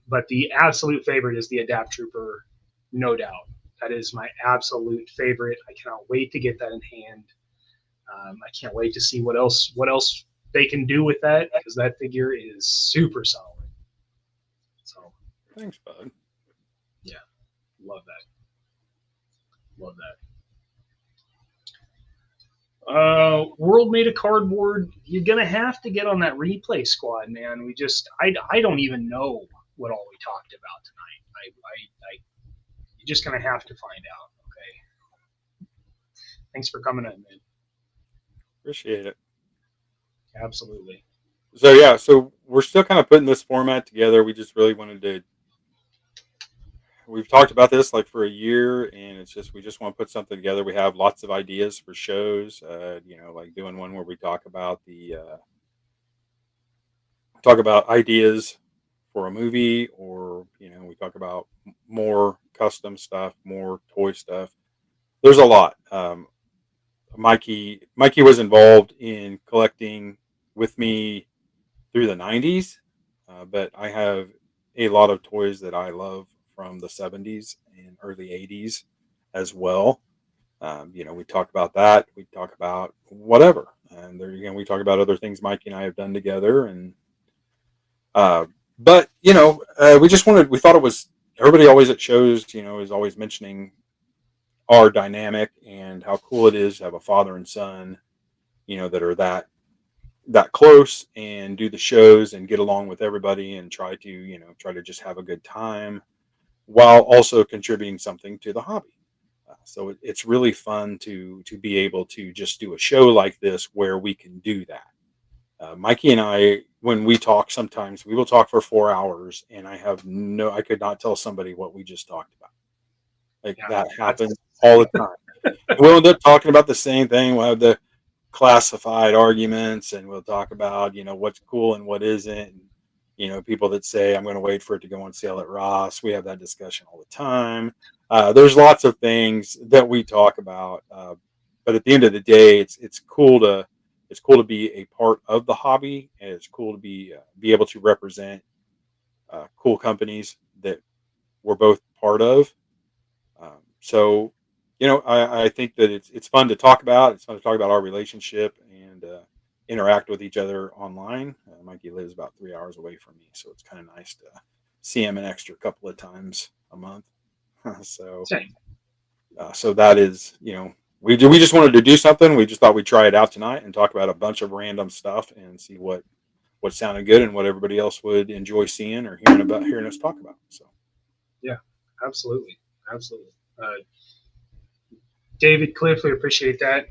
But the absolute favorite is the Adapt Trooper, no doubt. That is my absolute favorite. I cannot wait to get that in hand. I can't wait to see what else they can do with that, because that figure is super solid. So thanks, bud. Yeah, love that. World Made of Cardboard. You're gonna have to get on that replay squad, man. I don't even know what all we talked about tonight. You're just gonna have to find out. Okay. Thanks for coming in, man. Appreciate it. Absolutely. So yeah, so we're still kind of putting this format together. We just really wanted to. We've talked about this like for a year, and it's just we just want to put something together. We have lots of ideas for shows. Like doing one where we talk about ideas for a movie, or we talk about more custom stuff, more toy stuff. There's a lot. Mikey was involved in collecting with me through the '90s, but I have a lot of toys that I love from the '70s and early '80s as well. We talk about that. We talk about whatever, and there again, we talk about other things Mikey and I have done together, and uh, but we just wanted. We thought it was everybody always at shows, is always mentioning our dynamic and how cool it is to have a father and son, that are that close and do the shows and get along with everybody and try to just have a good time while also contributing something to the hobby. So it's really fun to be able to just do a show like this where we can do that. Mikey and I, when we talk, sometimes we will talk for 4 hours, and I could not tell somebody what we just talked about. Like Yeah, that that's happens all the time. We'll end up talking about the same thing. We'll have the classified arguments, and we'll talk about what's cool and what isn't. And, people that say I'm going to wait for it to go on sale at Ross. We have that discussion all the time. There's lots of things that we talk about, but at the end of the day, it's cool to be a part of the hobby, and it's cool to be able to represent cool companies that we're both part of. So, I think that it's fun to talk about. It's fun to talk about our relationship and interact with each other online. Mikey lives about 3 hours away from me, so it's kind of nice to see him an extra couple of times a month. so, same. so that is, we just wanted to do something. We just thought we'd try it out tonight and talk about a bunch of random stuff and see what sounded good and what everybody else would enjoy seeing or hearing us talk about. So. Yeah, absolutely, absolutely. David, Cliff, we appreciate that.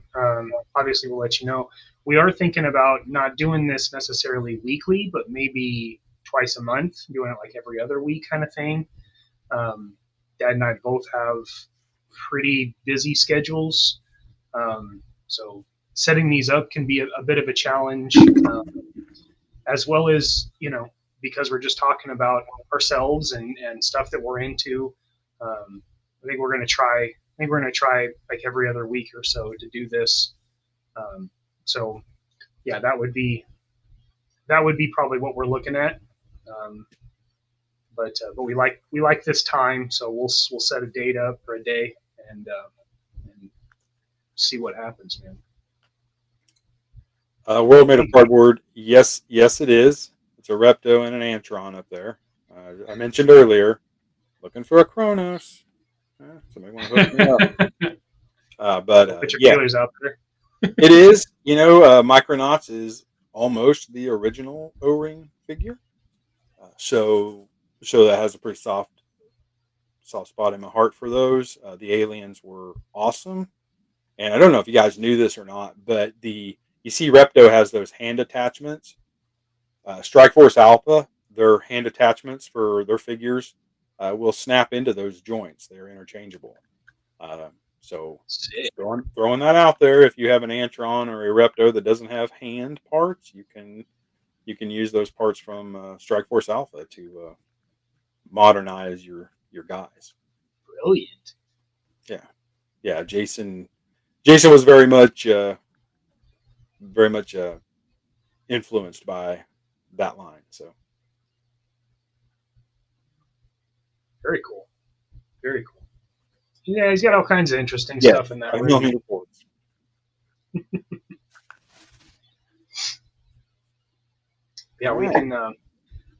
Obviously, we'll let you know. We are thinking about not doing this necessarily weekly, but maybe twice a month, doing it like every other week kind of thing. Um, Dad and I both have pretty busy schedules, so setting these up can be a bit of a challenge, as well as because we're just talking about ourselves and stuff that we're into. I think we're going to try. I think we're going to try like every other week or so to do this. Um, so yeah, that would be probably what we're looking at. Um, but we like this time, so we'll set a date up for a day and see what happens, man. World made of cardboard. Yes, yes, it is. It's a Repto and an Antron up there. I mentioned earlier, looking for a Kronos. Somebody want to hook me up. But We'll put your yeah, feelers out there. it is. Micronauts is almost the original O-ring figure. So, that has a pretty soft spot in my heart for those. The aliens were awesome, and I don't know if you guys knew this or not, but you see Repto has those hand attachments. Strike Force Alpha, their hand attachments for their figures will snap into those joints. They're interchangeable. Uh, so Sick. just throwing that out there. If you have an Antron or a Repto that doesn't have hand parts, you can use those parts from Strike Force Alpha to modernize your guys. Brilliant. Yeah, yeah. Jason was very much influenced by that line. So Very cool. Very cool. Yeah, he's got all kinds of interesting yeah, stuff in that 5 room. millimeter ports. Yeah, All we right. can.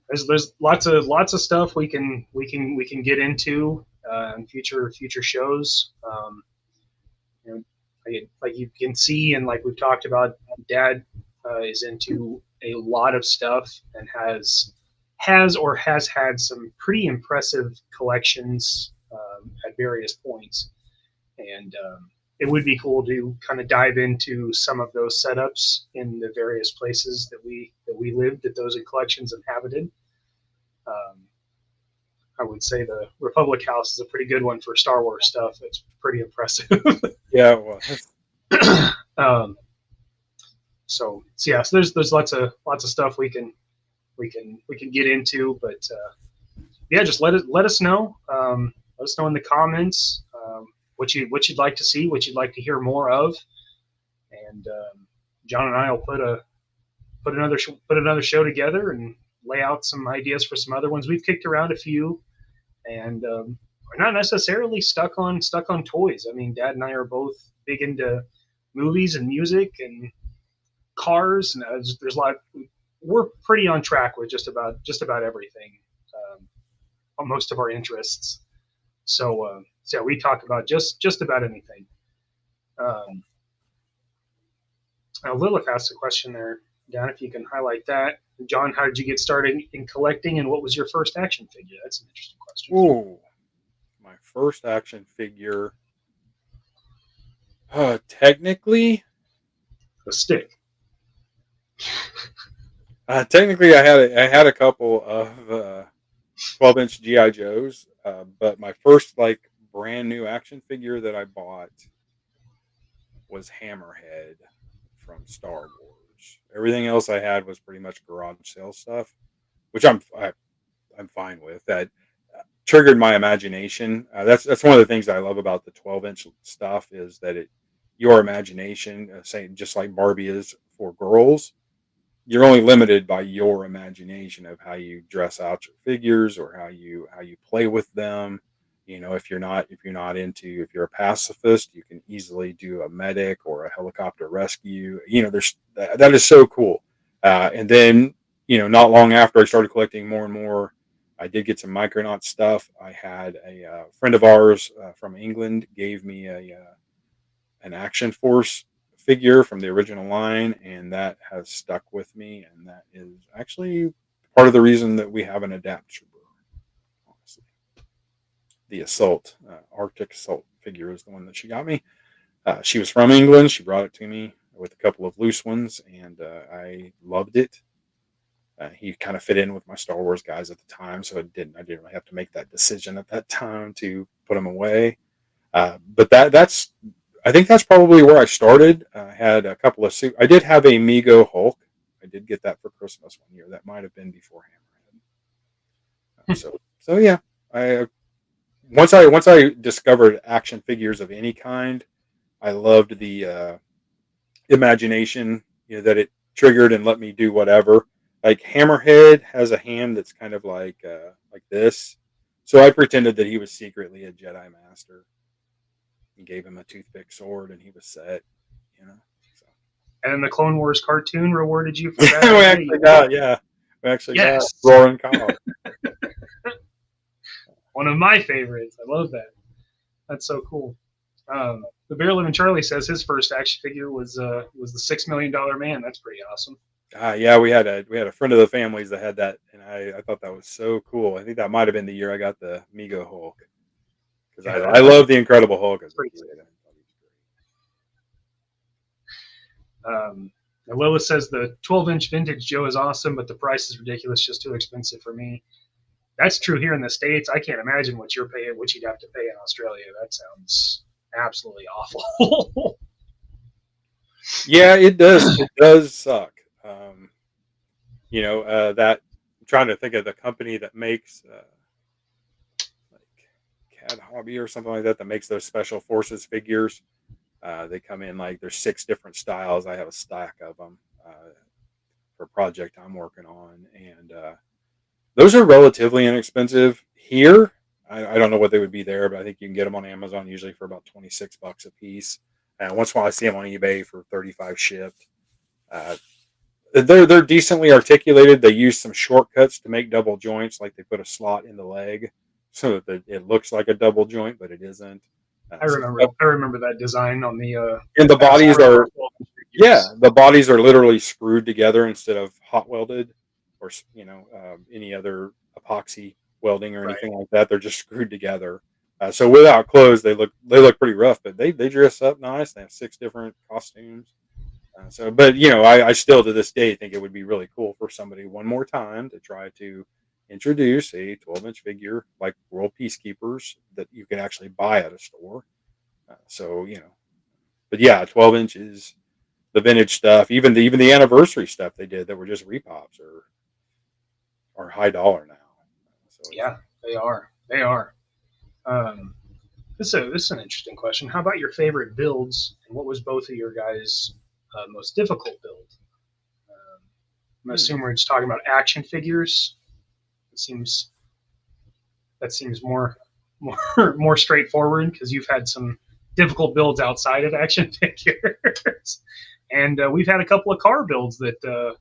There's lots of stuff we can get into in future shows. You know, like you can see and like we've talked about, Dad is into a lot of stuff and has had some pretty impressive collections at various points, and it would be cool to kind of dive into some of those setups in the various places that we lived, that those collections inhabited. Um, I would say the Republic House is a pretty good one for Star Wars stuff. It's pretty impressive. Yeah, it was. um, so yeah, so there's lots of stuff we can get into, but yeah, just let us know. Let us know in the comments what you'd like to see, what you'd like to hear more of, and John and I will put another show together and lay out some ideas for some other ones. We've kicked around a few, and we're not necessarily stuck on toys. I mean, Dad and I are both big into movies and music and cars, and there's a lot. We're pretty on track with just about everything, on most of our interests. So yeah, we talk about just about anything. Um, Now Lilith asked a question there, Dan. If you can highlight that, John, how did you get started in collecting, and what was your first action figure? That's an interesting question. Ooh, my first action figure. Technically, A stick. technically, I had a couple of 12-inch GI Joes, but my first like brand new action figure that I bought was Hammerhead from Star Wars. Everything else I had was pretty much garage sale stuff, which I'm fine with. That triggered my imagination. That's one of the things that I love about the 12-inch stuff is that your imagination, say just like Barbie is for girls, you're only limited by your imagination of how you dress out your figures or how you play with them. If you're a pacifist, you can easily do a medic or a helicopter rescue. There's that is so cool. And then not long after I started collecting more and more, I did get some Micronaut stuff. I had a friend of ours from England gave me an Action Force figure from the original line, and that has stuck with me. And that is actually part of the reason that we have an Adapt Trooper. Honestly, the Arctic Assault figure is the one that she got me. She was from England. She brought it to me with a couple of loose ones, and I loved it. He kind of fit in with my Star Wars guys at the time, so I didn't really have to make that decision at that time to put him away. But that's I think that's probably where I started. I had a couple of suits. I did have a Mego Hulk. I did get that for Christmas one year. That might have been before Hammerhead. So yeah, I once I discovered action figures of any kind, I loved the imagination, that it triggered and let me do whatever. Like Hammerhead has a hand that's kind of like this, so I pretended that he was secretly a Jedi Master and gave him a toothpick sword, and he was set. You know. So. And the Clone Wars cartoon rewarded you for we that. actually got we actually got Yes, Roaring Kyle. one of my favorites. I love that. That's so cool. The Bear Living Charlie says his first action figure was the $6 million man. That's pretty awesome. Yeah, we had a friend of the family's that had that, and I thought that was so cool. I think that might have been the year I got the Mego Hulk because Yeah, I love the Incredible Hulk as a pretty kid. And Lilith says the 12-inch vintage Joe is awesome, but the price is ridiculous, just too expensive for me. That's true here in the States. I can't imagine what you'd have to pay in Australia. That sounds absolutely awful. Yeah, it does. It does suck. That I'm trying to think of the company that makes like Cad Hobby or something like that makes those special forces figures. They come in like there's 6 different styles. I have a stack of them for a project I'm working on, and those are relatively inexpensive here. I don't know what they would be there, but I think you can get them on Amazon usually for about $26 a piece. And once in a while, I see them on eBay for 35 shipped. Uh, they're decently articulated. They use some shortcuts to make double joints, like they put a slot in the leg so that it looks like a double joint, but it isn't. I remember that design on the And the bodies are figures. the bodies are literally screwed together instead of hot welded or any other epoxy welding or Right. anything like that. They're just screwed together. So without clothes, they look pretty rough, but they dress up nice. They have 6 different costumes. So, but I still to this day think it would be really cool for somebody one more time to try to introduce a 12-inch figure like World Peacekeepers that you can actually buy at a store. But yeah, 12 inches, the vintage stuff, even the anniversary stuff they did that were just repops are high dollar now. So it's Yeah, they are. They are. Um, this is an interesting question. How about your favorite builds, and what was both of your guys' most difficult build? Um, I'm hmm. assuming we're just talking about action figures. It seems that seems more straightforward because you've had some difficult builds outside of action figures, and we've had a couple of car builds that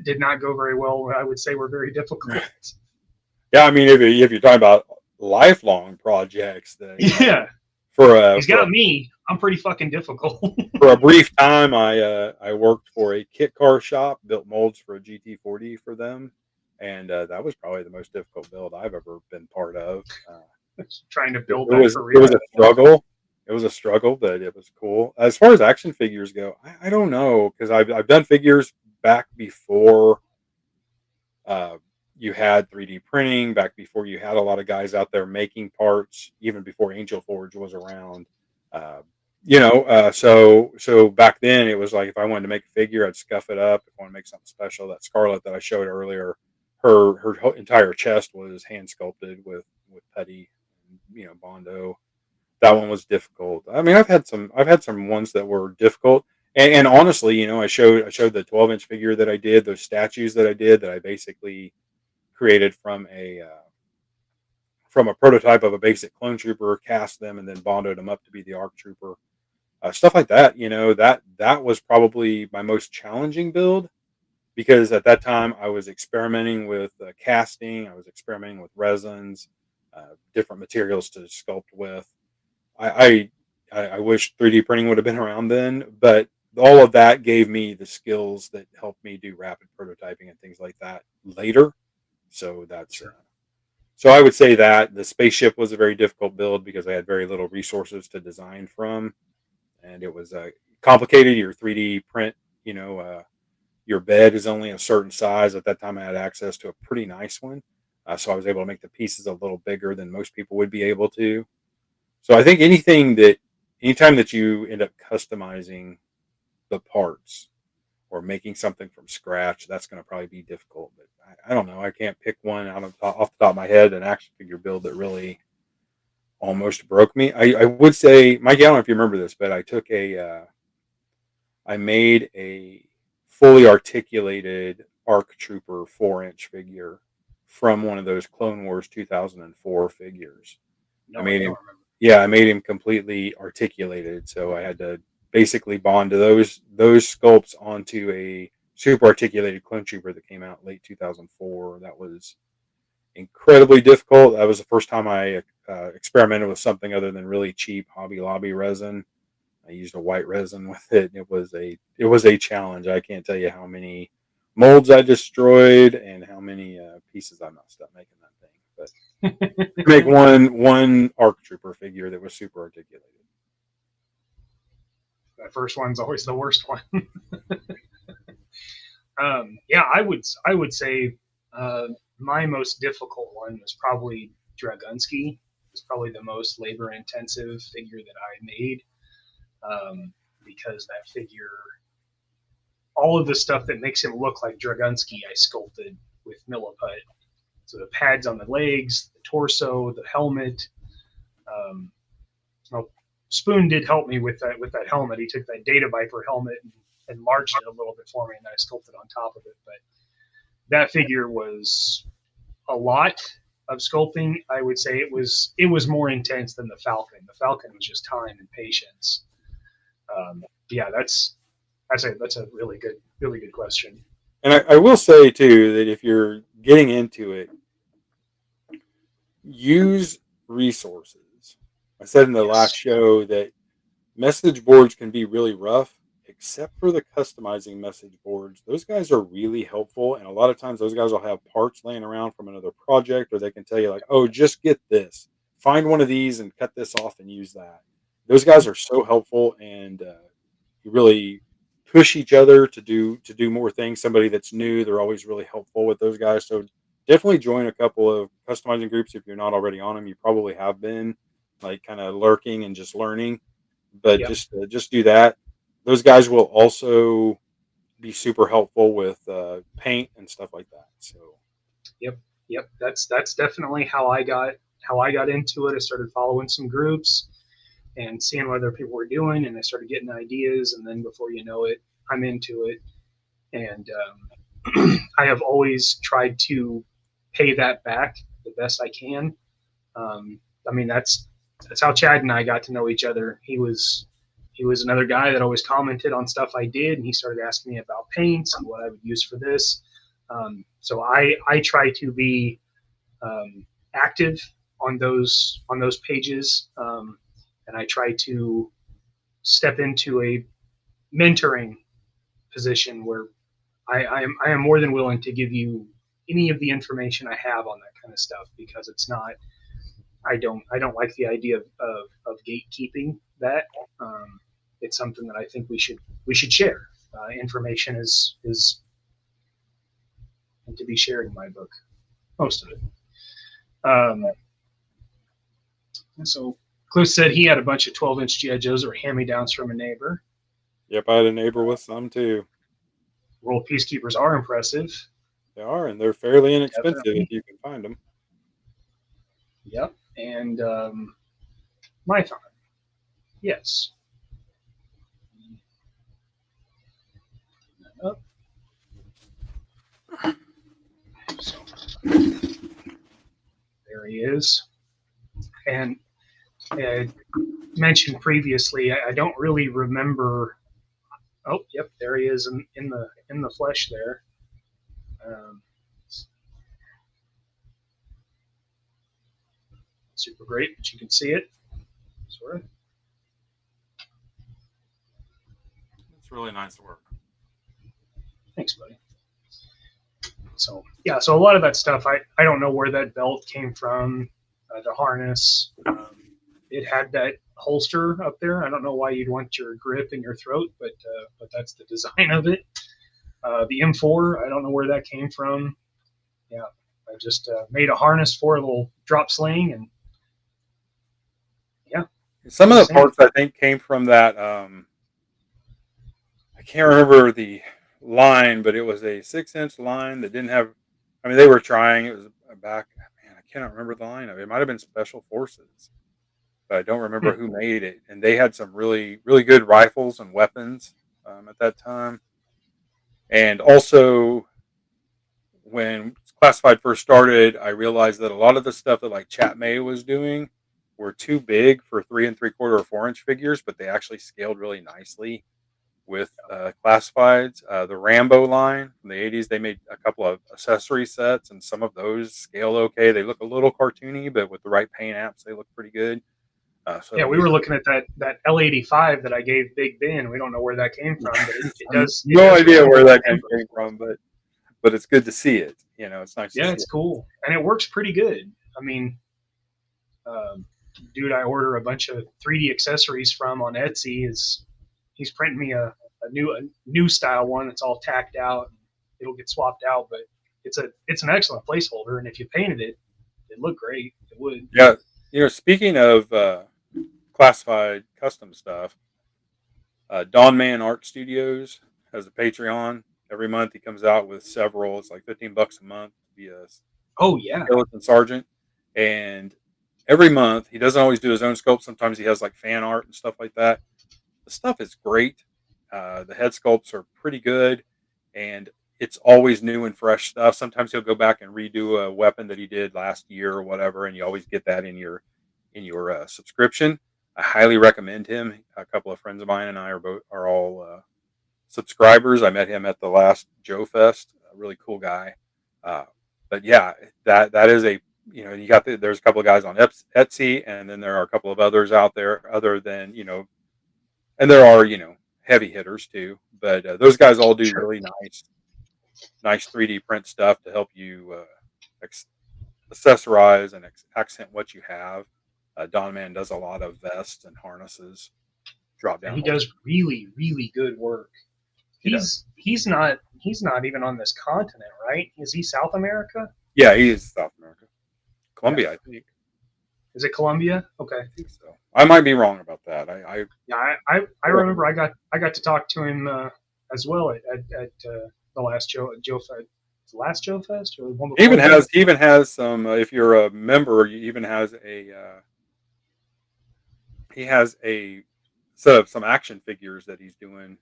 did not go very well. I would say were very difficult. Yeah, I mean, if you're talking about lifelong projects, that Yeah, for a he's got me. I'm pretty fucking difficult. for a brief time, I worked for a kit car shop, built molds for a GT40 for them, and that was probably the most difficult build I've ever been part of. Trying to It, build it that was it was career. a struggle. It was a struggle, but it was cool. As far as action figures go, I don't know because I've done figures back before uh, you had 3D printing, back before you had a lot of guys out there making parts, even before Angel Forge was around. Uh, so back then it was like if I wanted to make a figure, I'd scuff it up. If I want to make something special, that Scarlet that I showed earlier, her entire chest was hand sculpted with putty, Bondo. That one was difficult. I mean, I've had some ones that were difficult, and honestly, I showed the 12-inch figure that I did, those statues that I did, that I basically created from a prototype of a basic clone trooper, cast them, and then bonded them up to be the ARC trooper. Stuff like that. That was probably my most challenging build because at that time I was experimenting with casting, I was experimenting with resins, different materials to sculpt with. I I wish 3D printing would have been around then, but all of that gave me the skills that helped me do rapid prototyping and things like that later. So that's Sure. so I would say that the spaceship was a very difficult build because I had very little resources to design from, and it was complicated. Your 3D print, your bed is only a certain size. At that time, I had access to a pretty nice one, so I was able to make the pieces a little bigger than most people would be able to. So I think anytime that you end up customizing the parts or making something from scratch, that's going to probably be difficult. But I don't know. I can't pick one off the top of my head, an action figure build that really almost broke me. I would say, Mike, I don't know if you remember this, but I made a fully articulated ARC Trooper 4-inch figure from one of those Clone Wars 2004 figures. I No, I made don't him, remember. yeah, I made him completely articulated. So I had to basically bond to those sculpts onto a super articulated clone trooper that came out late 2004. That was incredibly difficult. That was the first time I experimented with something other than really cheap Hobby Lobby resin. I used a white resin with it. It was a challenge. I can't tell you how many molds I destroyed and how many pieces I messed up making that thing. But make one ARC Trooper figure that was super articulated. That first one's always the worst one. Yeah, I would say my most difficult one was probably Dragunsky. It's probably the most labor intensive figure that I made because that figure, all of the stuff that makes him look like Dragunsky, I sculpted with milliput. So the pads on the legs, the torso, the helmet. Um, well, Spoon did help me with that helmet. He took that Data Viper helmet and enlarged it a little bit for me, and then I sculpted on top of it. But that figure was a lot of sculpting. I would say it was more intense than the Falcon. The Falcon was just time and patience. Yeah, that's a really good question. And I will say too that if you're getting into it, use resources. I said in the last Yes, show that message boards can be really rough, except for the customizing message boards. Those guys are really helpful, and a lot of times those guys will have parts laying around from another project, or they can tell you like, "Oh, just get this." find one of these and cut this off and use that. Those guys are so helpful, and you really push each other to do more things. Somebody that's new, they're always really helpful with those guys. So definitely join a couple of customizing groups if you're not already on them. You probably have been, like, kind of lurking and just learning, but Yep. just do that. Those guys will also be super helpful with paint and stuff like that. So Yep. Yep. That's definitely how I got into it. I started following some groups and seeing what other people were doing, and I started getting ideas, and then before you know it, I'm into it. And I have always tried to pay that back the best I can. I mean, that's how Chad and I got to know each other. He was another guy that always commented on stuff I did, and he started asking me about paints and what I would use for this. So I try to be active on those pages, and I try to step into a mentoring position where I am more than willing to give you any of the information I have on that kind of stuff, because it's not, I don't like the idea of gatekeeping that. It's something that I think we should share. Information is to be shared in my book, most of it. So Cliff said he had a bunch of 12-inch GI Joes or hand-me-downs from a neighbor. yep, I had a neighbor with some too. World Peacekeepers are impressive. They are, and they're fairly inexpensive if Definitely. you can find them. Yep. And Mython. Yes. Oh, so there he is. And mentioned previously, I don't really remember. Oh, yep, there he is in the flesh there. Um, super great, but you can see it, sort of. It's really nice work. Thanks, buddy. So yeah, so a lot of that stuff, I don't know where that belt came from, the harness. It had that holster up there. I don't know why you'd want your grip in your throat, but that's the design of it. The M4, I don't know where that came from. Yeah, I just made a harness for a little drop sling, and yeah, Some of the same. parts I think came from that. I can't remember the line, but it was a 6-inch line that didn't have. I mean, they were trying. It was a back. Man, I cannot remember the line of it. It might have been Special Forces, but I don't remember Hmm. who made it. And they had some really good rifles and weapons at that time. And also, when Classified first started, I realized that a lot of the stuff that like Chat May was doing were too big for 3 3/4 or 4-inch figures, but they actually scaled really nicely with classifieds. The Rambo line from the 80s, they made a couple of accessory sets, and some of those scale okay. They look a little cartoony, but with the right paint apps, they look pretty good. Yeah, So we yeah, were looking at that L85 that I gave Big Ben. We don't know where that came from, but it no does idea where resemble that the came Emperor's from, clothing. but it's good to see it. You know, it's nice to Yeah, see it's it. cool, and it works pretty good. I mean, um, dude, I order a bunch of 3D accessories from on Etsy. Is he's printing me a new style one that's all tacked out. It'll get swapped out, but it's an excellent placeholder, and if you painted it, it'd look great. It would. Yeah, you know, speaking of classified custom stuff, Don Man Art Studios has a Patreon. Every month he comes out with several. It's like $15 a month to be a Oh yeah, skeleton sergeant, and every month he doesn't always do his own sculpt. Sometimes he has like fan art and stuff like that. The stuff is great. The head sculpts are pretty good, and it's always new and fresh stuff. Sometimes he'll go back and redo a weapon that he did last year or whatever, and you always get that in your subscription. I highly recommend him. A couple of friends of mine and I are all subscribers. I met him at the last Joe Fest. A really cool guy. Uh, but yeah, that is a, you know, there's a couple of guys on Etsy, and then there are a couple of others out there other than, you know, and there are, you know, heavy hitters too. But those guys all do sure. really nice 3D print stuff to help you accessorize and accent what you have. Don Man does a lot of vests and harnesses, drop And down he holster. does really, really good work. He does. He's not even on this continent, right? Is he South America? Yeah, he is South America, Yeah. Colombia, I think. Is it Colombia? Okay. I think so. I might be wrong about that. I Yeah, I remember I got to talk to him as well at the last Joe Fest, the last Joe Fest or the one he before that. even has some. If you're a member, he even has a. He has a set of some action figures that he's doing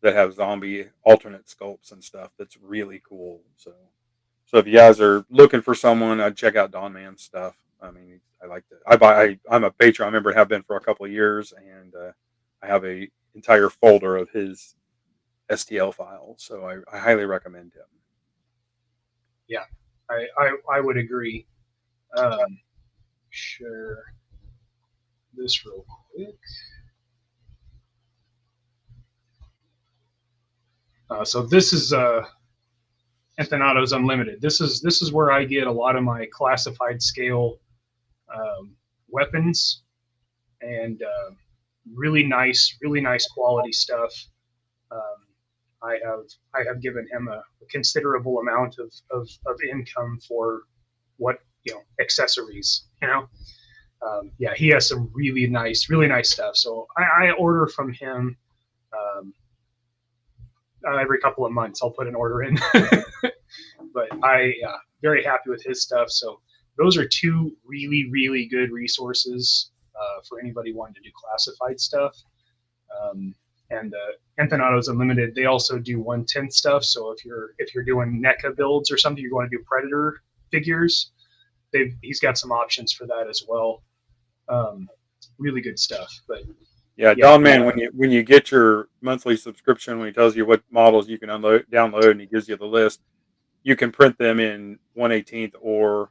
that have zombie alternate sculpts and stuff. That's really cool. So if you guys are looking for someone, I'd check out Don Man's stuff. I mean, I like to. I'm a patron. I remember have been for a couple of years, and I have a entire folder of his STL files. So I highly recommend him. Yeah, I would agree. Share this real quick. So this is Enthanatos Unlimited. This is where I get a lot of my classified scale weapons and really nice quality stuff. Um, I have given him a considerable amount of income for what accessories. Yeah, he has some really nice stuff. So I order from him every couple of months. I'll put an order in, but very happy with his stuff. So those are two really good resources for anybody wanting to do classified stuff. And Enthanatos Unlimited, they also do 1/10 stuff. So if you're doing NECA builds or something, you're going to do Predator figures, he's got some options for that as well. Really good stuff. But yeah, Don Man, when you get your monthly subscription, when he tells you what models you can download, and he gives you the list, you can print them in 1/18 or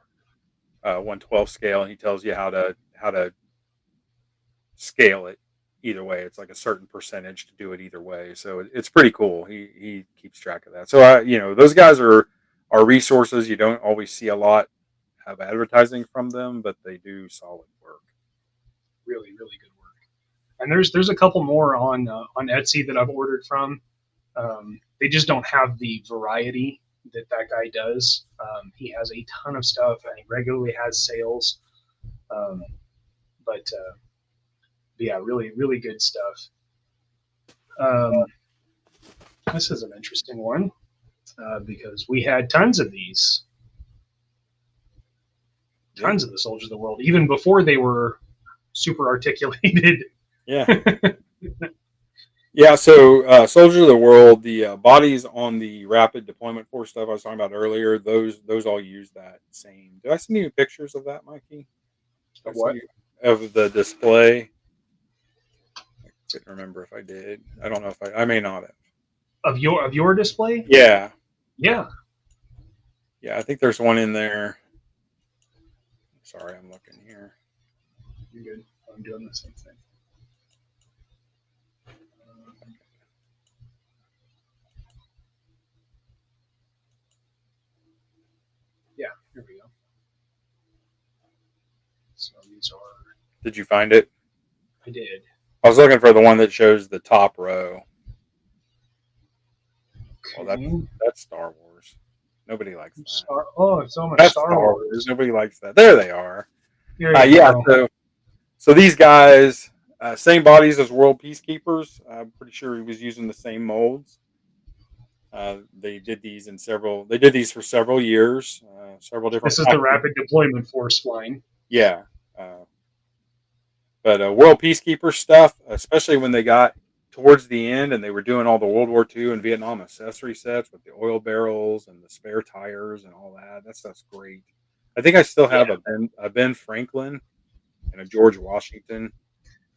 1/12 scale, and he tells you how to scale it either way. It's like a certain percentage to do it either way. So it's pretty cool. He keeps track of that. So those guys are resources. You don't always see a lot of advertising from them, but they do solid work. Really good work. And there's a couple more on Etsy that I've ordered from. They just don't have the variety that guy does. He has a ton of stuff, and he regularly has sales. But yeah, really good stuff. This is an interesting one because we had tons of these, tons of the Soldiers of the World, even before they were super articulated. Yeah. Yeah, so Soldiers of the World, the bodies on the Rapid Deployment Force stuff I was talking about earlier, those all use that same. Did I send you pictures of that, Mikey? Of what? Of the display? I couldn't remember if I did. I don't know if I may not have. Of your display? Yeah. Yeah. Yeah, I think there's one in there. Sorry, I'm looking here. You're good. I'm doing the same thing. Yeah, here we go. So these are. Did you find it? I did. I was looking for the one that shows the top row. Okay. Well, that's Star Wars. Nobody likes that. It's so much Star Wars. Nobody likes that. There they are. Yeah. So these guys, same bodies as World Peacekeepers. I'm pretty sure he was using the same molds. They did these for several years. Several different. This is the Rapid Deployment Force line. Yeah. But World Peacekeeper stuff, especially when they got towards the end and they were doing all the World War II and Vietnam accessory sets with the oil barrels and the spare tires and all that. That stuff's great. I think I still have a Ben Franklin and a George Washington.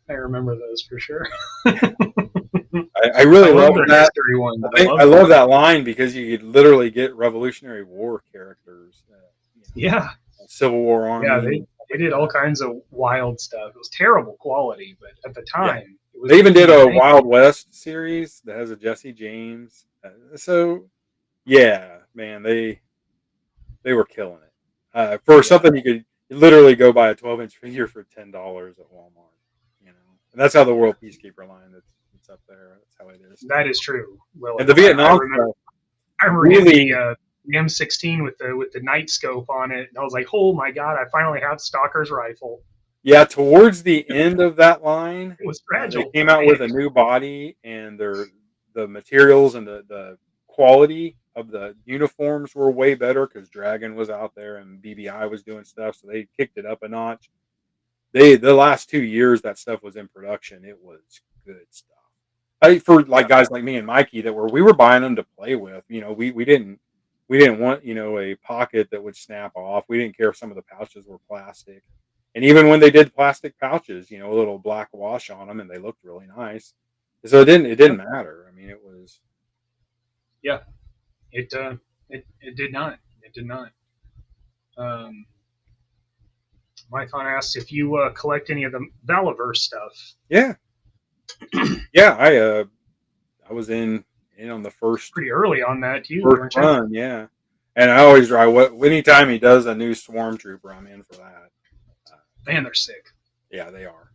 I remember those for sure. I really love that. One. I love that line because you could literally get Revolutionary War characters. Civil War Army. Yeah, they did all kinds of wild stuff. It was terrible quality, but at the time, it was. They even did a Wild West series that has a Jesse James. So, yeah, man, they were killing it. For something You literally go buy a 12-inch figure for $10 at Walmart. You know, and that's how the World Peacekeeper line. It's up there. That's how it is. That is true. Well, And the I Vietnam remember. stuff I remember getting really. the M16 with the night scope on it, and I was like, "Oh my god! I finally have Stalker's rifle." Yeah, towards the end of that line, It was they fragile. came out with a new body, and the materials and the quality of the uniforms were way better because Dragon was out there and BBI was doing stuff, so they kicked it up a notch. The last 2 years that stuff was in production, it was good stuff. For like Yeah, guys like me and Mikey that we were buying them to play with. You know, we didn't want a pocket that would snap off. We didn't care if some of the pouches were plastic. And even when they did plastic pouches, a little black wash on them, and they looked really nice. So it yeah, didn't matter. I mean, it was. yeah. It did not. It did not. Um, Mython asks if you collect any of the Valaverse stuff. Yeah, yeah. I was in on the first Pretty early on that too, first weren't you? run, yeah. And I always try anytime he does a new Swarm Trooper, I'm in for that. Uh, Man, they're sick. yeah, they are.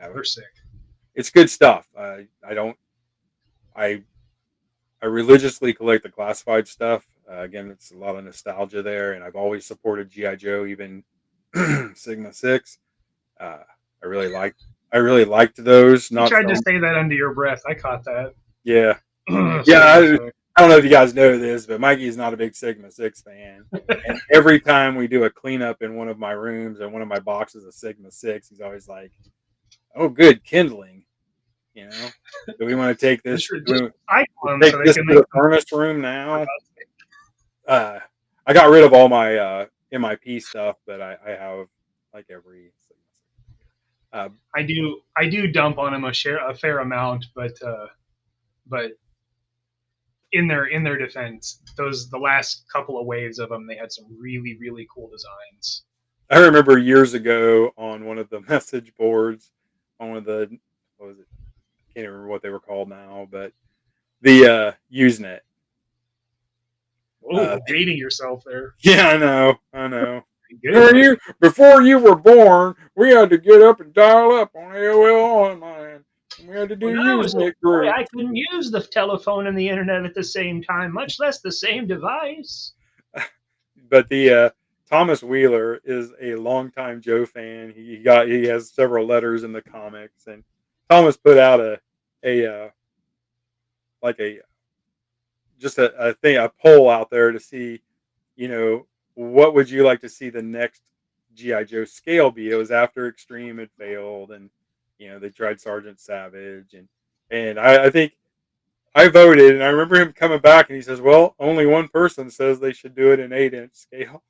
They're sick. It's good stuff. I don't. I I religiously collect the classified stuff. Again, it's a lot of nostalgia there, and I've always supported GI Joe, even Sigma 6. Uh, I really liked. I really liked those. You Not tried to so. say that under your breath. I caught that. Yeah, yeah. Sigma 6. I don't know if you guys know this, but Mikey's not a big Sigma 6 fan. And every time we do a cleanup in one of my rooms and one of my boxes of Sigma 6, he's always like, "Oh, good kindling." Do we want to take this? Just cycle them so Take they this can to make the furnace room now. I got rid of all my MIP stuff, but I have like every. I do dump on them a fair amount, but in their defense, the last couple of waves of them, they had some really cool designs. I remember years ago on one of the message boards, on one of the what was it? I can't remember what they were called now, but the Usenet. Oh, dating yourself there. Yeah, I know. Good. Before you were born, we had to get up and dial up on AOL Online. And we had to do When I was a Usenet boy, groups. I couldn't use the telephone and the internet at the same time, much less the same device. But the Thomas Wheeler is a longtime Joe fan. He has several letters in the comics, and Thomas put out a like a just a thing, a poll out there to see, what would you like to see the next GI Joe scale be? It was after Extreme had failed, and they tried Sergeant Savage, and I think I voted, and I remember him coming back, and he says, "Well, only one person says they should do it in 8-inch scale."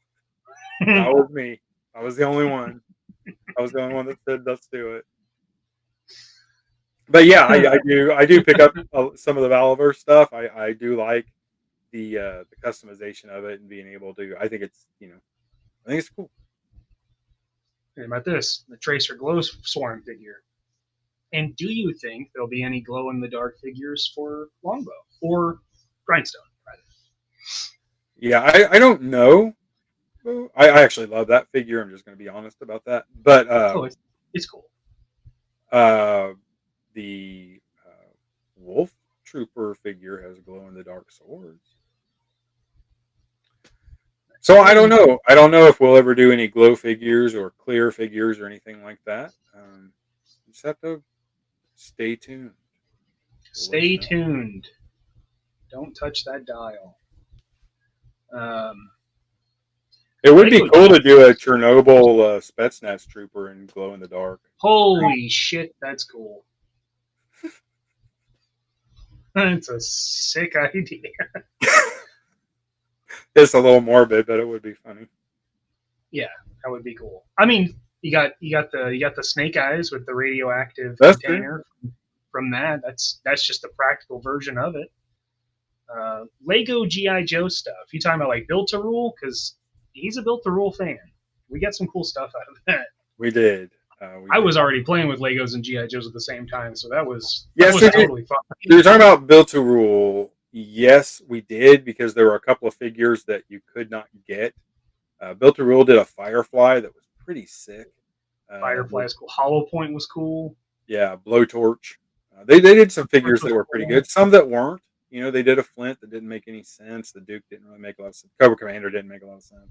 That was me. I was the only one. I was the only one that said, "Let's do it." But yeah, I do pick up some of the Valaverse stuff. I do like the customization of it and being able to. I think it's cool. Think about this: the Tracer Glow Swarm figure. And do you think there'll be any glow in the dark figures for Longbow or Grindstone? Rather? Yeah, I don't know. I actually love that figure. I'm just going to be honest about that. But Oh, it's cool. The Wolf Trooper figure has glow in the dark swords. So I don't know. I don't know if we'll ever do any glow figures or clear figures or anything like that. Just have to stay tuned. Stay tuned. Don't touch that dial. It would be cool to do a Chernobyl Spetsnaz trooper in glow in the dark. Holy shit, that's cool. That's a sick idea. It's a little morbid, but it would be funny. Yeah, that would be cool. I mean, you got the snake eyes with the radioactive That's container from that. That's just the practical version of it. Lego GI Joe stuff. You talking about like Built to Rule? Because he's a Built to Rule fan. We got some cool stuff out of that. We did. I was already playing with Legos and GI Joes at the same time, so that was totally fun. You're talking about Built to Rule. Yes, we did, because there were a couple of figures that you could not get. Built to Rule did a Firefly that was pretty sick. Firefly is cool. Hollow Point was cool. Yeah, Blowtorch. They did some Torch figures was that were pretty cool. good. Some that weren't. You know, they did a Flint that didn't make any sense. The Duke didn't really make a lot of sense. Cobra Commander didn't make a lot of sense.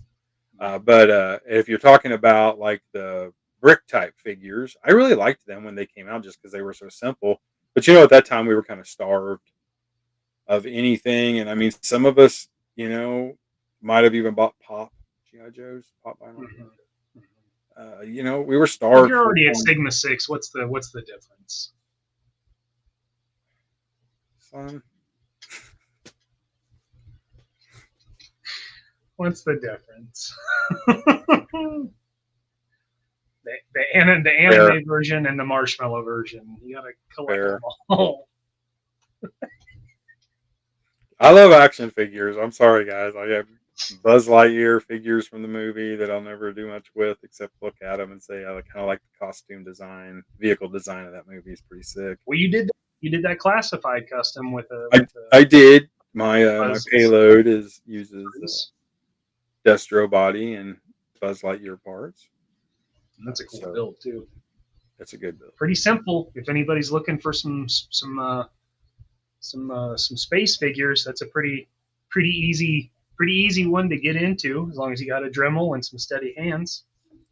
But if you're talking about like the brick type figures, I really liked them when they came out just because they were so simple. But you know, at that time we were kind of starved of anything, and I mean, some of us, you know, might have even bought Pop GI Joes, Pop vinyl. Mhm. You know, we were Well, starved you're for already at some. Sigma 6. What's the difference? Some What's the difference? the fair, anime version and the marshmallow version. You gotta collect them fair. all. I love action figures. I'm sorry, guys. I have Buzz Lightyear figures from the movie that I'll never do much with except look at them and say I kind of like the costume design, vehicle design of that movie is pretty sick. Well, you did that classified custom with I a I did my Buzz. payload uses Destro body and Buzz Lightyear parts. That's a cool So build too. that's a good build. Pretty simple. If anybody's looking for some space figures, that's a pretty easy one to get into as long as you got a Dremel and some steady hands.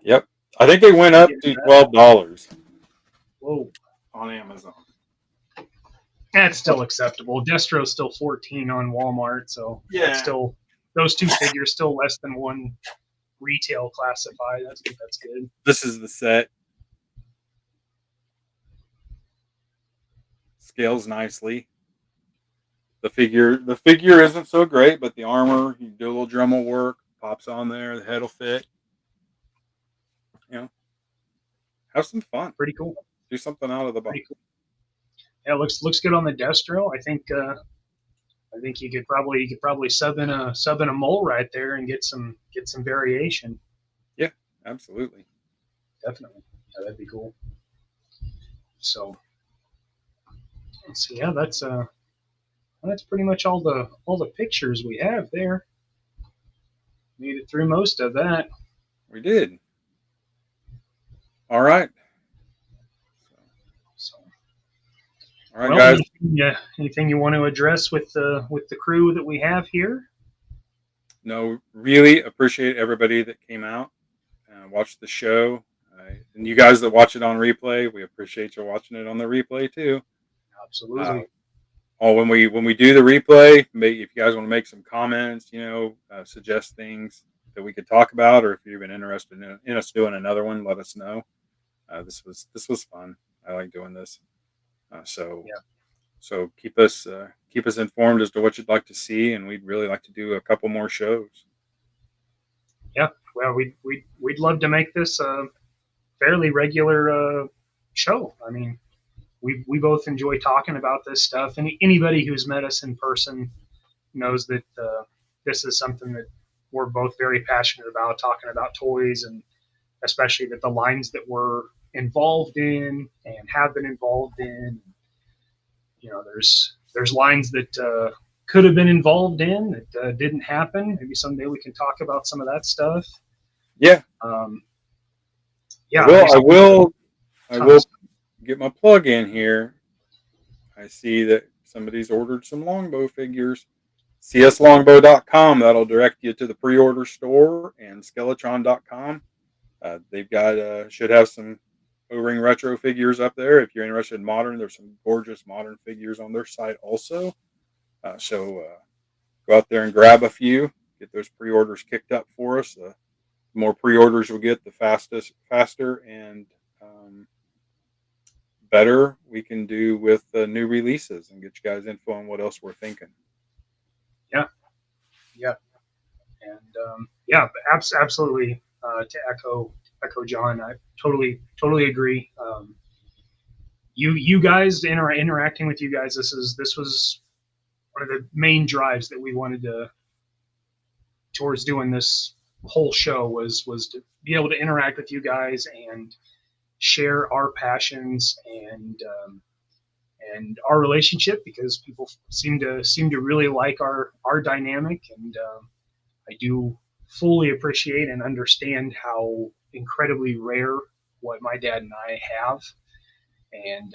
Yep, I think they went up to $12 Whoa, on Amazon. that's still acceptable. Destro's still 14 on Walmart, so Yeah. that's still those two figures still less than one retail classified. That's good. This is the set. Scales nicely. The figure isn't so great, but the armor, you do a little Dremel work, pops on there, the head will fit. You know, have some fun. Pretty cool. Do something out of the box. Pretty cool. Yeah, looks good on the Destro. I think you could probably sub in a mole right there and get some variation. Yeah, absolutely. Definitely. Yeah, that'd be cool. So let's see. Yeah, that's pretty much all the pictures we have there. Made it through most of that. We did. All right. So, All right, well, guys. anything you want to address with the crew that we have here? No, really appreciate everybody that came out and watched the show. And you guys that watch it on replay, we appreciate you watching it on the replay too. Absolutely. When we do the replay, if you guys want to make some comments, suggest things that we could talk about, or if you're even interested in us doing another one, let us know. This was fun. I like doing this. So keep us informed as to what you'd like to see, and we'd really like to do a couple more shows. Yeah, well, we'd love to make this a fairly regular show. I mean, we both enjoy talking about this stuff, and anybody who's met us in person knows that this is something that we're both very passionate about, talking about toys, and especially that the lines that we're involved in and have been involved in. There's lines that could have been involved in that didn't happen. Maybe someday we can talk about some of that stuff. Yeah. Yeah. Well, I will get my plug in here. I see that somebody's ordered some longbow figures. CSlongbow.com. That'll direct you to the pre-order store, and Skeletron.com. They've got should have some O-ring retro figures up there. If you're interested in modern, there's some gorgeous modern figures on their site also. So go out there and grab a few. Get those pre-orders kicked up for us. The more pre-orders we get, the faster and better we can do with new releases and get you guys info on what else we're thinking. Yeah, and absolutely. To echo John, I totally agree. You guys interacting with you guys. This was one of the main drives that we wanted towards doing this whole show was to be able to interact with you guys and share our passions and our relationship, because people seem to really like our dynamic, and I do fully appreciate and understand how incredibly rare what my dad and I have, and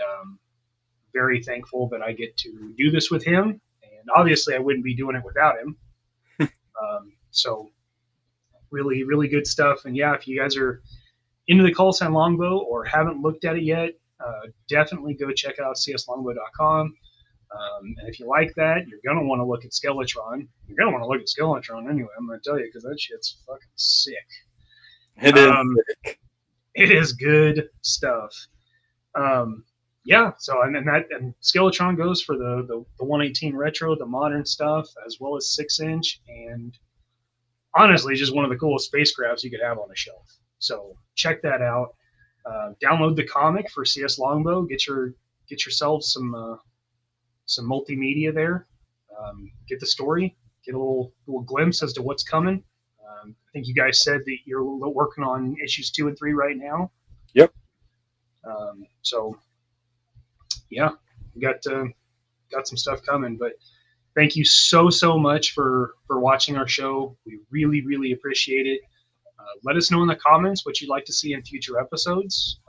very thankful that I get to do this with him. And obviously, I wouldn't be doing it without him. So really, really good stuff. And yeah, if you guys are into the call sign longbow or haven't looked at it yet, definitely go check out cslongbow.com. And if you like that, you're gonna want to look at Skeletron. You're gonna want to look at Skeletron anyway. I'm gonna tell you because that shit's fucking sick. It is sick. It is good stuff. Yeah. So and Skeletron goes for the 118 retro, the modern stuff, as well as 6-inch, and honestly, just one of the coolest spacecrafts you could have on a shelf. So check that out. Download the comic for CS Longbow. Get yourself some multimedia there. Get the story. Get a little glimpse as to what's coming. I think you guys said that you're working on issues 2 and 3 right now. Yep. So yeah, we got some stuff coming. But thank you so much for watching our show. We really, really appreciate it. Let us know in the comments what you'd like to see in future episodes.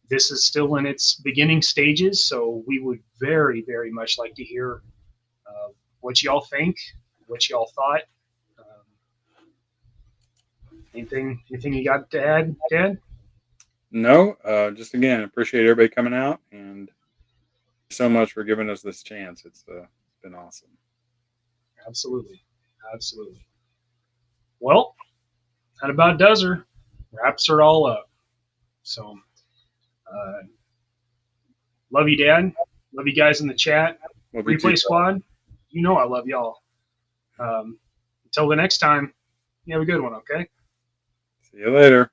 This is still in its beginning stages, so we would very, very much like to hear what y'all think, what y'all thought. Anything you got to add, Dad? No, just again, appreciate everybody coming out, and so much for giving us this chance. It's been awesome. Absolutely. Well, that about does her. Wraps her all up. So, love you, Dad. Love you guys in the chat. Replay Squad, you know I love y'all. Until the next time, you have a good one, okay? See you later.